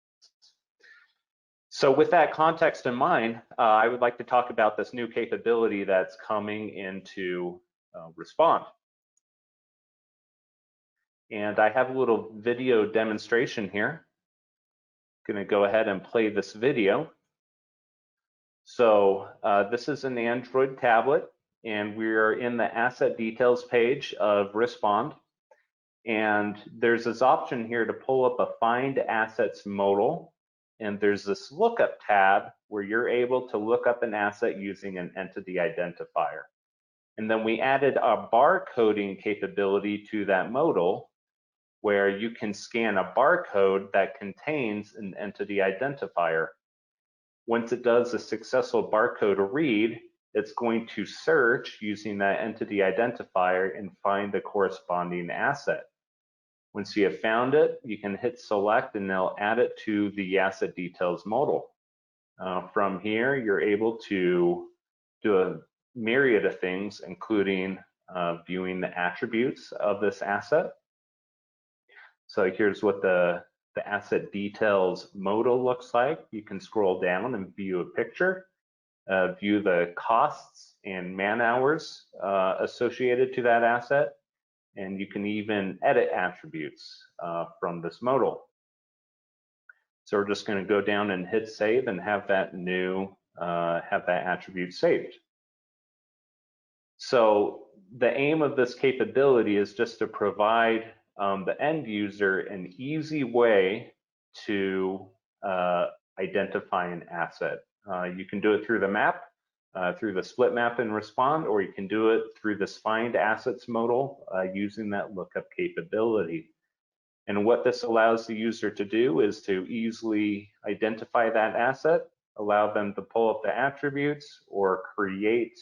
So with that context in mind, I would like to talk about this new capability that's coming into Respond. And I have a little video demonstration here. I'm going to go ahead and play this video. So this is an Android tablet, and we're in the asset details page of Respond. And there's this option here to pull up a find assets modal. And there's this lookup tab where you're able to look up an asset using an entity identifier. And then we added a barcoding capability to that modal, where you can scan a barcode that contains an entity identifier. Once it does a successful barcode read, it's going to search using that entity identifier and find the corresponding asset. Once you have found it, you can hit select and they'll add it to the asset details modal. From here, you're able to do a myriad of things, including viewing the attributes of this asset. So here's what the asset details modal looks like. You can scroll down and view a picture, view the costs and man hours associated to that asset, and you can even edit attributes from this modal. So we're just going to go down and hit save and have that attribute saved. So the aim of this capability is just to provide the end user an easy way to identify an asset. You can do it through the map, through the split map and Respond, or you can do it through this find assets modal using that lookup capability. And what this allows the user to do is to easily identify that asset, allow them to pull up the attributes or create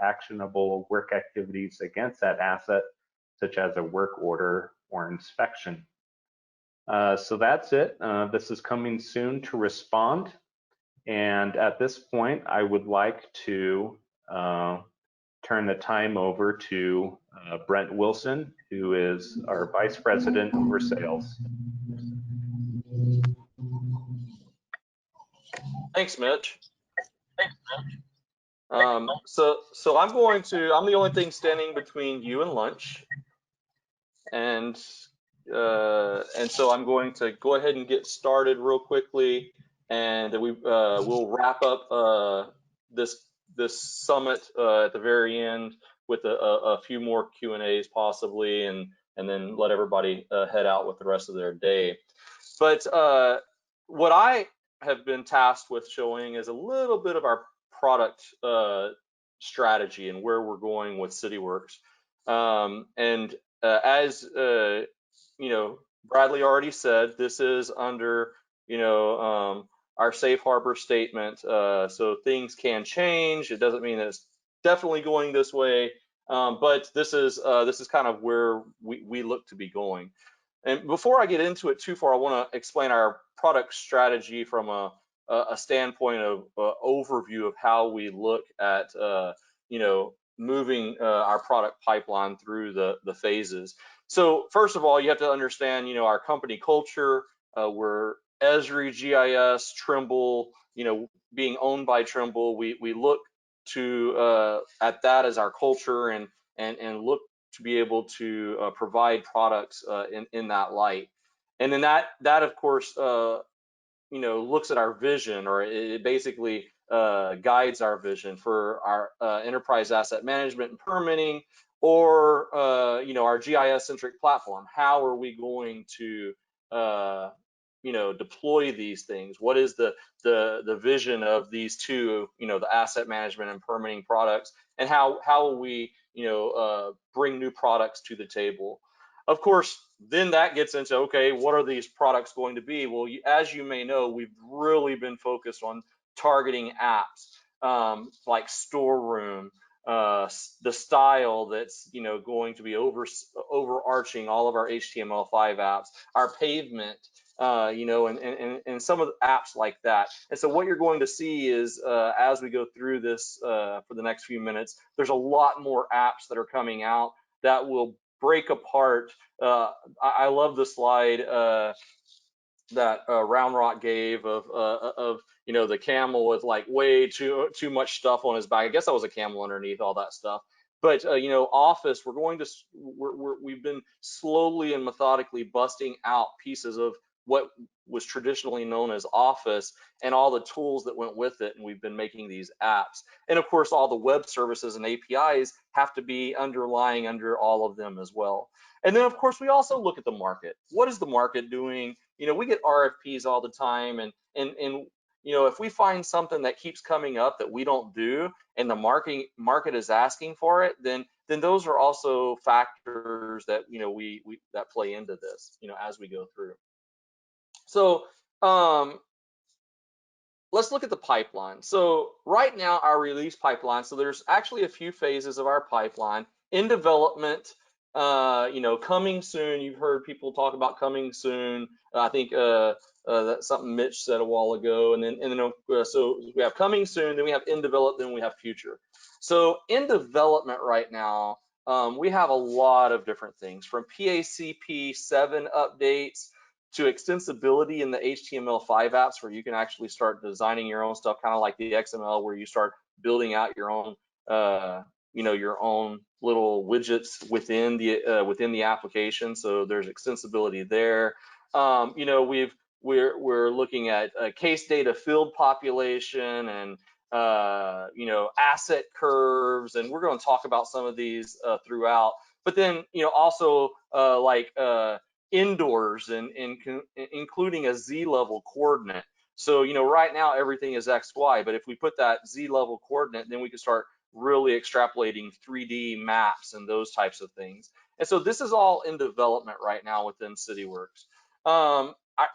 actionable work activities against that asset, such as a work order or inspection. So that's it. This is coming soon to Respond. And at this point, I would like to turn the time over to Brent Wilson, who is our Vice President over Sales.
Thanks, Mitch. So I'm the only thing standing between you and lunch, and so I'm going to go ahead and get started real quickly, and we'll wrap up this summit at the very end with a few more Q&As possibly, and then let everybody head out with the rest of their day. But what I have been tasked with showing is a little bit of our product strategy and where we're going with Cityworks. As you know, Bradley already said, this is under our safe harbor statement. So things can change. It doesn't mean that it's definitely going this way, but this is kind of where we look to be going. And before I get into it too far, I want to explain our product strategy from a standpoint of overview of how we look at moving our product pipeline through the phases. So first of all, you have to understand our company culture. We're Esri, GIS, Trimble, being owned by Trimble. We look to at that as our culture and look to be able to provide products in that light. And then that of course looks at our vision, or it basically guides our vision for our enterprise asset management and permitting, or our GIS centric platform. How are we going to deploy these things? What is the vision of these two, the asset management and permitting products, and how will we bring new products to the table? Of course, then that gets into, okay, what are these products going to be? Well, as you may know, we've really been focused on targeting apps like Storeroom, the style that's going to be overarching all of our HTML5 apps, our Pavement, and some of the apps like that. And so what you're going to see is as we go through this for the next few minutes, there's a lot more apps that are coming out that will break apart. I love the slide that Round Rock gave of the camel with like way too much stuff on his back. I guess that was a camel underneath all that stuff. But Office, we've been slowly and methodically busting out pieces of what was traditionally known as Office and all the tools that went with it, and we've been making these apps. And of course, all the web services and APIs have to be underlying under all of them as well. And then of course, we also look at the market. What is the market doing? We get RFPs all the time, and if we find something that keeps coming up that we don't do and the market is asking for it, then those are also factors that that play into this as we go through. So let's look at the pipeline. So right now, our release pipeline, so there's actually a few phases of our pipeline. In development, coming soon. You've heard people talk about coming soon. I think that's something Mitch said a while ago. And then so we have coming soon, then we have in development, then we have future. So in development right now, we have a lot of different things, from PACP 7 updates to extensibility in the HTML5 apps, where you can actually start designing your own stuff, kind of like the XML, where you start building out your own your own little widgets within the application. So there's extensibility there. We're looking at case data field population and asset curves, and we're going to talk about some of these throughout. But then also like indoors and including a z-level coordinate. So right now everything is XY, but if we put that z-level coordinate, then we can start really extrapolating 3D maps and those types of things. And so this is all in development right now within Cityworks.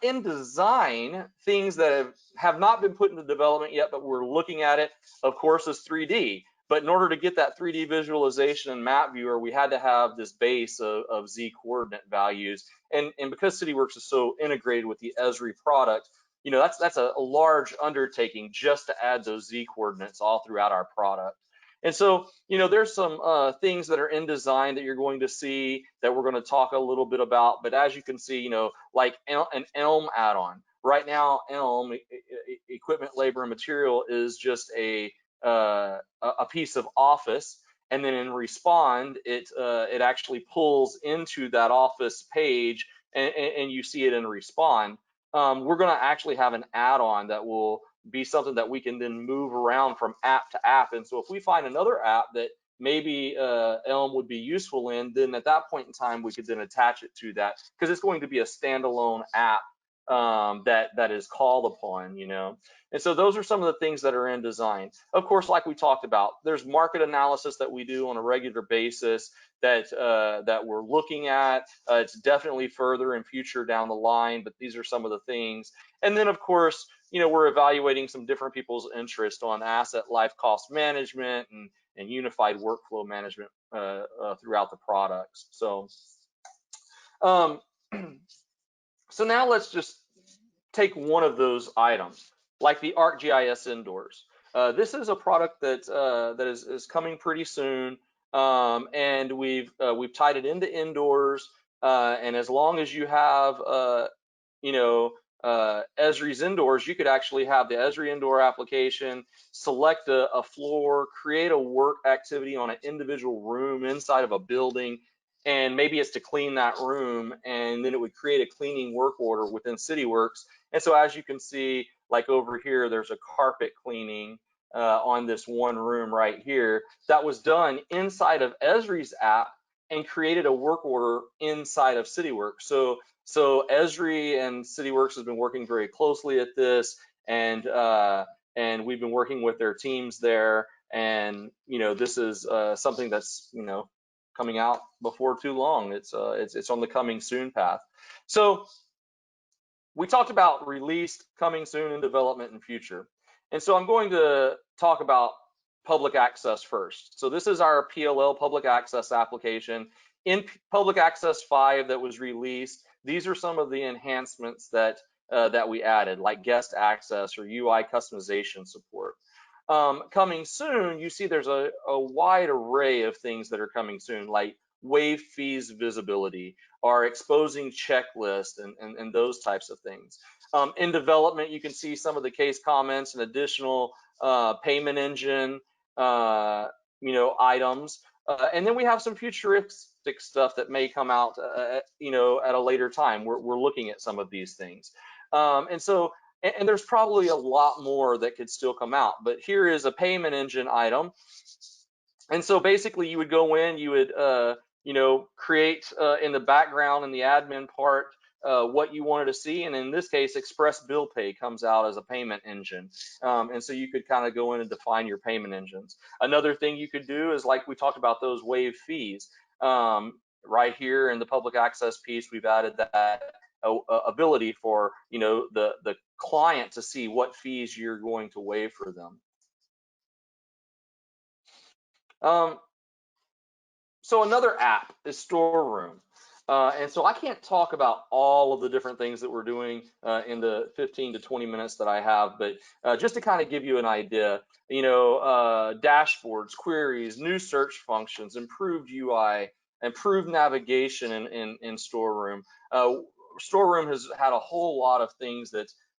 In design, things that have not been put into development yet, but we're looking at it, of course, is 3D. But in order to get that 3D visualization and map viewer, we had to have this base of Z coordinate values. And because Cityworks is so integrated with the Esri product, that's a large undertaking just to add those Z coordinates all throughout our product. And so, there's some things that are in design that you're going to see that we're going to talk a little bit about. But as you can see, like an Elm add-on. Right now, Elm, equipment, labor, and material, is just a a piece of Office, and then in Respond, it actually pulls into that Office page, and you see it in Respond. We're going to actually have an add-on that will be something that we can then move around from app to app. And so if we find another app that maybe Elm would be useful in, then at that point in time, we could then attach it to that, because it's going to be a standalone app that is called upon, you know. And so those are some of the things that are in design. Of course, like we talked about, there's market analysis that we do on a regular basis that we're looking at. It's definitely further and future down the line, but these are some of the things. And then, of course, you know, we're evaluating some different people's interest on asset life cost management and unified workflow management throughout the products. So, so now let's just take one of those items, like the ArcGIS Indoors. This is a product that is coming pretty soon, and we've tied it into Indoors. And as long as you have, you know, Esri's Indoors, you could actually have the Esri Indoor application, select a floor, create a work activity on an individual room inside of a building, and maybe it's to clean that room, and then it would create a cleaning work order within Cityworks. And so as you can see, like over here, there's a carpet cleaning on this one room right here that was done inside of Esri's app and created a work order inside of Cityworks. So Esri and Cityworks has been working very closely at this, and we've been working with their teams there. And you know, this is something that's, you know, coming out before too long. It's on the coming soon path. So we talked about released, coming soon, and development and future. And so I'm going to talk about public access first. So this is our PLL public access application. In public access 5 that was released, these are some of the enhancements that we added, like guest access or UI customization support. Coming soon, you see there's a wide array of things that are coming soon, like waive fees visibility, or exposing checklist, and those types of things. In development, you can see some of the case comments and additional payment engine, you know, items. And then we have some futuristic stuff that may come out, you know, at a later time. We're looking at some of these things. And there's probably a lot more that could still come out, but here is a payment engine item. And so basically you would go in, you would, you know, create in the background in the admin part what you wanted to see. And in this case, Express Bill Pay comes out as a payment engine. And so you could kind of go in and define your payment engines. Another thing you could do is, like we talked about, those waive fees. Right here in the public access piece, we've added that ability for, you know, the client to see what fees you're going to waive for them. So another app is Storeroom. And so I can't talk about all of the different things that we're doing in the 15 to 20 minutes that I have, but just to kind of give you an idea, you know, dashboards, queries, new search functions, improved UI, improved navigation in Storeroom. Storeroom has had a whole lot of things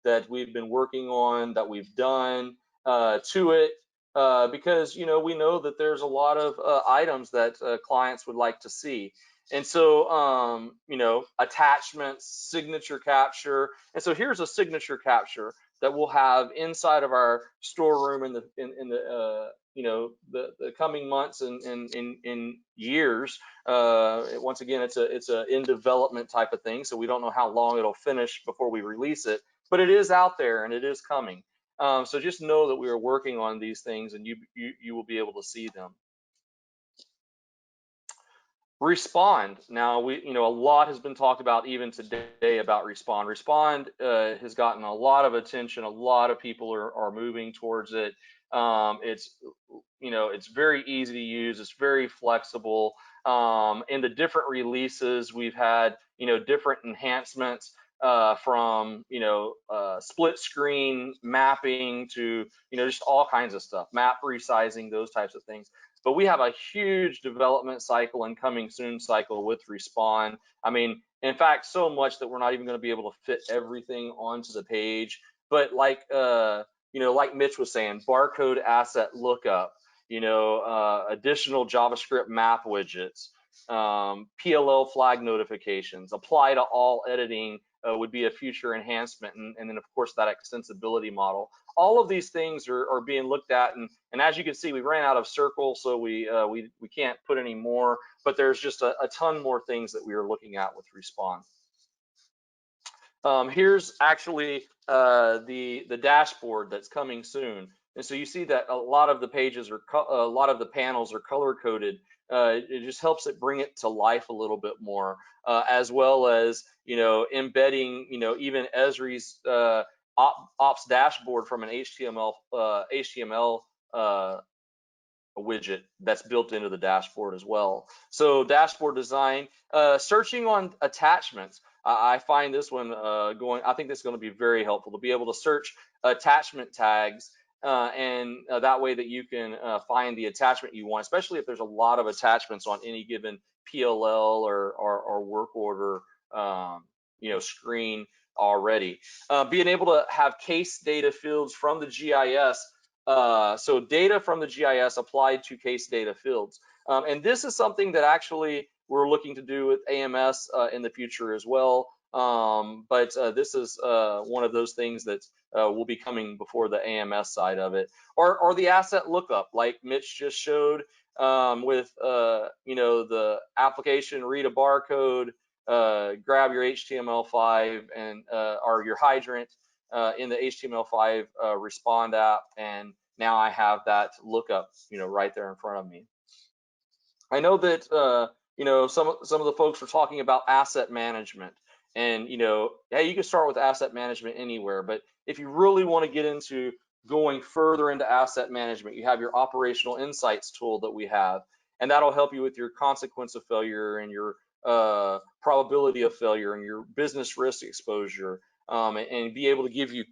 that we've been working on, that we've done to it. Because, you know, we know that there's a lot of items that clients would like to see. And so, you know, attachments, signature capture. And so here's a signature capture that we'll have inside of our Storeroom in the you know, the coming months and in years. Once again, it's a in development type of thing, so we don't know how long it'll finish before we release it, but it is out there and it is coming. So just know that we are working on these things, and you will be able to see them. Respond. Now, you know, a lot has been talked about even today about Respond. Respond has gotten a lot of attention. A lot of people are moving towards it. It's, you know, it's very easy to use. It's very flexible. In the different releases, we've had, you know, different enhancements. From, you know, split screen mapping to, you know, just all kinds of stuff, map resizing, those types of things. But we have a huge development cycle and coming soon cycle with Respond. I mean, in fact, so much that we're not even going to be able to fit everything onto the page. But like like Mitch was saying, barcode asset lookup, additional JavaScript map widgets, PLL flag notifications, apply to all editing would be a future enhancement, and then of course that extensibility model. All of these things are being looked at, and as you can see, we ran out of circle, so we can't put any more, but there's just a ton more things that we are looking at with Respond. Here's actually the dashboard that's coming soon, and so you see that a lot of the pages are a lot of the panels are color coded. It just helps it bring it to life a little bit more, as well as embedding even Esri's ops dashboard from an HTML widget that's built into the dashboard as well. So dashboard design, searching on attachments. I find this one I think this is going to be very helpful to be able to search attachment tags, and that way that you can find the attachment you want, especially if there's a lot of attachments on any given PLL or work order screen already. Being able to have case data fields from the GIS, so data from the GIS applied to case data fields. And this is something that actually we're looking to do with AMS in the future as well. But this is one of those things that will be coming before the AMS side of it, or the asset lookup, like Mitch just showed with the application, read a barcode, grab your HTML5 and or your hydrant in the HTML5 Respond app, and now I have that lookup right there in front of me. I know that some of the folks were talking about asset management, and hey, you can start with asset management anywhere, but if you really want to get into going further into asset management, you have your operational insights tool that we have, and that'll help you with your consequence of failure and your probability of failure and your business risk exposure, and be able to give you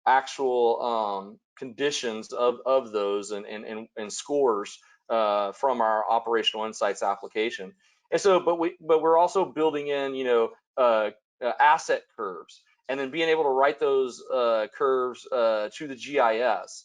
actual conditions of those and scores from our operational insights application. And so, but we're also building in asset curves, and then being able to write those curves to the GIS,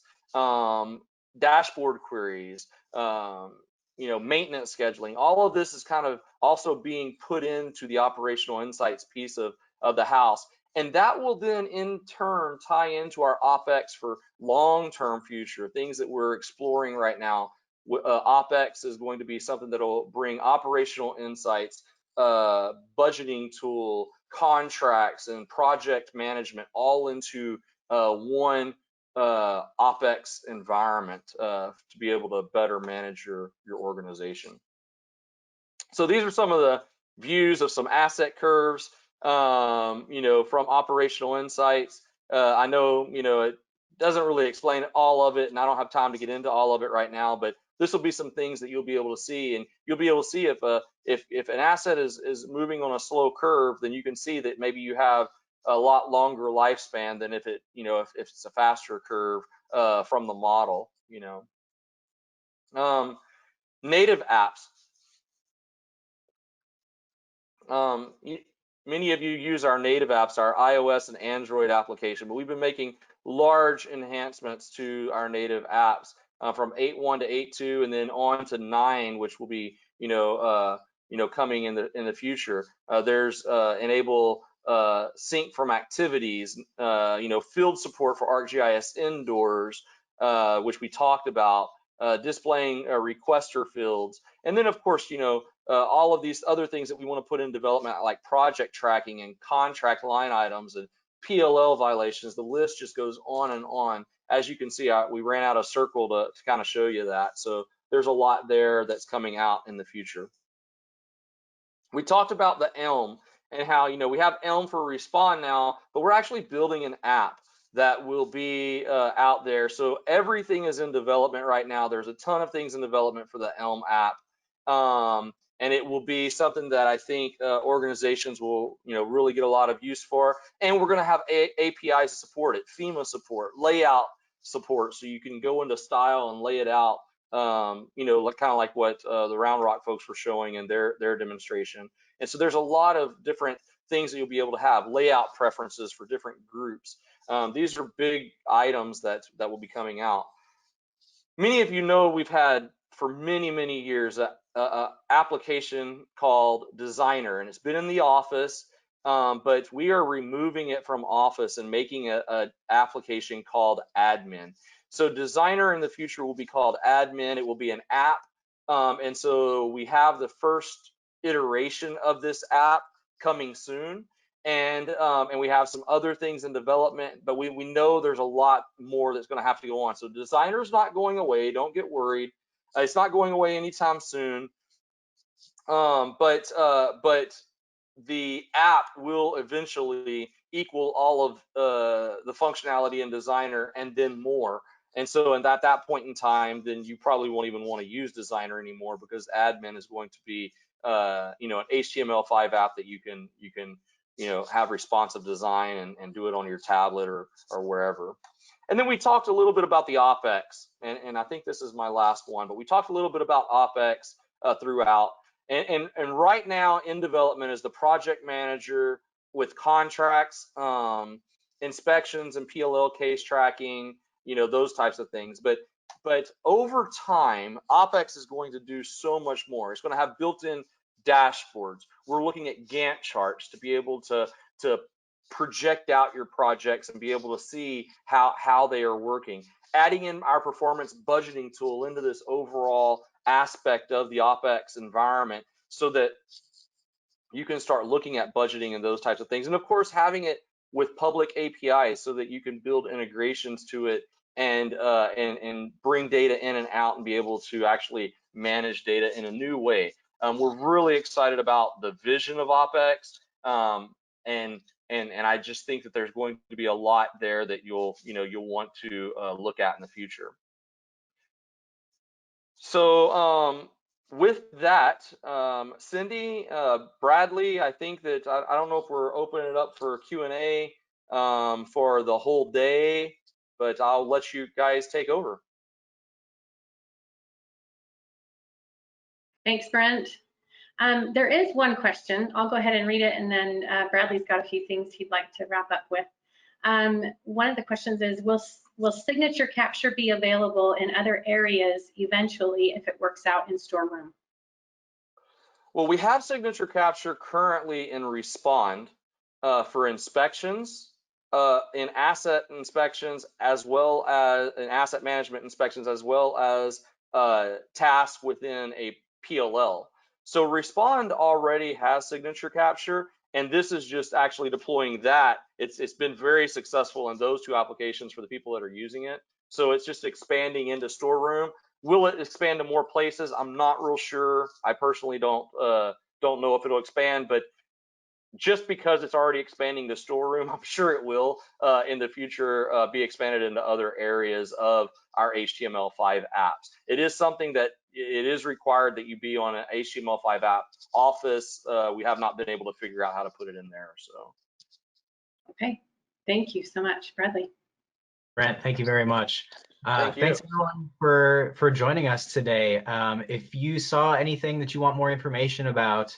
dashboard queries, maintenance scheduling. All of this is kind of also being put into the operational insights piece of the house, and that will then in turn tie into our OpEx for long-term future things that we're exploring right now. OpEx is going to be something that will bring operational insights, budgeting tool, contracts, and project management all into one OpEx environment to be able to better manage your organization. So these are some of the views of some asset curves, from operational insights. I know, it doesn't really explain all of it, and I don't have time to get into all of it right now, but this will be some things that you'll be able to see, and you'll be able to see if an asset is moving on a slow curve, then you can see that maybe you have a lot longer lifespan than if if it's a faster curve from the model. Native apps. Many of you use our native apps, our iOS and Android application, but we've been making large enhancements to our native apps from 8.1 to 8.2, and then on to 9, which will be coming in the future. There's enable sync from activities, field support for ArcGIS indoors, which we talked about, displaying requester fields, and then of course all of these other things that we want to put in development, like project tracking and contract line items and PLL violations. The list just goes on and on. As you can see, we ran out of circle to kind of show you that. So there's a lot there that's coming out in the future. We talked about the Elm and how we have Elm for Respond now, but we're actually building an app that will be out there. So everything is in development right now. There's a ton of things in development for the Elm app. And it will be something that I think organizations will really get a lot of use for. And we're going to have APIs to support it, FEMA support, layout support, so you can go into style and lay it out, kind of like what the Round Rock folks were showing in their demonstration. And so there's a lot of different things that you'll be able to have, layout preferences for different groups. These are big items that will be coming out. Many of you know we've had for many years a application called Designer, and it's been in the Office, but we are removing it from Office and making a application called Admin. So Designer in the future will be called Admin. It will be an app, and so we have the first iteration of this app coming soon. And we have some other things in development, but we know there's a lot more that's going to have to go on. So Designer's not going away. Don't get worried. It's not going away anytime soon. But the app will eventually equal all of the functionality in Designer and then more. And so at that point in time, then you probably won't even want to use Designer anymore, because Admin is going to be an HTML5 app that you can have responsive design and do it on your tablet or wherever. And then we talked a little bit about the OpEx, and I think this is my last one, but we talked a little bit about OpEx throughout. And right now in development is the project manager with contracts, inspections and PLL case tracking, those types of things. But over time, OpEx is going to do so much more. It's going to have built-in dashboards. We're looking at Gantt charts to be able to project out your projects and be able to see how they are working. Adding in our performance budgeting tool into this overall aspect of the OpEx environment, so that you can start looking at budgeting and those types of things. And of course, having it with public APIs so that you can build integrations to it and bring data in and out and be able to actually manage data in a new way. We're really excited about the vision of OpEx, and I just think that there's going to be a lot there that you'll want to look at in the future. So with that, Cindy, Bradley, I think that I don't know if we're opening it up for Q&A for the whole day, but I'll let you guys take over.
Thanks, Brent. There is one question. I'll go ahead and read it, and then Bradley's got a few things he'd like to wrap up with. One of the questions is, will signature capture be available in other areas eventually if it works out in storeroom?
Well, we have signature capture currently in Respond for inspections, in asset inspections, as well as in asset management inspections, as well as tasks within a PLL. So Respond already has signature capture, and this is just actually deploying that. It's been very successful in those two applications for the people that are using it. So it's just expanding into storeroom. Will it expand to more places? I'm not real sure. I personally don't know if it'll expand, but just because it's already expanding to storeroom, I'm sure it will in the future be expanded into other areas of our HTML5 apps. It is something that it is required that you be on an HTML5 app Office. We have not been able to figure out how to put it in there. So.
Okay, thank you so much, Bradley.
Brent, thank you very much.
Thank you.
Thanks everyone for joining us today. If you saw anything that you want more information about,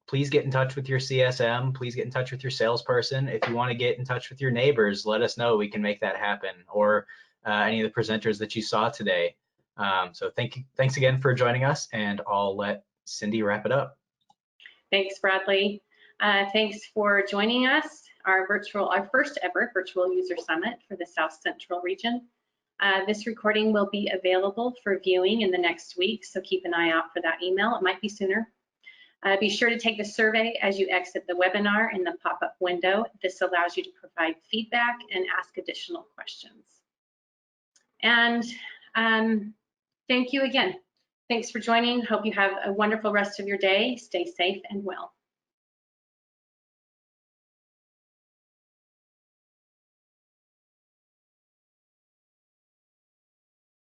please get in touch with your CSM. Please get in touch with your salesperson. If you want to get in touch with your neighbors, let us know. We can make that happen, or any of the presenters that you saw today. So thanks again for joining us, and I'll let Cindy wrap it up.
Thanks, Bradley. Thanks for joining us, our first ever virtual user summit for the South Central region. This recording will be available for viewing in the next week, so keep an eye out for that email. It might be sooner. Be sure to take the survey as you exit the webinar in the pop-up window. This allows you to provide feedback and ask additional questions. And thank you again. Thanks for joining. Hope you have a wonderful rest of your day. Stay safe and well.